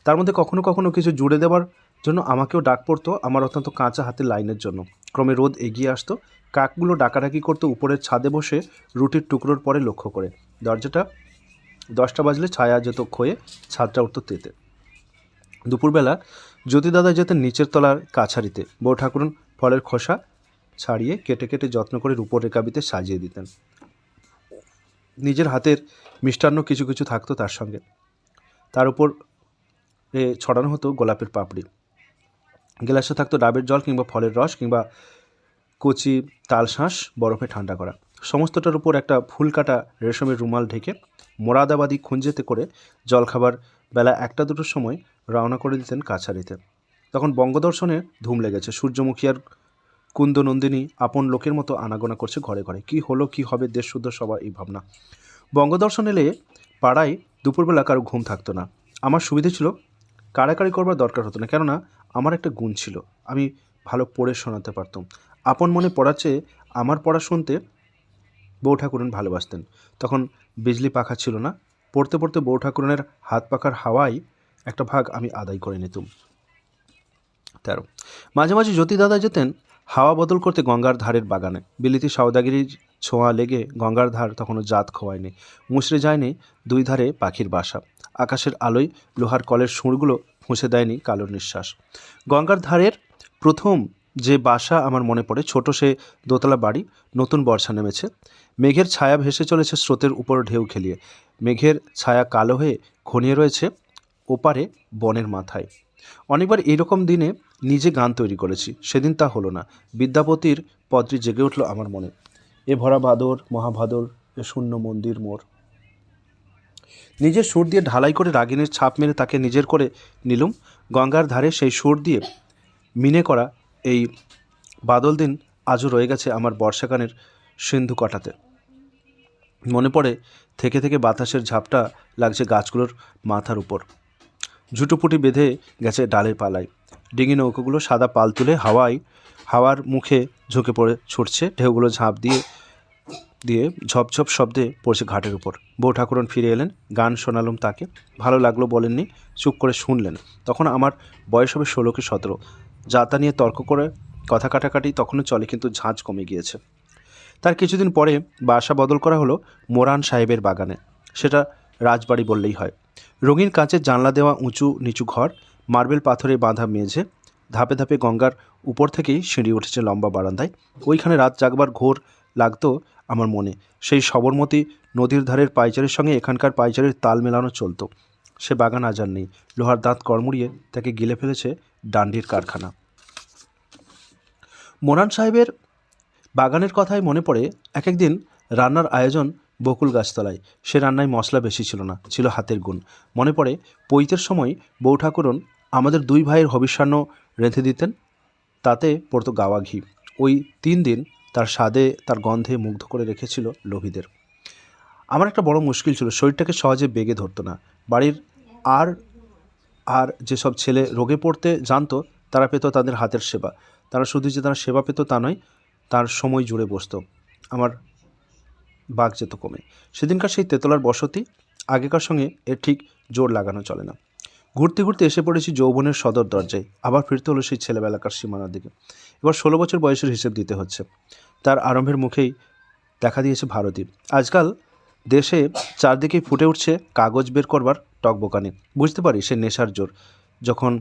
তার মধ্যে কখনো কখনো কিছু জুড়ে দেওয়ার জন্য আমাকেও ডাক পড়তো, আমার অত্যন্ত কাঁচা হাতের লাইনের জন্য। ক্রমে রোদ এগিয়ে আসতো, কাকগুলো ডাকাডাকি করতো উপরের ছাদে বসে রুটির টুকরোর পরে লক্ষ্য করে। দরজাটা 10টা বাজলে ছায়া যেত ক্ষয়ে, ছাদটা উঠত তেতে। দুপুরবেলা জ্যোতিদাদা যেতেন নিচের তলার কাছারিতে, বউ ঠাকুরন ফলের খোসা ছাড়িয়ে কেটে কেটে যত্ন করে রূপোর রেকাবিতে সাজিয়ে দিতেন। নিজের হাতের মিষ্টান্ন কিছু কিছু থাকতো তার সঙ্গে। তার উপর ছড়ানো হতো গোলাপের পাপড়ি। গ্লাসে থাকতো ডাবের জল কিংবা ফলের রস কিংবা কচি তালশাঁস বরফে ঠান্ডা করা। সমস্তটার উপর একটা ফুল কাটা রেশমের রুমাল ঢেকে মোরাদাবাদী খুঞ্জেতে করে জলখাবার বেলা 1টা-2টোর সময় রওনা করে দিতেন কাছারিতে। তখন বঙ্গদর্শনে ধুম লেগেছে। সূর্যমুখী আর কুন্দনন্দিনী আপন লোকের মতো আনাগোনা করছে ঘরে ঘরে। কি হলো, কি হবে, দেশশুদ্ধ সবার এই ভাবনা। বঙ্গদর্শন এলে পাড়ায় দুপুরবেলা কারো ঘুম থাকতো না। আমার সুবিধে ছিল, কাড়াকাড়ি করবার দরকার হতো না, কেননা আমার একটা গুণ ছিল, আমি ভালো পড়ে শোনাতে পারতাম। আপন মনে পড়ার চেয়ে আমার পড়া শুনতে বউ ঠাকুরন ভালোবাসতেন। তখন বিজলি পাখা ছিল না, পড়তে পড়তে বউ ঠাকুরনের হাত পাখার হাওয়ায় একটা ভাগ আমি আদায় করে নিতুম। 13 মাঝে মাঝে জ্যোতিদাদা যেতেন হাওয়া বদল করতে গঙ্গার ধারের বাগানে। বিলিতি সওদাগিরির ছোঁয়া লেগে গঙ্গার ধার তখনও জাত খোয়ায়নি, মুচড়ে যায়নি দুই ধারে পাখির বাসা। আকাশের আলোয় লোহার কলের সুরগুলো মুছে দেয়নি কালোর নিঃশ্বাস। গঙ্গার ধারের প্রথম যে বাসা আমার মনে পড়ে, ছোট সে দোতলা বাড়ি। নতুন বর্ষা নেমেছে, মেঘের ছায়া ভেসে চলেছে স্রোতের উপর ঢেউ খেলিয়ে। মেঘের ছায়া কালো হয়ে ঘনিয়ে রয়েছে ওপারে বনের মাথায়। অনেকবার এইরকম দিনে নিজে গান তৈরি করেছি, সেদিন তা হলো না। বিদ্যাপতির পদটি জেগে উঠল আমার মনে। এ ভরা ভাদর মহাভাদর, এ শূন্য মন্দির মোর। নিজের সুর দিয়ে ঢালাই করে রাগিনীর ছাপ মেরে তাকে নিজের করে নিলুম। গঙ্গার ধারে সেই সুর দিয়ে মিনে করা এই বাদল দিন আজও রয়ে গেছে আমার বর্ষাগানের সিন্ধু কটাতে। মনে পড়ে থেকে থেকে বাতাসের ঝাপটা লাগছে গাছগুলোর মাথার উপর, ঝুটোপুটি বেঁধে গেছে ডালের পালায়। ডিঙি নৌকোগুলো সাদা পাল তুলে হাওয়ার মুখে ঝুঁকে পড়ে ছুটছে, ঢেউগুলো ঝাঁপ দিয়ে দিয়ে ঝপঝপ শব্দে পড়ছে ঘাটের উপর। বউ ঠাকুরন ফিরে এলেন, গান শোনালুম তাকে, ভালো লাগলো বলেননি, চুপ করে শুনলেন। তখন আমার বয়স হবে 16 কি 17। যাতা নিয়ে তর্ক করে কথা কাটাকাটি তখনও চলে, কিন্তু ঝাঁঝ কমে গিয়েছে। তার কিছুদিন পরে বাসা বদল করা হলো মোরান সাহেবের বাগানে। সেটা রাজবাড়ি বললেই হয়। রঙিন কাঁচের জানলা দেওয়া উঁচু নিচু ঘর, মার্বেল পাথরে বাঁধা মেঝে, ধাপে ধাপে গঙ্গার উপর থেকেই সিঁড়ি উঠেছে লম্বা বারান্দায়। ওইখানে রাত জাগবার ঘোর লাগতো আমার মনে। সেই সবরমতী নদীর ধারের পাইচারির সঙ্গে এখানকার পাইচারির তাল মেলানো চলতো। সে বাগান আজ আর নেই, লোহার দাঁত কড়মুড়িয়ে তাকে গিলে ফেলেছে ডান্ডির কারখানা। মোরান সাহেবের বাগানের কথাই মনে পড়ে একদিন রান্নার আয়োজন বকুল গাছতলায়। সে রান্নায় মশলা বেশি ছিল না, ছিল হাতের গুণ। মনে পড়ে পৈতের সময় বউ ঠাকুরন আমাদের 2 ভাইয়ের হবিষ্যান্ন রেঁধে দিতেন, তাতে পড়তো গাওয়া ঘি। ওই 3 দিন তার স্বাদে তার গন্ধে মুগ্ধ করে রেখেছিল লোভীদের। আমার একটা বড় মুশকিল ছিল, শরীরটাকে সহজে বেগে ধরতো না। বাড়ির আর আর যেসব ছেলে রোগে পড়তে জানতো তারা পেত তাদের হাতের সেবা। তারা শুধু যে তারা সেবা পেত তা নয়, তার সময় জুড়ে বসতো। আমার বাঘ যেত কমে। সেদিনকার সেই তেতলার বসতি আগেকার সঙ্গে এর ঠিক জোর লাগানো চলে না। ঘুরতে ঘুরতে এসে পড়েছি যৌবনের সদর দরজায়। আবার ফিরতে হলো সেই ছেলেবেলাকার সীমানার দিকে। এবার 16 বছর বয়সের হিসেব দিতে হচ্ছে। তার আরম্ভের মুখেই দেখা দিয়েছে ভারতী। আজকাল দেশে চারদিকেই ফুটে উঠছে কাগজ বের করবার টকবোকানি। বুঝতে পারি সে নেশার জোর। যখন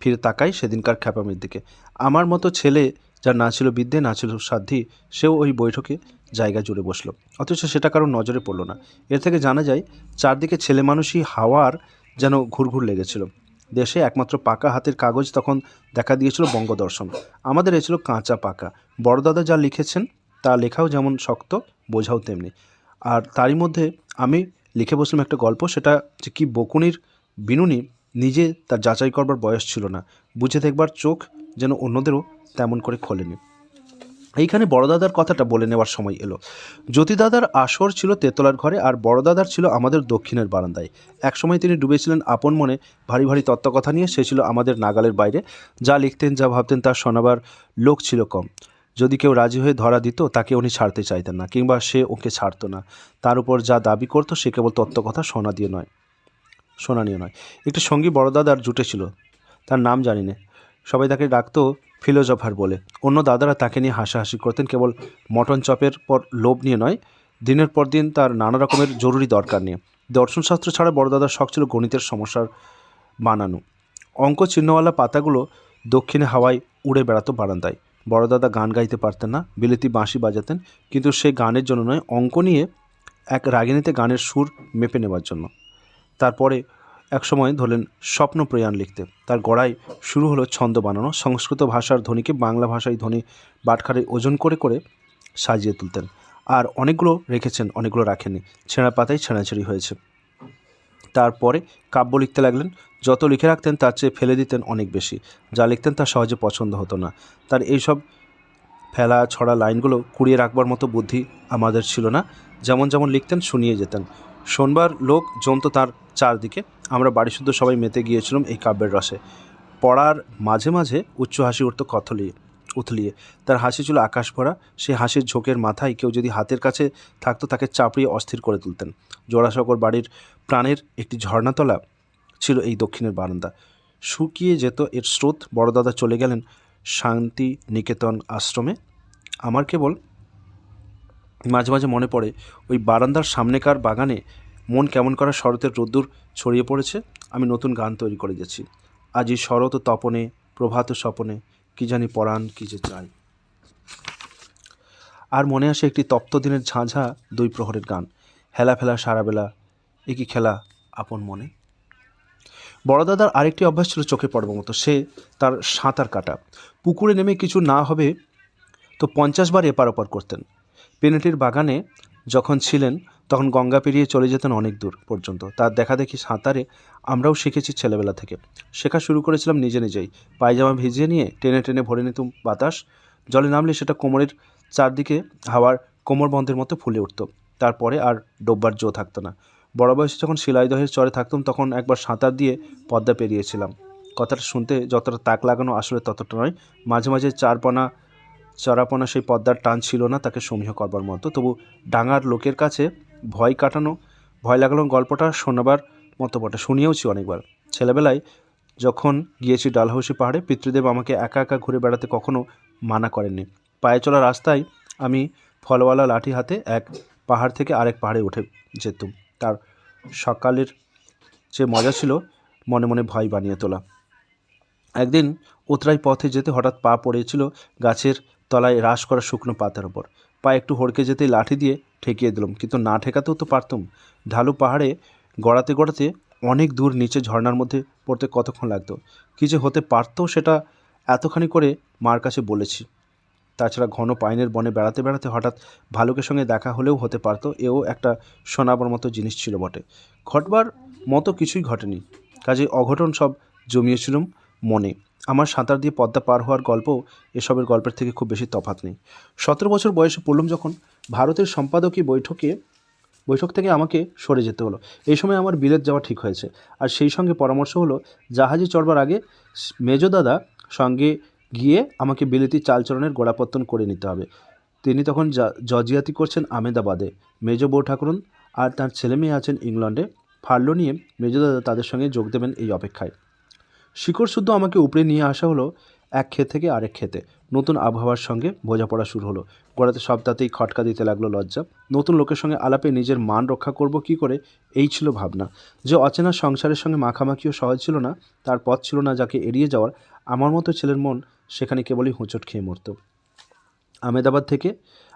ফিরে তাকাই সেদিনকার খ্যাপামির দিকে, আমার মতো ছেলে যার না ছিল বিদ্যে না ছিল সাধ্যি, সেও ওই বৈঠকে জায়গা জুড়ে বসলো, অথচ সেটা কারোর নজরে পড়ল না। এর থেকে জানা যায় চারদিকে ছেলে মানুষই হাওয়ার যেন ঘুরঘুর লেগেছিল। দেশে একমাত্র পাকা হাতের কাগজ তখন দেখা দিয়েছিল বঙ্গদর্শন। আমাদের এ ছিল কাঁচা পাকা। বড়দাদা যা লিখেছেন তা লেখাও যেমন শক্ত, বোঝাও তেমনি। আর তারই মধ্যে আমি লিখে বসলাম একটা গল্প, সেটা যে কি বকুনির বিনুনি নিজে তার যাচাই করবার বয়স ছিল না, বুঝে দেখবার চোখ যেন অন্যদেরও তেমন করে খোলেনি। এইখানে বড়দাদার কথাটা বলে নেওয়ার সময় এলো। জ্যোতিদাদার আসর ছিল তেতলার ঘরে, আর বড়দাদার ছিল আমাদের দক্ষিণের বারান্দায়। একসময় তিনি ডুবেছিলেন আপন মনে ভারী ভারী তত্ত্বকথা নিয়ে। সে ছিল আমাদের নাগালের বাইরে। যা লিখতেন, যা ভাবতেন, তা শোনাবার লোক ছিল কম। যদি কেউ রাজি হয়ে ধরা দিত, তাকে উনি ছাড়তে চাইতেন না, কিংবা সে ওকে ছাড়তো না। তার উপর যা দাবি করতো, সে কেবল তত্ত্বকথা শোনা নিয়ে নয়। একটি সঙ্গী বড়দাদার জুটেছিল, তার নাম জানি না, সবাই তাকে ডাকতো ফিলোজফার বলে। অন্য দাদারা তাকে নিয়ে হাসাহাসি করতেন, কেবল মটন চপের পর লোভ নিয়ে নয়, দিনের পর দিন তার নানা রকমের জরুরি দরকার নিয়ে। দর্শনশাস্ত্র ছাড়া বড়দাদার শখ ছিল গণিতের সমস্যার বানানো। অঙ্ক চিহ্নওয়ালা পাতাগুলো দক্ষিণে হাওয়ায় উড়ে বেড়াতো বারান্দায়। বড়দাদা গান গাইতে পারতেন না, বিলেতি বাঁশি বাজাতেন, কিন্তু সে গানের জন্য নয়, অঙ্ক নিয়ে এক রাগিনীতে গানের সুর মেপে নেওয়ার জন্য। তারপরে একসময় ধরলেন স্বপ্ন প্রয়াণ লিখতে। তার গড়ায় শুরু হলো ছন্দ বানানো। সংস্কৃত ভাষার ধ্বনিকে বাংলা ভাষায় ধ্বনি বাটখারে ওজন করে করে সাজিয়ে তুলতেন। আর অনেকগুলো রেখেছেন, অনেকগুলো রাখেননি, ছেঁড়া পাতায় ছেঁড়াছেঁড়ি হয়েছে। তারপরে কাব্য লিখতে লাগলেন। যত লিখে রাখতেন তার চেয়ে ফেলে দিতেন অনেক বেশি। যা লিখতেন তা সহজে পছন্দ হতো না। তার এইসব ফেলা ছড়া লাইনগুলো কুড়িয়ে রাখবার মতো বুদ্ধি আমাদের ছিল না। যেমন যেমন লিখতেন শুনিয়ে যেতেন। শোনবার লোক জমতো তার চারদিকে। আমরা বাড়িশুদ্ধ সবাই মেতে গিয়েছিলাম এই কাব্যের রসে। পড়ার মাঝে মাঝে উচ্চ হাসি উঠত উথলিয়ে। তার হাসি ছিল আকাশ ভরা। সেই হাসির ঝোঁকের মাথায় কেউ যদি হাতের কাছে থাকতো, তাকে চাপড়িয়ে অস্থির করে তুলতেন। জোড়াসাঁকোর বাড়ির প্রাণের একটি ঝর্ণাতলা ছিল এই দক্ষিণের বারান্দা। শুকিয়ে যেত এর স্রোত। বড়দাদা চলে গেলেন শান্তি নিকেতন আশ্রমে। আমার কেবল মাঝে মাঝে মনে পড়ে ওই বারান্দার সামনেকার বাগানে মন কেমন করা শরতের রোদ্দুর ছড়িয়ে পড়েছে। আমি নতুন গান তৈরি করে গেছি। আজ এই শরৎ তপনে, প্রভাত স্বপনে, কি জানি পরাণ কি যে চাই। আর মনে আসে একটি তপ্ত দিনের ঝাঁঝা 2 প্রহরের গান। হেলা ফেলা সারাবেলা, এ কি খেলা আপন মনে। বড়দাদার আরেকটি অভ্যাস ছিল চোখে পড়বার মতো। সে তার সাঁতার কাটা। পুকুরে নেমে কিছু না হবে তো 50 বার এপার ওপার করতেন। পেনেটির বাগানে যখন ছিলেন তখন গঙ্গা পেরিয়ে চলে যেতেন অনেক দূর পর্যন্ত। তার দেখাদেখি সাঁতারে আমরাও শিখেছি ছেলেবেলা থেকে। শেখা শুরু করেছিলাম নিজে নিজেই। পায়জামা ভিজিয়ে নিয়ে টেনে টেনে ভরে নিতুম বাতাস। জলে নামলে সেটা কোমরের চারদিকে হাওয়ার কোমরবন্ধের মতো ফুলে উঠত। তারপরে আর ডোববার জো থাকতো না। বড় বয়সে যখন শিলাইদহের চরে থাকতাম, তখন একবার সাঁতার দিয়ে পদ্মা পেরিয়েছিলাম। কথাটা শুনতে যতটা তাক লাগানো, আসলে ততটা নয়। মাঝে মাঝে চড়াপনা সেই পদ্মার টান ছিল না তাকে সমীহ করবার মতো। তবু ডাঙার লোকের কাছে ভয় লাগানোর গল্পটা শোনাবার মতো বটে। শুনিয়েওছি অনেকবার। ছেলেবেলায় যখন গিয়েছি ডালহৌসি পাহাড়ে, পিতৃদেব আমাকে একা একা ঘুরে বেড়াতে কখনো মানা করেননি। পায়ে চলা রাস্তায় আমি ফলওয়ালা লাঠি হাতে এক পাহাড় থেকে আরেক পাহাড়ে উঠে যেতুম। তার সকালের যে মজা ছিল মনে মনে ভয় বানিয়ে তোলা। একদিন উতরাই পথে যেতে হঠাৎ পা পড়েছিল গাছের তলায় রাশ করা শুকনো পাতার ওপর। পা একটু হড়কে যেতেই লাঠি দিয়ে ঠেকিয়ে দিলাম, কিন্তু না ঠেকাতেও তো পারতুম। ঢালু পাহাড়ে গড়াতে গড়াতে অনেক দূর নিচে ঝর্ণার মধ্যে পড়তে কতক্ষণ লাগতো। কী যে হতে পারতো সেটা এতখানি করে মার কাছে বলেছি। তাছাড়া ঘন পাইনের বনে বেড়াতে বেড়াতে হঠাৎ ভালুকের সঙ্গে দেখা হলেও হতে পারতো। এও একটা শোনাবার মতো জিনিস ছিল বটে। ঘটবার মতো কিছুই ঘটেনি, কাজেই অঘটন সব জমিয়েছিলাম মনে। আমার সাঁতার দিয়ে পদ্মা পার হওয়ার গল্প এসবের গল্পের থেকে খুব বেশি তফাৎ নেই। 17 বছর বয়সে পড়লাম যখন, ভারতের সম্পাদকী বৈঠক থেকে আমাকে সরে যেতে হলো। এই সময় আমার বিলেত যাওয়া ঠিক হয়েছে। আর সেই সঙ্গে পরামর্শ হলো জাহাজে চড়বার আগে মেজদাদা সঙ্গে গিয়ে আমাকে বিলেতি চালচলনের গোড়াপত্তন করে নিতে হবে। তিনি তখন জজিয়াতি করছেন আমেদাবাদে। মেজ বউ ঠাকুরন আর তার ছেলে মেয়ে আছেন ইংল্যান্ডে। ফার্লো নিয়ে মেজদাদা তাদের সঙ্গে যোগ দেবেন এই অপেক্ষায়। শিকড় শুদ্ধ আমাকে উপরে নিয়ে আসা হলো এক ক্ষেত থেকে আরেক ক্ষেতে। নতুন আবহাওয়ার সঙ্গে বোঝাপড়া শুরু হলো। গোড়াতে সব তাতেই খটকা দিতে লাগলো লজ্জা। নতুন লোকের সঙ্গে আলাপে নিজের মান রক্ষা করব কি করে, এই ছিল ভাবনা। যে অচেনা সংসারের সঙ্গে মাখামাখিও সহজ ছিল না, তার পথ ছিল না যাকে এড়িয়ে যাওয়ার। আমার মতো ছেলের মন সেখানে কেবলই হোঁচট খেয়ে মরত।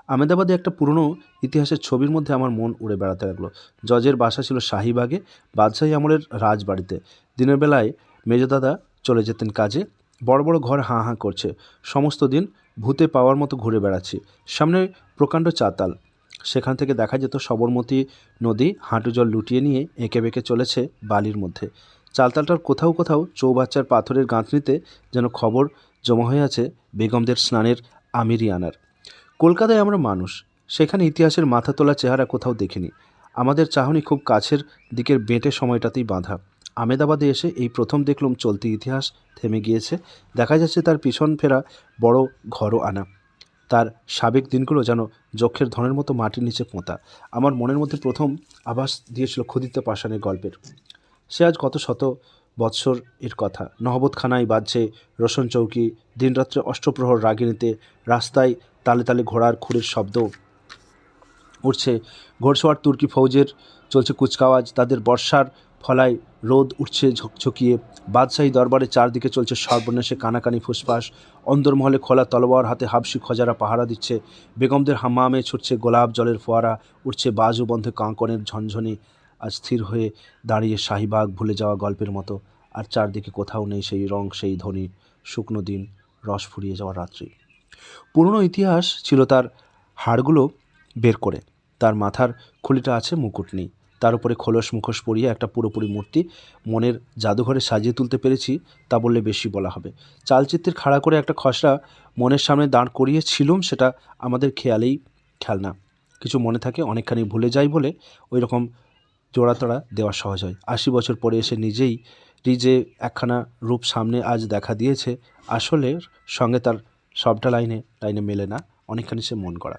আমেদাবাদে একটা পুরনো ইতিহাসের ছবির মধ্যে আমার মন উড়ে বেড়াতে লাগলো। জজের বাসা ছিল শাহিবাগে, বাদশাহী আমলের রাজবাড়িতে। দিনের বেলায় মেজদাদা চলে যেতেন কাজে। বড় বড় ঘর হাঁ হাঁ করছে। সমস্ত দিন ভূতে পাওয়ার মতো ঘুরে বেড়াচ্ছি। সামনে প্রকাণ্ড চাতাল, সেখান থেকে দেখা যেত সবরমতী নদী হাঁটু জল লুটিয়ে নিয়ে এঁকে বেঁকে চলেছে বালির মধ্যে। চালতালটার কোথাও কোথাও চৌবাচ্চার পাথরের গাঁথনিতে যেন খবর জমা হয়ে আছে বেগমদের স্নানের আমিরিয়ানার। কলকাতায় আমরা মানুষ, সেখানে ইতিহাসের মাথা তোলা চেহারা কোথাও দেখিনি। আমাদের চাহনি খুব কাছের দিকের বেঁটে সময়টাতেই বাঁধা। আমেদাবাদে এসে এই প্রথম দেখলাম চলতি ইতিহাস থেমে গিয়েছে। দেখা যাচ্ছে তার পিছন ফেরা বড় ঘরও আনা। তার সাবেক দিনগুলো যেন যক্ষের ধনের মতো মাটির নিচে পোঁতা। আমার মনের মধ্যে প্রথম আভাস দিয়েছিল ক্ষুদিত পাষাণের গল্পের। সে আজ কত শত বৎসর এর কথা। নহবতখানায় বাজছে রোশন চৌকি, দিনরাত্রে অষ্টপ্রহর রাগিণীতে রাস্তায় তালে তালে ঘোড়ার খুরের শব্দ উঠছে। ঘোড়সওয়ার তুর্কি ফৌজের চলছে কুচকাওয়াজ, তাদের বর্ষার ফলায় রোদ উঠছে ঝকঝকিয়ে। বাদশাহী দরবারে চারদিকে চলছে সর্বনাশে কানাকানি ফুসফাস। অন্দরমহলে খোলা তলোয়ার হাতে হাবশি খজারা পাহারা দিচ্ছে। বেগমদের হাম্মামে ছুটছে গোলাপ জলের ফোয়ারা, উঠছে বাজু বন্ধে কাঁকনের ঝনঝনি। আজ স্থির হয়ে দাঁড়িয়ে শাহিবাগ ভুলে যাওয়া গল্পের মতো। আর চারদিকে কোথাও নেই সেই রং, সেই ধ্বনি, শুকনো দিন, রস ফুরিয়ে যাওয়া রাত্রি। পুরনো ইতিহাস ছিল তার হাড়গুলো বের করে। তার মাথার খুলিটা আছে, মুকুট নেই। তার উপরে খোলস মুখোশ পরিয়ে একটা পুরোপুরি মূর্তি মনের জাদুঘরে সাজিয়ে তুলতে পেরেছি, তা বললে বেশি বলা হবে। চালচিত্রের খাড়া করে একটা খসড়া মনের সামনে দাঁড় করিয়েছিলুম, সেটা আমাদের খেয়ালেই খেলনা। কিছু মনে থাকে, অনেকখানি ভুলে যাই বলে ওই রকম জোড়াতড়া দেওয়া সহজ হয়। 80 বছর পরে এসে নিজে একখানা রূপ সামনে আজ দেখা দিয়েছে, আসলের সঙ্গে তার সবটা লাইনে মেলে না, অনেকখানি সে মন করা।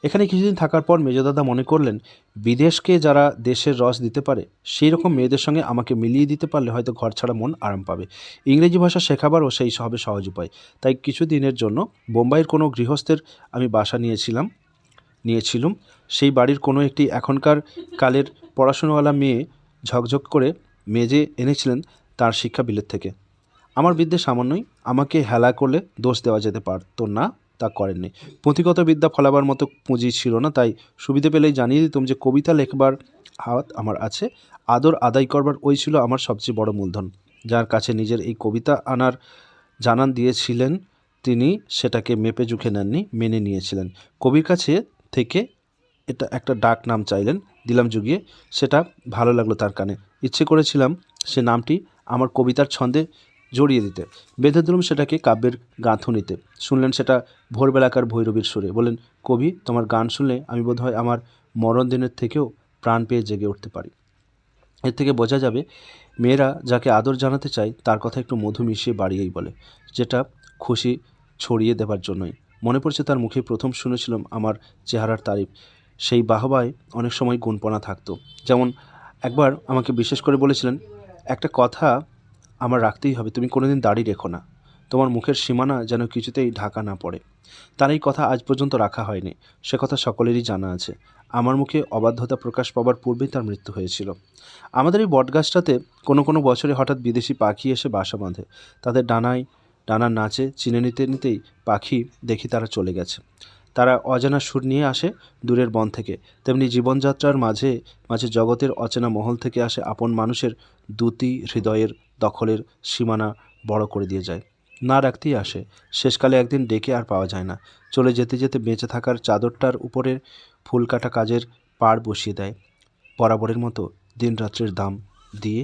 এখানে কিছুদিন থাকার পর মেজদাদা মনে করলেন, বিদেশকে যারা দেশের রস দিতে পারে সেই রকম মেয়েদের সঙ্গে আমাকে মিলিয়ে দিতে পারলে হয়তো ঘর ছাড়া মন আরাম পাবে। ইংরেজি ভাষা শেখাবারও সেই হবে সহজ উপায়। তাই কিছুদিনের জন্য বোম্বাইয়ের কোনো গৃহস্থের আমি বাসা নিয়েছিলুম। সেই বাড়ির কোনো একটি এখনকার কালের পড়াশুনোওয়ালা মেয়ে ঝকঝক করে মেজে এনেছিলেন তার শিক্ষা বিলেত থেকে। আমার বিদ্যে সামান্যই, আমাকে হেলা করলে দোষ দেওয়া যেতে পারত না, তা করেননি। পুঁথিগত বিদ্যা ফলাবার মতো পুঁজি ছিল না, তাই সুবিধে পেলেই জানিয়ে দিতাম যে কবিতা লেখবার হাত আমার আছে। আদর আদায় করবার ওই ছিল আমার সবচেয়ে বড় মূলধন। যার কাছে নিজের এই কবিতা আনার জানান দিয়েছিলেন, তিনি সেটাকে মেপে জুখে নেননি, মেনে নিয়েছিলেন। কবির কাছে থেকে এটা একটা ডাক নাম চাইলেন, দিলাম জুগিয়ে। সেটা ভালো লাগলো তার কানে। ইচ্ছে করেছিলাম সে নামটি আমার কবিতার ছন্দে জড়িয়ে দিতে। বেঁধে দিলাম সেটাকে কাব্যের গাঁথুনিতে। শুনলেন সেটা ভোরবেলাকার ভৈরবীর সুরে। বললেন, কবি, তোমার গান শুনলে আমি বোধহয় আমার মরণ দিনের থেকেও প্রাণ পেয়ে জেগে উঠতে পারি। এর থেকে বোঝা যাবে মেয়েরা যাকে আদর জানাতে চায় তার কথা একটু মধু মিশিয়ে বাড়িয়েই বলে, যেটা খুশি ছড়িয়ে দেবার জন্যই। মনে পড়ছে তার মুখে প্রথম শুনেছিলাম আমার চেহারার তারিফ। সেই বাহবায় অনেক সময় গুণপনা থাকতো। যেমন একবার আমাকে বিশেষ করে বলেছিলেন, একটা কথা আমার রাখতেই হবে, তুমি কোনোদিন দাড়ি রেখো না, তোমার মুখের সীমানা যেন কিছুতেই ঢাকা না পড়ে। তার এই কথা আজ পর্যন্ত রাখা হয়নি, সে কথা সকলেরই জানা আছে। আমার মুখে অবাধ্যতা প্রকাশ পাবার পূর্বেই তার মৃত্যু হয়েছিল। আমাদের এই বটগাছটাতে কোনো বছরে হঠাৎ বিদেশি পাখি এসে বাসা বাঁধে। তাদের ডানার নাচে চিনে নিতেই পাখি দেখি তারা চলে গেছে। তারা অজানা সুর নিয়ে আসে দূরের বন থেকে। তেমনি জীবনযাত্রার মাঝে মাঝে জগতের অচেনা মহল থেকে আসে আপন মানুষের দুটি হৃদয়ের দখলের সীমানা বড় করে দিয়ে যায়। না রাখতেই আসে, শেষকালে একদিন ডেকে আর পাওয়া যায় না। চলে যেতে যেতে বেঁচে থাকার চাদরটার উপরে ফুল কাটা কাজের পাড় বসিয়ে দেয়। বরাবরের মতো দিন রাত্রির দাম দিয়ে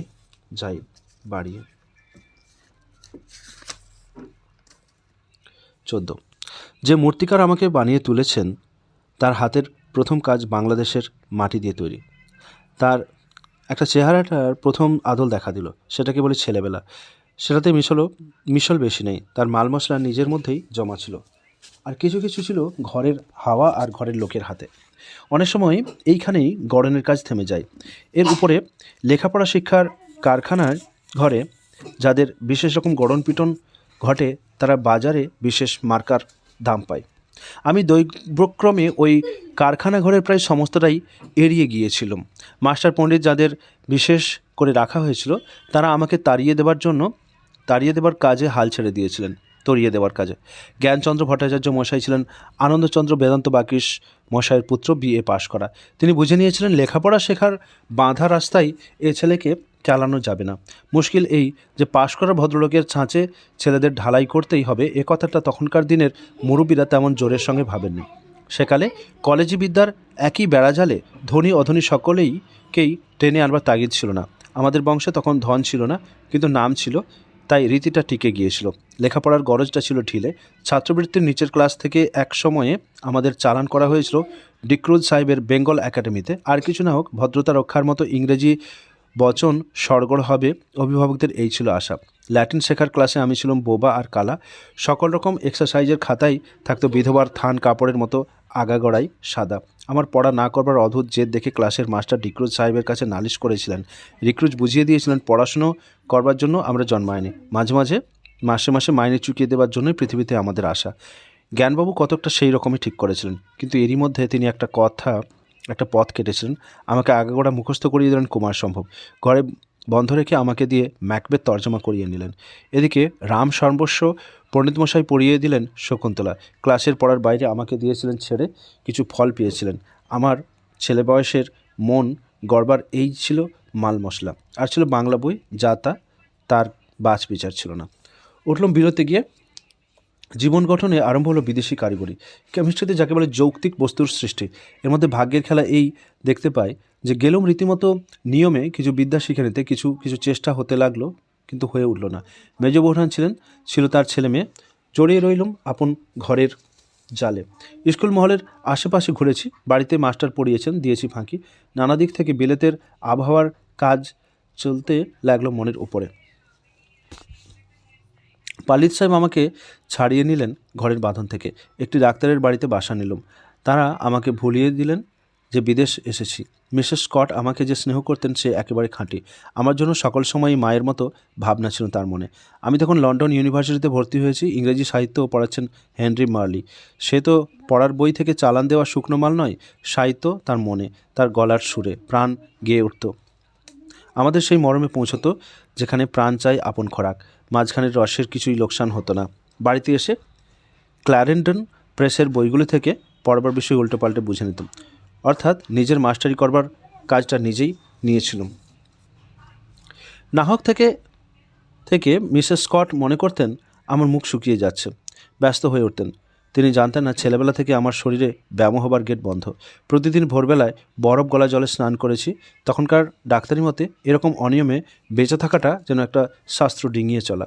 যায় বাড়িয়ে। 14। যে মূর্তিকার আমাকে বানিয়ে তুলেছেন তার হাতের প্রথম কাজ বাংলাদেশের মাটি দিয়ে তৈরি। তার একটা চেহারাটার প্রথম আদল দেখা দিল, সেটাকে বলি ছেলেবেলা। সেটাতে মিশল বেশি নেই, তার মাল মশলা নিজের মধ্যেই জমা ছিল, আর কিছু কিছু ছিল ঘরের হাওয়া আর ঘরের লোকের হাতে। অনেক সময় এইখানেই গড়নের কাজ থেমে যায়। এর উপরে লেখাপড়া শিক্ষার কারখানার ঘরে যাদের বিশেষ রকম গড়ন পিটন ঘটে তারা বাজারে বিশেষ মার্কার দাম পায়। আমি দৈবক্রমে ওই কারখানা ঘরের প্রায় সমস্তটাই এড়িয়ে গিয়েছিলাম। মাস্টার পণ্ডিত যাদের বিশেষ করে রাখা হয়েছিল তারা আমাকে তাড়িয়ে দেবার কাজে হাল ছেড়ে দিয়েছিলেন। জ্ঞানচন্দ্র ভট্টাচার্য মশাই ছিলেন আনন্দচন্দ্র বেদান্ত বাকিশ মশাইয়ের পুত্র, BA পাশ করা। তিনি বুঝে নিয়েছিলেন লেখাপড়া শেখার বাঁধা রাস্তায় এ ছেলেকে চালানো যাবে না। মুশকিল এই যে পাশ করা ভদ্রলোকের ছাঁচে ছেলেদের ঢালাই করতেই হবে, এ কথাটা তখনকার দিনের মুরব্বীরা তেমন জোরের সঙ্গে ভাবেননি। সেকালে কলেজি বিদ্যার একই বেড়াজালে ধনী অধনী সকলেইকেই টেনে আনবার তাগিদ ছিল না। আমাদের বংশে তখন ধন ছিল না, কিন্তু নাম ছিল, তাই রীতিটা টিকে গিয়েছিল। লেখাপড়ার গরজটা ছিল ঢিলে। ছাত্রবৃত্তির নিচের ক্লাস থেকে এক সময়ে আমাদের চালান করা হয়েছিল ডিক্রুজ সাহেবের বেঙ্গল একাডেমিতে। আর কিছু না হোক, ভদ্রতা রক্ষার মতো ইংরেজি বচন সড়গড় হবে, অভিভাবকদের এই ছিল আশা। ল্যাটিন শেখার ক্লাসে আমি ছিলাম বোবা আর কালা। সকল রকম এক্সারসাইজের খাতাই থাকতো বিধবার থান কাপড়ের মতো আগাগড়াই সাদা। আমার পড়া না করবার অদ্ভুত জেদ দেখে ক্লাসের মাস্টার ডিক্রুজ সাহেবের কাছে নালিশ করেছিলেন। ডিক্রুজ বুঝিয়ে দিয়েছিলেন পড়াশুনো করবার জন্য আমরা জন্মায়নি, মাঝে মাঝে মাসে মাসে মাইনে চুকিয়ে দেওয়ার জন্যই পৃথিবীতে আমাদের আশা। জ্ঞানবাবু কতকটা সেই রকমই ঠিক করেছিলেন, কিন্তু এরই মধ্যে তিনি একটা পথ কেটেছিলেন। আমাকে আগাগোড়া মুখস্থ করিয়ে দিলেন কুমার সম্ভব। ঘরে বন্ধ রেখে আমাকে দিয়ে ম্যাকবেথ তর্জমা করিয়ে নিলেন। এদিকে রাম সর্বস্ব পণ্ডিতমশাই পড়িয়ে দিলেন শকুন্তলা। ক্লাসের পড়ার বাইরে আমাকে দিয়েছিলেন ছেড়ে, কিছু ফল পেয়েছিলেন। আমার ছেলে বয়সের মন গড়বার এই ছিল মাল মশলা, আর ছিল বাংলা বই, যা তার বাছ বিচার ছিল না। উঠলাম বিরতে গিয়ে। জীবন গঠনে আরম্ভ হলো বিদেশি কারিগরি। কেমিস্ট্রিতে যাকে বলে যৌক্তিক বস্তুর সৃষ্টি, এর মধ্যে ভাগ্যের খেলা এই দেখতে পাই যে গেলুম রীতিমতো নিয়মে কিছু বিদ্যা শিখে নিতে, কিছু কিছু চেষ্টা হতে লাগলো, কিন্তু হয়ে উঠল না। মেজ বোঠান ছিল তার ছেলে মেয়ে। জড়িয়ে রইলুম আপন ঘরের জালে। স্কুল মহলের আশেপাশে ঘুরেছি, বাড়িতে মাস্টার পড়িয়েছেন, দিয়েছি ফাঁকি। নানা দিক থেকে বিলেতের আবহাওয়ার কাজ চলতে লাগলো মনের উপরে। পালিত সাহেব আমাকে ছাড়িয়ে নিলেন ঘরের বাঁধন থেকে। একটি ডাক্তারের বাড়িতে বাসা নিলাম। তারা আমাকে ভুলিয়ে দিলেন যে বিদেশ এসেছি। মিসেস স্কট আমাকে যে স্নেহ করতেন সে একেবারে খাঁটি। আমার জন্য সকল সময়ই মায়ের মতো ভাবনা ছিল তার মনে। আমি তখন লন্ডন ইউনিভার্সিটিতে ভর্তি হয়েছি। ইংরেজি সাহিত্যও পড়াচ্ছেন হেনরি মার্লি। সে তো পড়ার বই থেকে চালান দেওয়া শুকনো মাল নয়। সাহিত্য তার মনে, তার গলার সুরে প্রাণ গেয়ে উঠত। আমাদের সেই মরমে পৌঁছতো যেখানে প্রাণ চাই আপন খোরাক। মাঝখানের রসের কিছুই লোকসান হতো না। বাড়িতে এসে ক্ল্যারেন্টন প্রেসের বইগুলি থেকে পড়বার বিষয় উল্টোপাল্টে বুঝে নিতাম। অর্থাৎ নিজের মাস্টারি করবার কাজটা নিজেই নিয়েছিলাম। নাহক থেকে মিসেস স্কট মনে করতেন আমার মুখ শুকিয়ে যাচ্ছে, ব্যস্ত হয়ে উঠতেন। তিনি জানতেন না ছেলেবেলা থেকে আমার শরীরে ব্যায়াম হবার গেট বন্ধ। প্রতিদিন ভোরবেলায় বরফ গলা জলে স্নান করেছি। তখনকার ডাক্তারি মতে এরকম অনিয়মে বেঁচে থাকাটা যেন একটা শাস্ত্র ডিঙিয়ে চলা।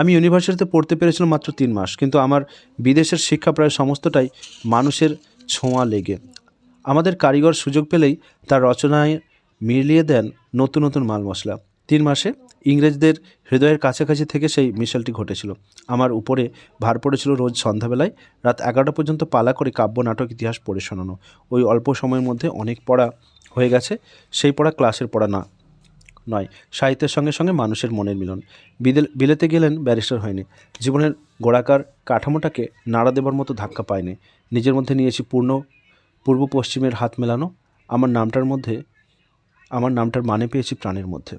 আমি ইউনিভার্সিটিতে পড়তে পেরেছিলাম মাত্র 3 মাস, কিন্তু আমার বিদেশের শিক্ষা প্রায় সমস্তটাই মানুষের ছোঁয়া লেগে। আমাদের কারিগর সুযোগ পেলেই তার রচনায় মিলিয়ে দেন নতুন নতুন মাল মশলা। 3 মাসে ইংরেজদের হৃদয়ের কাছাকাছি থেকে সেই মিশেলটি ঘটেছিল। আমার উপরে ভার পড়েছিল রোজ সন্ধ্যাবেলায় রাত 11টা পর্যন্ত পালা করে কাব্য নাটক ইতিহাস পড়ে শোনানো। ওই অল্প সময়ের মধ্যে অনেক পড়া হয়ে গেছে। সেই পড়া ক্লাসের পড়া নয়, সাহিত্যের সঙ্গে সঙ্গে মানুষের মনের মিলন। বিলেতে গেলেন, ব্যারিস্টার হয়নি। জীবনের গোড়াকার কাঠামোটাকে নাড়া দেবার মতো ধাক্কা পায়নি। নিজের মধ্যে নিয়েছি পূর্ব পশ্চিমের হাত মেলানো। আমার নামটার মানে পেয়েছি প্রাণের মধ্যে।